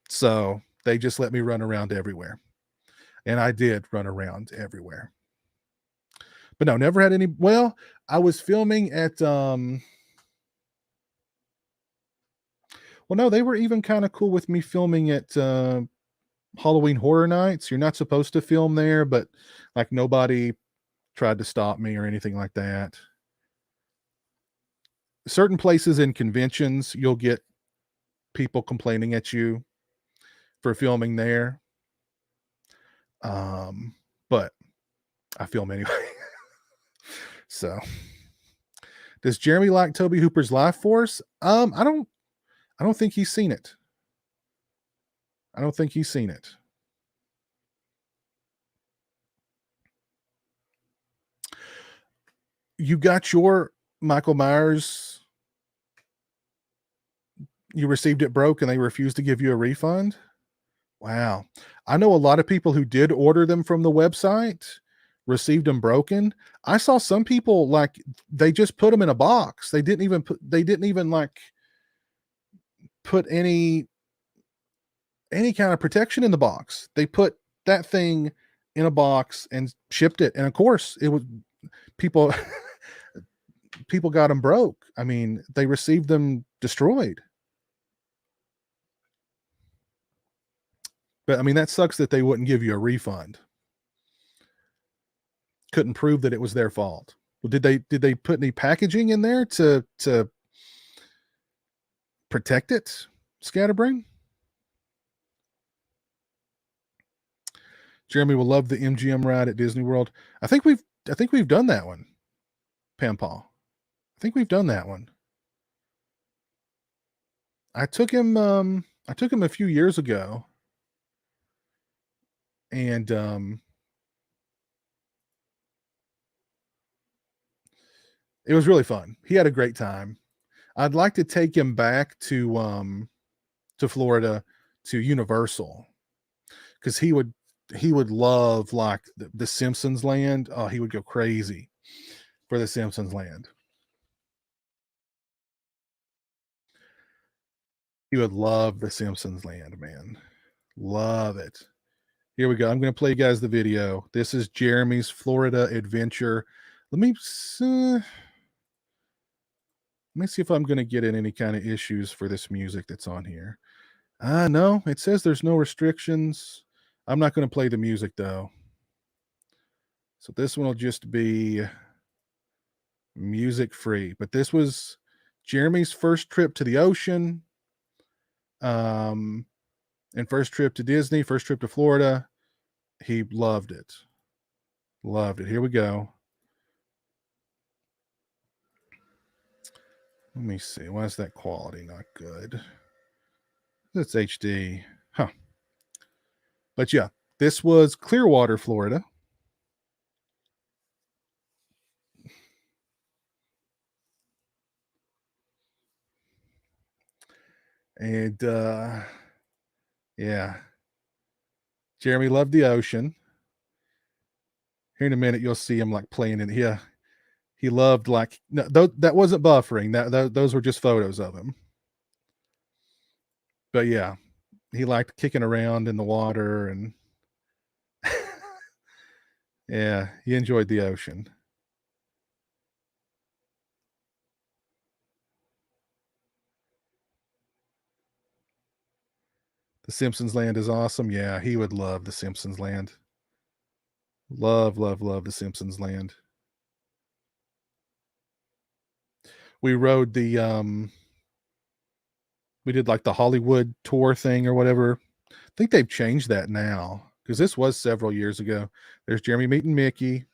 So they just let me run around everywhere. And I did run around everywhere. But no, never had any. Well, I was filming at well, no, they were even kind of cool with me filming at Halloween Horror Nights. You're not supposed to film there, but like nobody tried to stop me or anything like that. Certain places in conventions, you'll get people complaining at you for filming there. But I film anyway. So does Jeremy like Toby Hooper's Life Force? I don't think he's seen it. I don't think he's seen it. You got your Michael Myers, you received it broke and they refused to give you a refund? Wow. I know a lot of people who did order them from the website received them broken. I saw some people like they just put them in a box. They didn't even like put any kind of protection in the box. They put that thing in a box and shipped it. And of course, it was people people got them broke. I mean, they received them destroyed. But I mean, that sucks that they wouldn't give you a refund. Couldn't prove that it was their fault. Well, did they put any packaging in there to protect it? Scatterbrain? Jeremy will love the MGM ride at Disney World. I think we've done that one. Pam Paul. I think we've done that one. I took him a few years ago. And it was really fun. He had a great time. I'd like to take him back to Florida, to Universal, because he would love like the Simpsons Land. Oh, he would go crazy for the Simpsons Land. He would love the Simpsons Land, man. Love it. Here we go. I'm going to play you guys the video. This is Jeremy's Florida adventure. Let me see if I'm going to get in any kind of issues for this music that's on here. No, it says there's no restrictions. I'm not going to play the music though. So this one will just be music free. But this was Jeremy's first trip to the ocean. And first trip to Disney, first trip to Florida. He loved it. Loved it. Here we go. Let me see. Why is that quality not good? That's HD. Huh. But yeah, this was Clearwater, Florida. And yeah. Jeremy loved the ocean. Here in a minute, you'll see him like playing in here. He loved like, no, that wasn't buffering. Those were just photos of him. But yeah, he liked kicking around in the water and yeah, he enjoyed the ocean. The Simpsons Land is awesome. Yeah, he would love the Simpsons Land. Love, love, love the Simpsons Land. we rode the we did like the Hollywood tour thing or whatever. I think they've changed that now because this was several years ago. There's Jeremy meeting Mickey.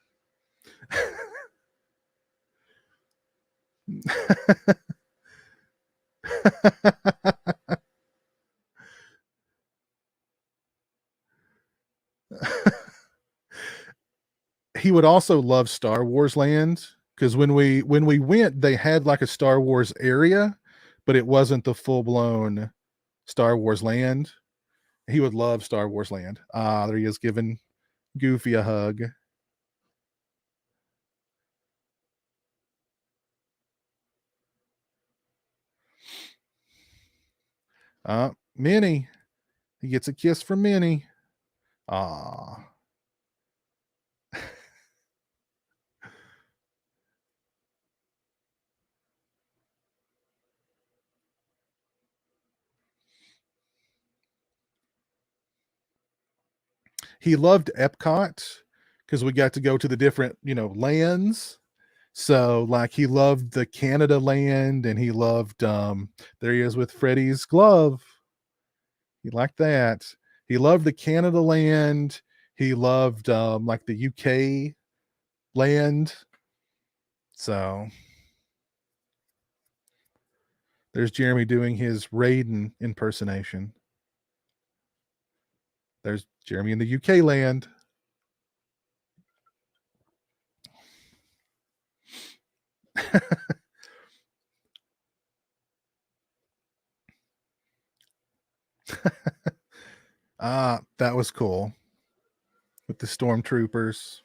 He would also love Star Wars Land because when we went, they had like a Star Wars area, but it wasn't the full blown Star Wars Land. He would love Star Wars Land. Ah, there he is giving Goofy a hug. Minnie. He gets a kiss from Minnie. Ah. He loved Epcot because we got to go to the different, lands. So like he loved the Canada land and he loved there he is with Freddie's glove. He liked that. He loved the Canada land. He loved like the UK land. So there's Jeremy doing his Raiden impersonation. There's Jeremy in the UK land. That was cool with the stormtroopers.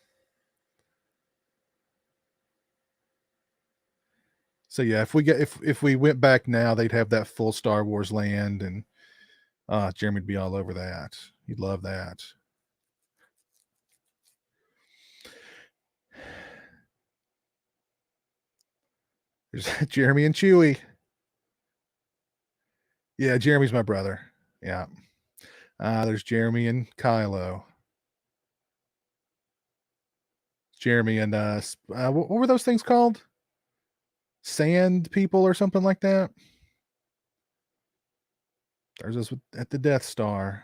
So yeah, if we went back now, they'd have that full Star Wars land, and Jeremy'd be all over that. He'd love that. There's Jeremy and Chewie. Yeah, Jeremy's my brother. Yeah. There's Jeremy and Kylo. Jeremy and what were those things called? Sand people or something like that. There's us at the Death Star.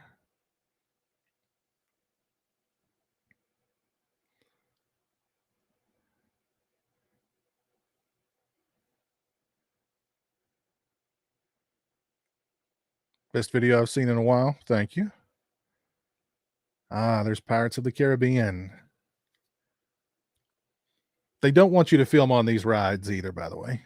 Best video I've seen in a while. Thank you. There's Pirates of the Caribbean. They don't want you to film on these rides either, by the way.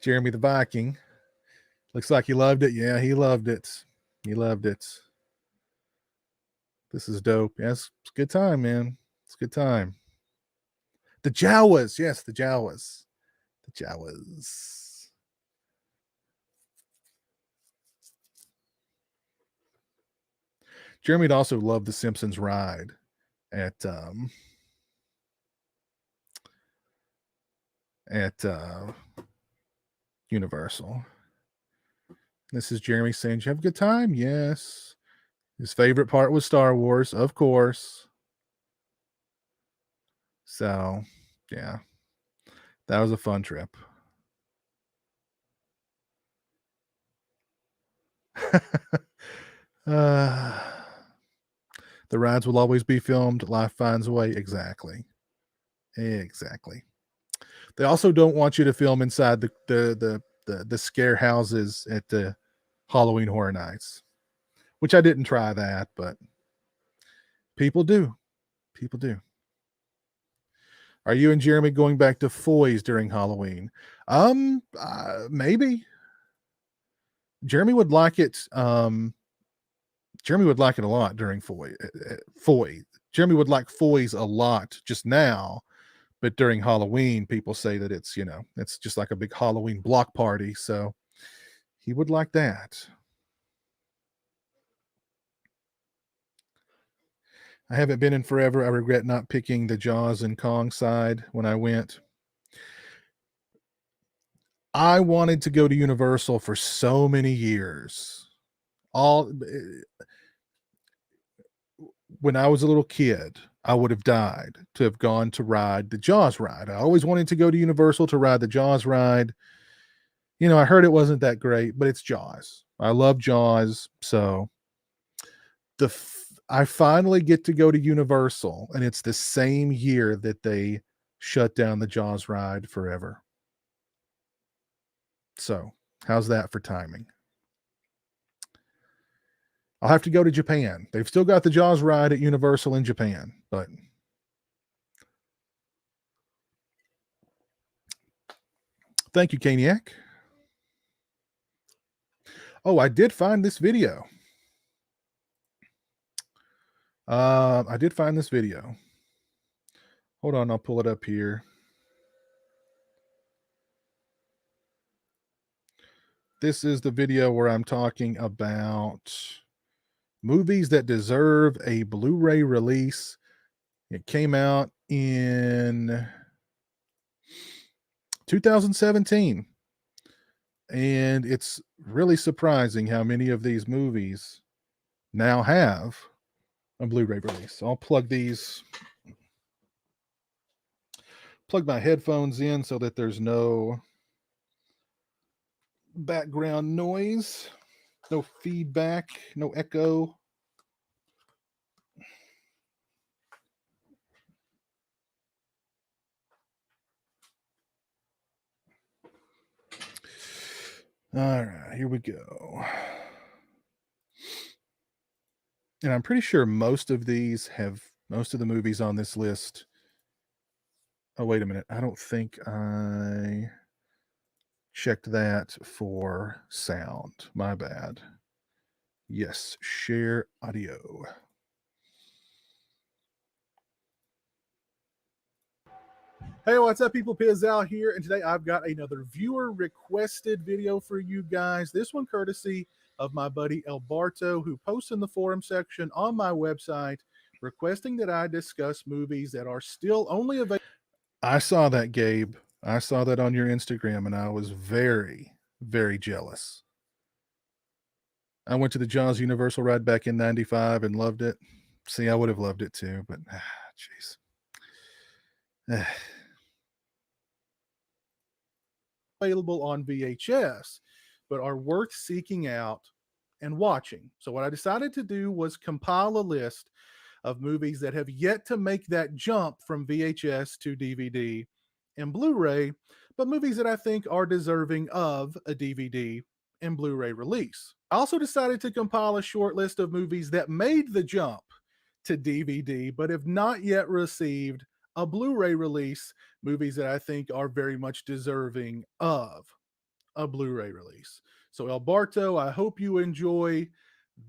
Jeremy the Viking. Looks like he loved it. Yeah, he loved it. He loved it. This is dope. Yes, it's a good time, man. It's a good time. The Jawas. Yes, the Jawas. The Jawas. Jeremy'd also love the Simpsons ride at Universal. This is Jeremy saying, "Did you have a good time?" Yes. His favorite part was Star Wars, of course. So, yeah. That was a fun trip. The rides will always be filmed. Life finds a way. Exactly. Exactly. They also don't want you to film inside the scare houses at the Halloween Horror Nights, which I didn't try that, but people do. People do. Are you and Jeremy going back to Foy's during Halloween? Maybe. Jeremy would like it. Jeremy would like it a lot during Foy. Jeremy would like Foy's a lot just now, but during Halloween, people say that it's it's just like a big Halloween block party. So he would like that. I haven't been in forever. I regret not picking the Jaws and Kong side when I went. I wanted to go to Universal for so many years. when I was a little kid, I would have died to have gone to ride the Jaws ride. I always wanted to go to Universal to ride the Jaws ride. I heard it wasn't that great, but it's Jaws. I love Jaws. So I finally get to go to Universal, and it's the same year that they shut down the Jaws ride forever. So how's that for timing? I'll have to go to Japan. They've still got the Jaws ride at Universal in Japan, but thank you, Caniac. Oh, I did find this video. I did find this video. Hold on, I'll pull it up here. This is the video where I'm talking about movies that deserve a Blu-ray release. It came out in 2017. And it's really surprising how many of these movies now have a Blu-ray release. So I'll plug my headphones in so that there's no background noise, no feedback, no echo. All right, here we go. And I'm pretty sure most of the movies on this list. Oh, wait a minute. I don't think I checked that for sound. My bad. Yes, share audio. Hey, what's up, people? Pizowell here, and today I've got another viewer requested video for you guys. This one courtesy of my buddy Alberto, who posts in the forum section on my website requesting that I discuss movies that are still only available. I saw that, Gabe. I saw that on your Instagram, and I was very, very jealous. I went to the Jaws Universal ride back in '95 and loved it. See, I would have loved it too, but jeez. Available on VHS, but are worth seeking out and watching. So what I decided to do was compile a list of movies that have yet to make that jump from VHS to DVD and Blu-ray, but movies that I think are deserving of a DVD and Blu-ray release. I also decided to compile a short list of movies that made the jump to DVD, but have not yet received a Blu-ray release, movies that I think are very much deserving of a Blu-ray release. So Alberto, I hope you enjoy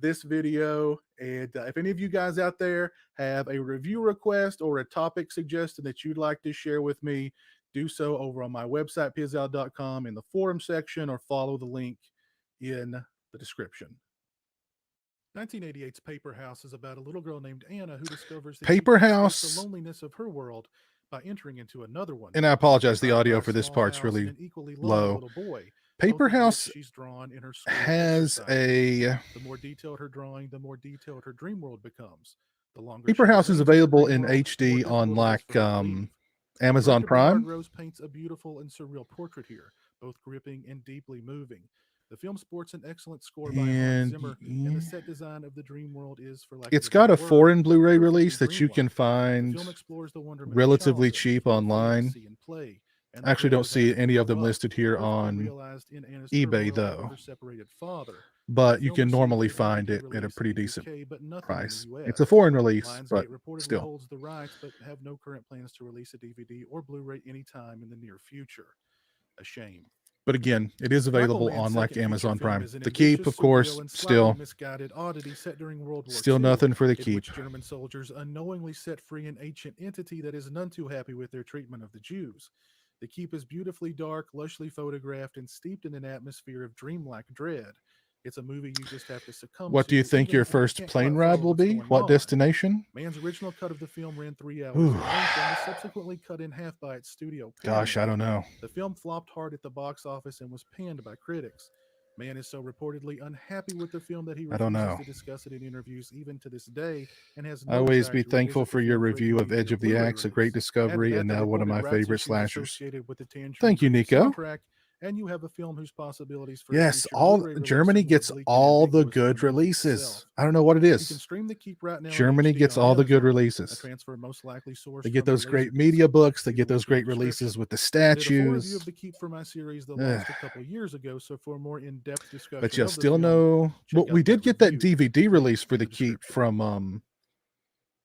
this video. And if any of you guys out there have a review request or a topic suggestion that you'd like to share with me, do so over on my website, pizowell.com, in the forum section, or follow the link in the description. 1988's Paper House is about a little girl named Anna who discovers that Paper House, the loneliness of her world by entering into another one. And I apologize, the audio for this part's really low. Paper House has the more detailed her drawing, the more detailed her dream world becomes. The longer Paper House is available in HD on like Amazon Prime. Rose paints a beautiful and surreal portrait here, both gripping and deeply moving. The film sports an excellent score by Hans Zimmer, and the set design of the dream world is, for lack of a better word, it's got a foreign Blu-ray release that you can find relatively cheap online. I actually don't see any of them listed here on eBay though, but you can normally find it at a pretty decent price. It's a foreign release, but still. Holds the rights, but have no current plans to release a DVD or Blu-ray anytime in the near future. A shame. But again, it is available on like Amazon Prime. The Keep, of course, still nothing for the Keep. German soldiers unknowingly set free an ancient entity that is none too happy with their treatment of the Jews. The Keep is beautifully dark, lushly photographed, and steeped in an atmosphere of dreamlike dread. It's a movie you just have to succumb to. What do you think your first plane ride will be? What destination? Mann's original cut of the film ran 3 hours and was subsequently cut in half by its studio. Gosh, I don't know. The film flopped hard at the box office and was panned by critics. Man is so reportedly unhappy with the film that he I don't refuses know. to discuss it in interviews even to this day, and has I no always desire be to thankful revisit the for your film's review written of Edge media of the Blu-ray Axe, a great release. Add to discovery, that and the now one of reported my rat favorite tissue is slashers. associated with the Tangerine Thank you, Dream Nico. soundtrack, and you have a film whose possibilities for a Yes, future all Blu-ray release Germany are more gets bleak and all the ambiguous than the good movie releases. itself. I don't know what it You can is. stream the Keep right now in Germany HD gets on all the good Amazon, a releases. transfer most likely sourced They get from those the great Laserdisc media books. They you get will those look in the great releases description. with the I did a full review statues. of the Keep for my series, The Ugh. Lost, a couple years ago, so for a more in-depth But discussion you of the still film, know. Well, check we out did that get that review. DVD Link release for in the the Keep description. from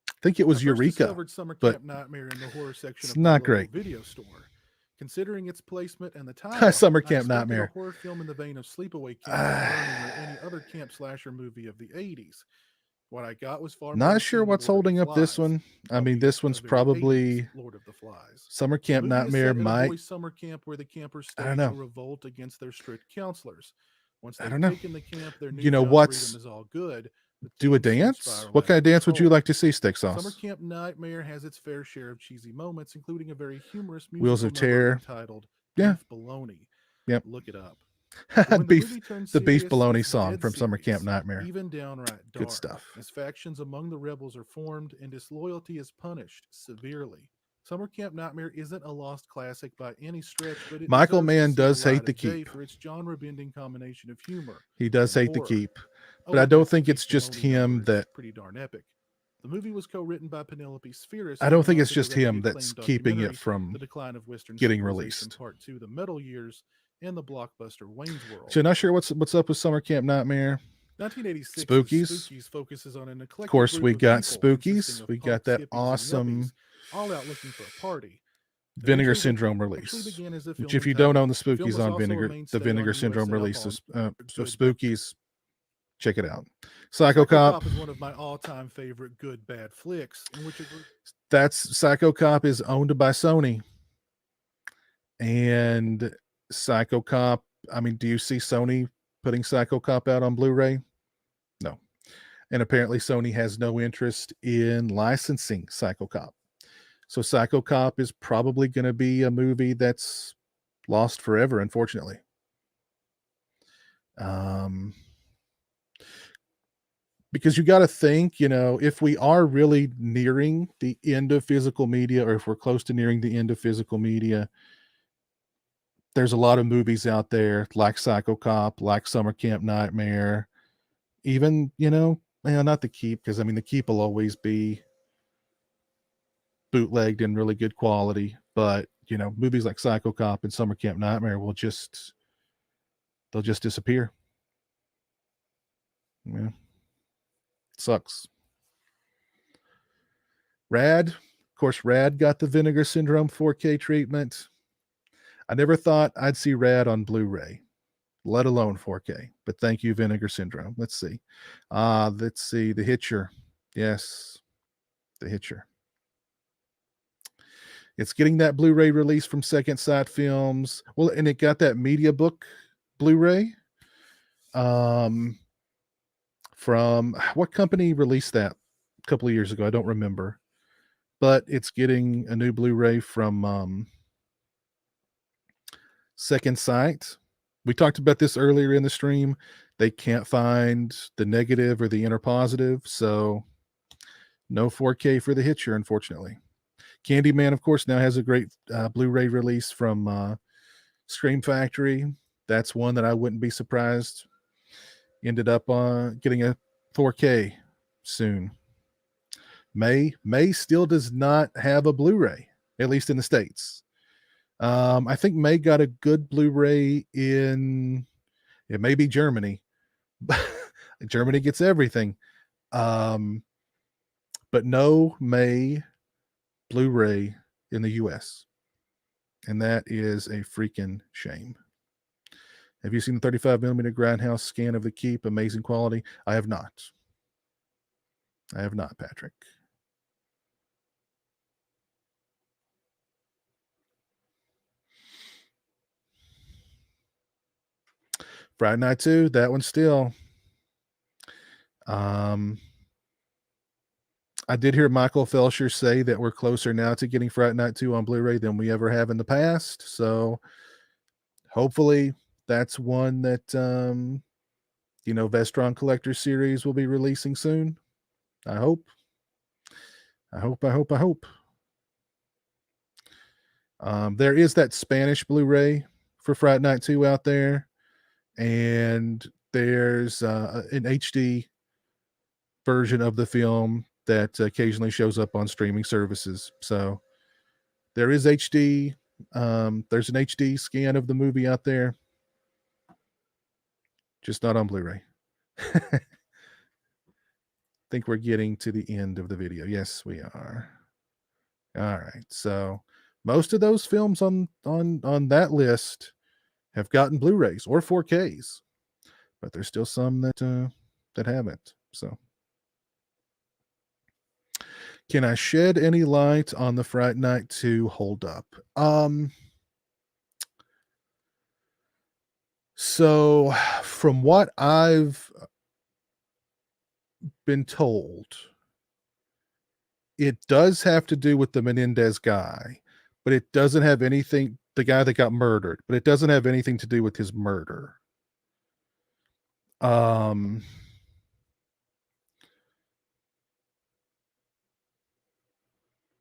I think it I was first Eureka, discovered Summer but Camp Nightmare in the horror section it's of my not local great. video store. Considering its placement and the title, Summer I Camp expected a Nightmare. horror film in the vein of Sleepaway Camp or Burning or any other camp slasher movie of the 80s. What I got was far more Not akin sure to what's Lord of the holding up this Flies, one. I mean, albeit this a one's very 80s probably Lord of the Flies. Summer The Camp movie is Nightmare set at a might. boys' summer camp where the campers I don't stage a know. revolt against their strict counselors. Once I they've don't know. taken the camp, their You know newfound what's freedom is all good. But do a things soon dance? spiral What out kind of dance would you control. like to see, Stick Summer Sauce? Camp Nightmare has its fair share of cheesy moments, including a very humorous Wheels musical of number Terror. entitled Yeah. Beef Baloney. Yep. Look it up. But when the Beef, movie turns the Beef serious, Baloney it's song dead from Summer Camp serious, Nightmare. even downright Good dark, stuff. as factions among the rebels are formed and disloyalty is punished severely. Summer Camp Nightmare isn't a lost classic by any stretch, but it Michael deserves to Mann see the does hate light the of day Keep. for its genre-bending combination of humor He does and hate the horror. Keep. Oh, But I and don't that think Beef it's just Baloney him number is that. pretty darn epic. The movie was co-written by Penelope Spheeris. I who don't went think on it's to just direct the him that's acclaimed keeping it documentary, from The Decline of Western getting Civilization released. Part 2, The Metal Years, and the blockbuster Wayne's World. So, not sure what's up with Summer Camp Nightmare. 1986's Spookies. Spookies focuses on an Of eclectic course, group we of got people consisting Spookies. of We got punks, that hippies, awesome and yuppies, all out looking for a party. Vinegar Eventually, Syndrome actually release. began as a film Which, if you don't entitled, own the the film Spookies was on also a Vinegar, the mainstay Vinegar on Syndrome USA release Upon of Good Spookies, check it out. Psycho Psycho Cop. Cop is one of my all-time favorite good bad flicks, in which a group That's Psycho Cop is owned by Sony. And Psycho Cop, I mean, do you see Sony putting Psycho Cop out on Blu-ray? No. And apparently Sony has no interest in licensing Psycho Cop. So Psycho Cop is probably going to be a movie that's lost forever, unfortunately. Because you got to think, if we are really nearing the end of physical media, or if we're close to nearing the end of physical media, there's a lot of movies out there like Psycho Cop, like Summer Camp Nightmare, even, not The Keep, because I mean, The Keep will always be bootlegged in really good quality, but movies like Psycho Cop and Summer Camp Nightmare they'll just disappear. Yeah. Sucks. Rad, of course, Rad got the Vinegar Syndrome 4K treatment. I never thought I'd see Rad on Blu-ray, let alone 4K. But thank you, Vinegar Syndrome. Let's see. The Hitcher. Yes, The Hitcher. It's getting that Blu-ray release from Second Sight Films. Well, and it got that media book Blu-ray. From what company released that a couple of years ago? I don't remember. But it's getting a new Blu-ray from Second Sight. We talked about this earlier in the stream. They can't find the negative or the inner positive, so no 4K for The Hitcher, unfortunately. Candyman, of course, now has a great Blu-ray release from Scream Factory. That's one that I wouldn't be surprised ended up getting a 4K soon. May still does not have a Blu-ray, at least in the States. I think May got a good Blu-ray in, it may be Germany. Germany gets everything. But no May Blu-ray in the US. And that is a freaking shame. Have you seen the 35mm Grindhouse scan of The Keep? Amazing quality. I have not. Patrick. Friday Night 2, that one still. I did hear Michael Felsher say that we're closer now to getting Friday Night 2 on Blu-ray than we ever have in the past. So hopefully that's one that Vestron Collector Series will be releasing soon. I hope. There is that Spanish Blu-ray for Fright Night 2 out there, and there's an HD version of the film that occasionally shows up on streaming services. So there is HD. There's an HD scan of the movie out there, just not on Blu-ray. I think we're getting to the end of the video. Yes, we are. All right. So most of those films on that list have gotten Blu-rays or 4Ks, but there's still some that haven't. So, can I shed any light on the Fright Night 2 hold up? So from what I've been told, it does have to do with the Menendez guy, but it doesn't have anything, the guy that got murdered, but it doesn't have anything to do with his murder.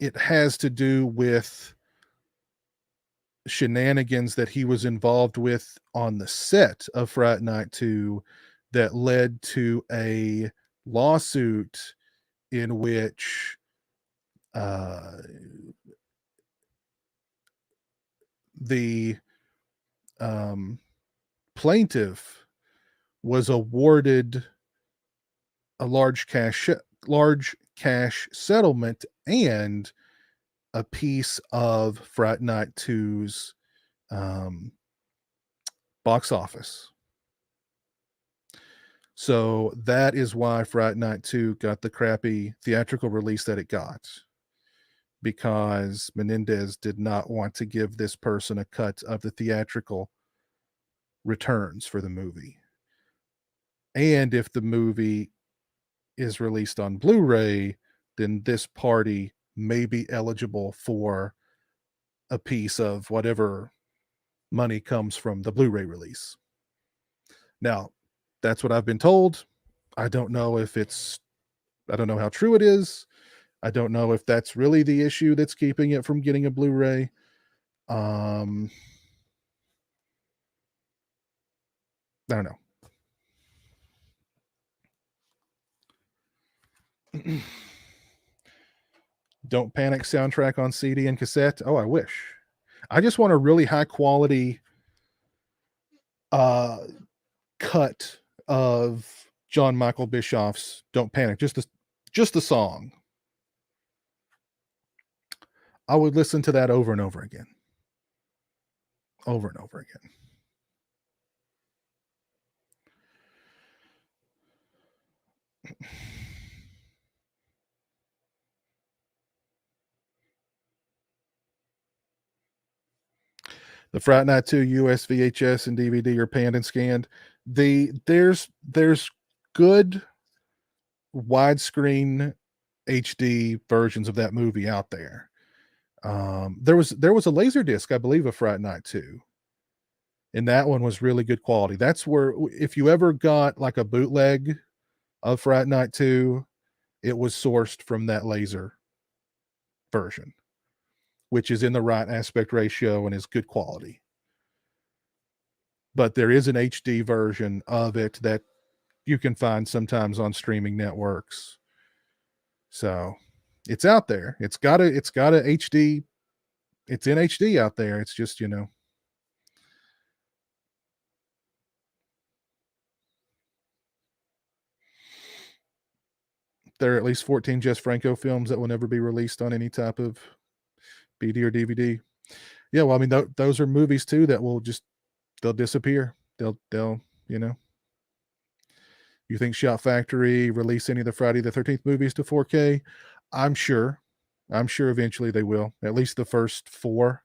It has to do with shenanigans that he was involved with on the set of Fright Night 2 that led to a lawsuit in which the plaintiff was awarded a large cash settlement and a piece of Fright Night 2's box office. So that is why Fright Night 2 got the crappy theatrical release that it got, because Menendez did not want to give this person a cut of the theatrical returns for the movie. And if the movie is released on Blu-ray, then this party may be eligible for a piece of whatever money comes from the Blu-ray release. Now, that's what I've been told. I don't know how true it is. I don't know if that's really the issue that's keeping it from getting a Blu-ray. I don't know. Don't Panic soundtrack on CD and cassette. Oh, I wish. I just want a really high quality cut of John Michael Bischoff's Don't Panic. Just the song. I would listen to that over and over again. Over and over again. The Fright Night 2 US VHS and DVD are panned and scanned. There's good widescreen HD versions of that movie out there. There was a Laserdisc, I believe, of Fright Night 2. And that one was really good quality. That's where, if you ever got like a bootleg of Fright Night 2, it was sourced from that laser version, which is in the right aspect ratio and is good quality. But there is an HD version of it that you can find sometimes on streaming networks. So it's out there. It's got a HD. It's in HD out there. It's just, there are at least 14 Jess Franco films that will never be released on any type of BD or DVD. Yeah, well, I mean, those are movies too that they'll disappear. They'll, you think Shout Factory release any of the Friday the 13th movies to 4K? I'm sure eventually they will. At least the first 4.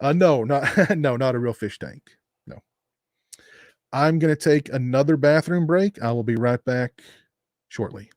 No, not a real fish tank. No. I'm going to take another bathroom break. I will be right back shortly.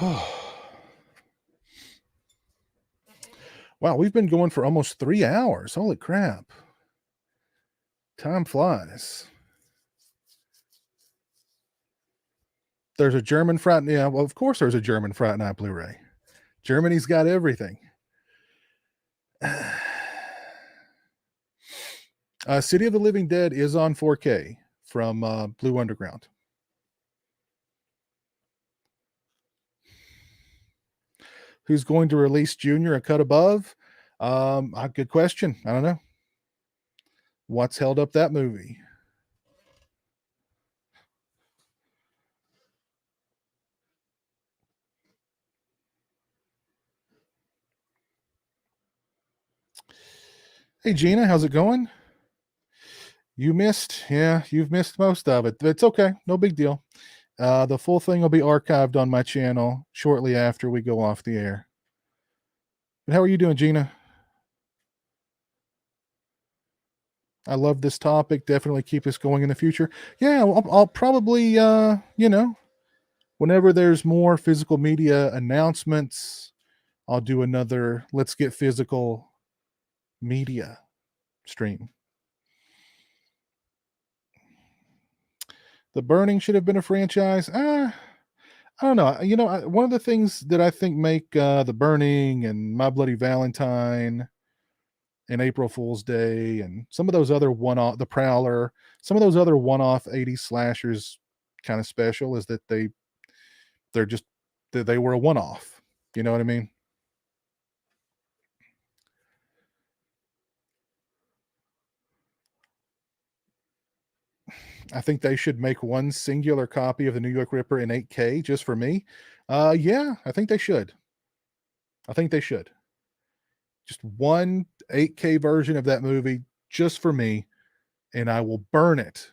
Wow, we've been going for almost 3 hours. Holy crap. Time flies. There's a German Friday. Yeah, well, of course there's a German Friday Night Blu-ray. Germany's got everything. City of the Living Dead is on 4K from Blue Underground. Who's going to release Junior a cut above? Good question. I don't know. What's held up that movie? Hey, Gina, how's it going? You've missed most of it. It's okay. No big deal. The full thing will be archived on my channel shortly after we go off the air. But how are you doing, Gina? I love this topic. Definitely keep us going in the future. Yeah, I'll probably, whenever there's more physical media announcements, I'll do another Let's Get Physical media stream. The Burning should have been a franchise. I don't know. One of the things that I think make The Burning and My Bloody Valentine and April Fool's Day and some of those other one-off, The Prowler, some of those other one-off 80s slashers kind of special is that they were a one-off. You know what I mean? I think they should make one singular copy of the New York Ripper in 8K just for me. Yeah, I think they should. Just one 8K version of that movie just for me, and I will burn it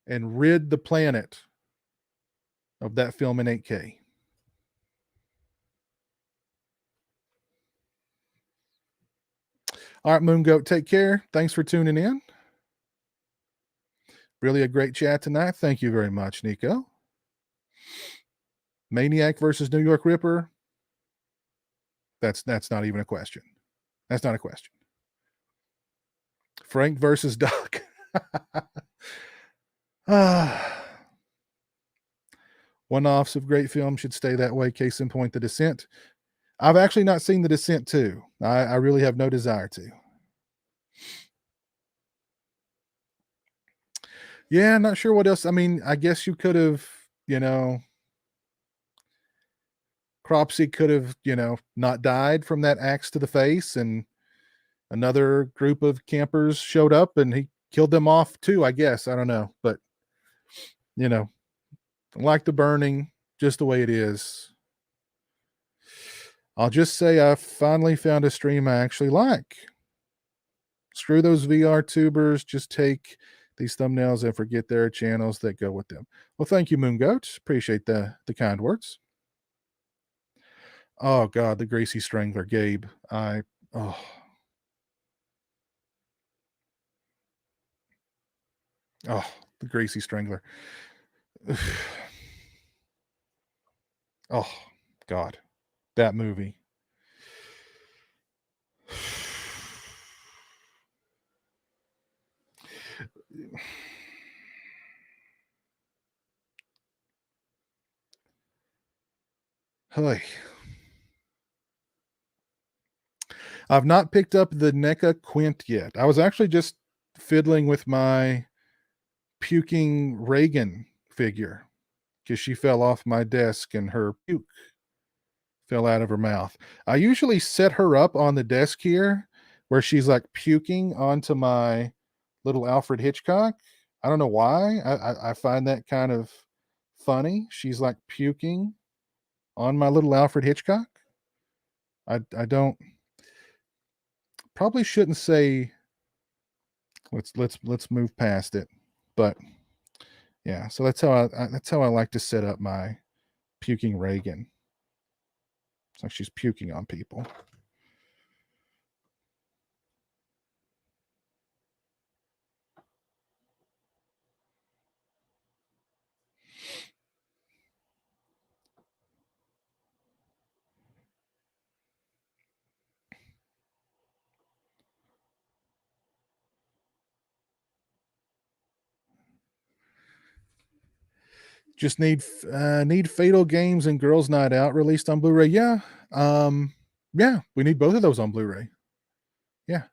and rid the planet of that film in 8K. All right, Moon Goat, take care. Thanks for tuning in. Really a great chat tonight. Thank you very much, Nico. Maniac versus New York Ripper. That's not even a question. That's not a question. Frank versus Doc. One-offs of great films should stay that way. Case in point, The Descent. I've actually not seen The Descent 2. I really have no desire to. Yeah, not sure what else. I mean, I guess you could have, Cropsey could have, not died from that axe to the face, and another group of campers showed up and he killed them off too, I guess. I don't know. But, like The Burning, just the way it is. I'll just say I finally found a stream I actually like. Screw those VR tubers. Just take these thumbnails and forget there are channels that go with them. Well, thank you, Moon Goat. Appreciate the kind words. Oh, God, the Greasy Strangler, Gabe. The Greasy Strangler. Oh, God, that movie. Hey. I've not picked up the NECA Quint yet. I was actually just fiddling with my puking Reagan figure because she fell off my desk and her puke fell out of her mouth. I usually set her up on the desk here where she's like puking onto my little Alfred Hitchcock. I don't know why. I find that kind of funny. She's like puking on my little Alfred Hitchcock. I don't probably shouldn't say let's move past it. But yeah, so that's how I like to set up my puking Reagan. It's like she's puking on people. Just need Fatal Games and Girls Night Out released on Blu-ray. Yeah. Yeah, we need both of those on Blu-ray. Yeah.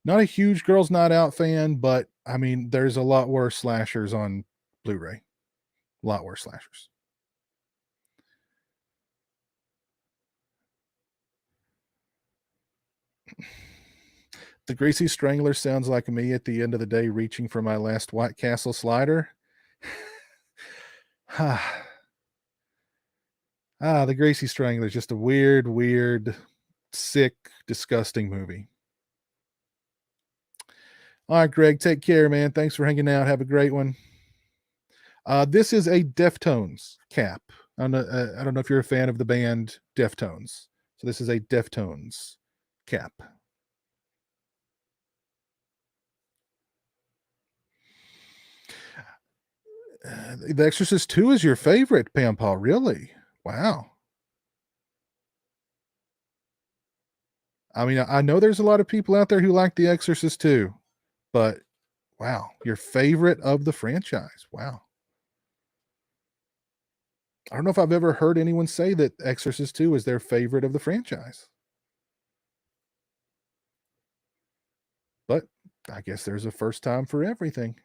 Not a huge Girls Night Out fan, but I mean, there's a lot worse slashers on Blu-ray. A lot worse slashers. The Greasy Strangler sounds like me at the end of the day reaching for my last White Castle slider. The Greasy Strangler is just a weird, sick, disgusting movie. All right, Greg, take care, man. Thanks for hanging out. Have a great one. This is a Deftones cap. I don't know if you're a fan of the band Deftones. So this is a Deftones cap. The Exorcist 2 is your favorite, Pam Paul. Really? Wow. I mean, I know there's a lot of people out there who like The Exorcist 2, but wow, your favorite of the franchise. Wow. I don't know if I've ever heard anyone say that Exorcist 2 is their favorite of the franchise. But I guess there's a first time for everything.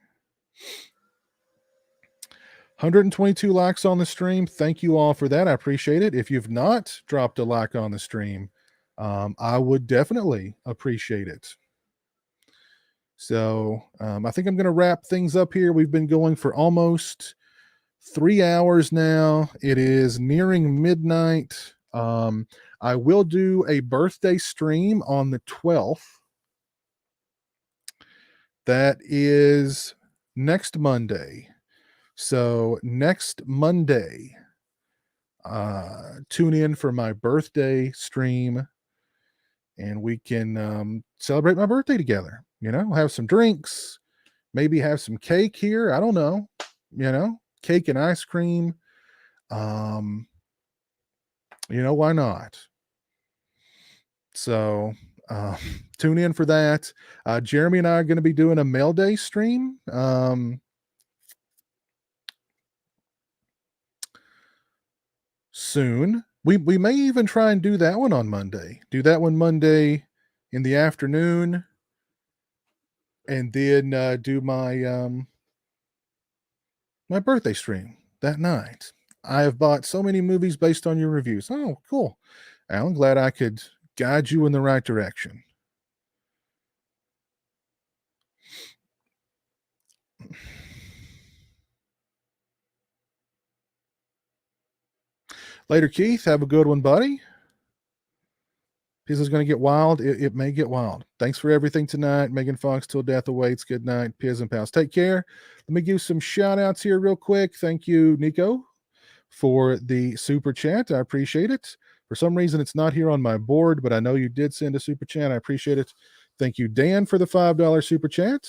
122 likes on the stream. Thank you all for that. I appreciate it. If you've not dropped a like on the stream, I would definitely appreciate it. So I think I'm going to wrap things up here. We've been going for almost 3 hours now. It is nearing midnight. I will do a birthday stream on the 12th. That is next Monday. So next Monday, tune in for my birthday stream and we can celebrate my birthday together. You know, have some drinks, maybe have some cake here. I don't know, cake and ice cream. You know, why not? So tune in for that. Jeremy and I are going to be doing a mail day stream. Soon. We may even try and do that one on Monday. Do that one Monday in the afternoon, and then do my my birthday stream that night. I have bought so many movies based on your reviews. Oh, cool. Alan, glad I could guide you in the right direction. Later, Keith. Have a good one, buddy. This is going to get wild. It may get wild. Thanks for everything tonight. Megan Fox, till death awaits. Good night, Piz and Pals. Take care. Let me give some shout outs here real quick. Thank you, Nico, for the super chat. I appreciate it. For some reason, it's not here on my board, but I know you did send a super chat. I appreciate it. Thank you, Dan, for the $5 super chat.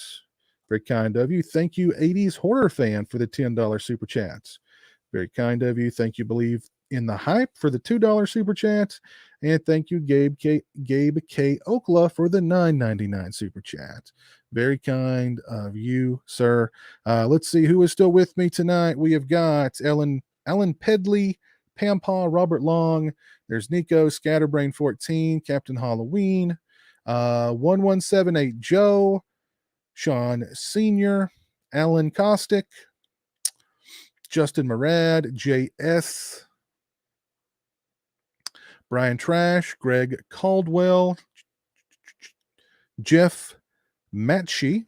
Very kind of you. Thank you, 80s horror fan, for the $10 super chats. Very kind of you. Thank you, Believe in the Hype, for the $2 super chat. And thank you, Gabe K. Okla, for the $9.99 super chat. Very kind of you, sir. Let's see who is still with me tonight. We have got Alan Pedley, Pampaw, Robert Long. There's Nico, Scatterbrain 14, Captain Halloween, 1178 Joe, Sean Sr., Alan Kostick, Justin Murad, JS, Brian Trash, Greg Caldwell, Jeff Matchy,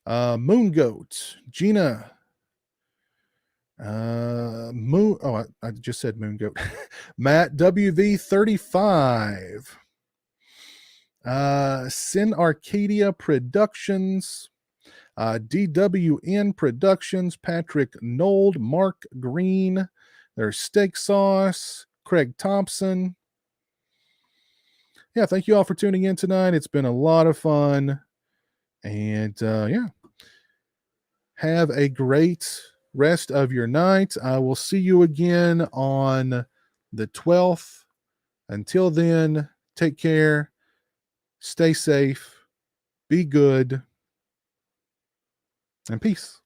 Moon Goat, Gina, I just said Moon Goat, Matt WV35, Sin Arcadia Productions, DWN Productions, Patrick Nold, Mark Green, there's Steak Sauce, Craig Thompson. Yeah, thank you all for tuning in tonight. It's been a lot of fun. And yeah, have a great rest of your night. I will see you again on the 12th. Until then, take care, stay safe, be good, and peace.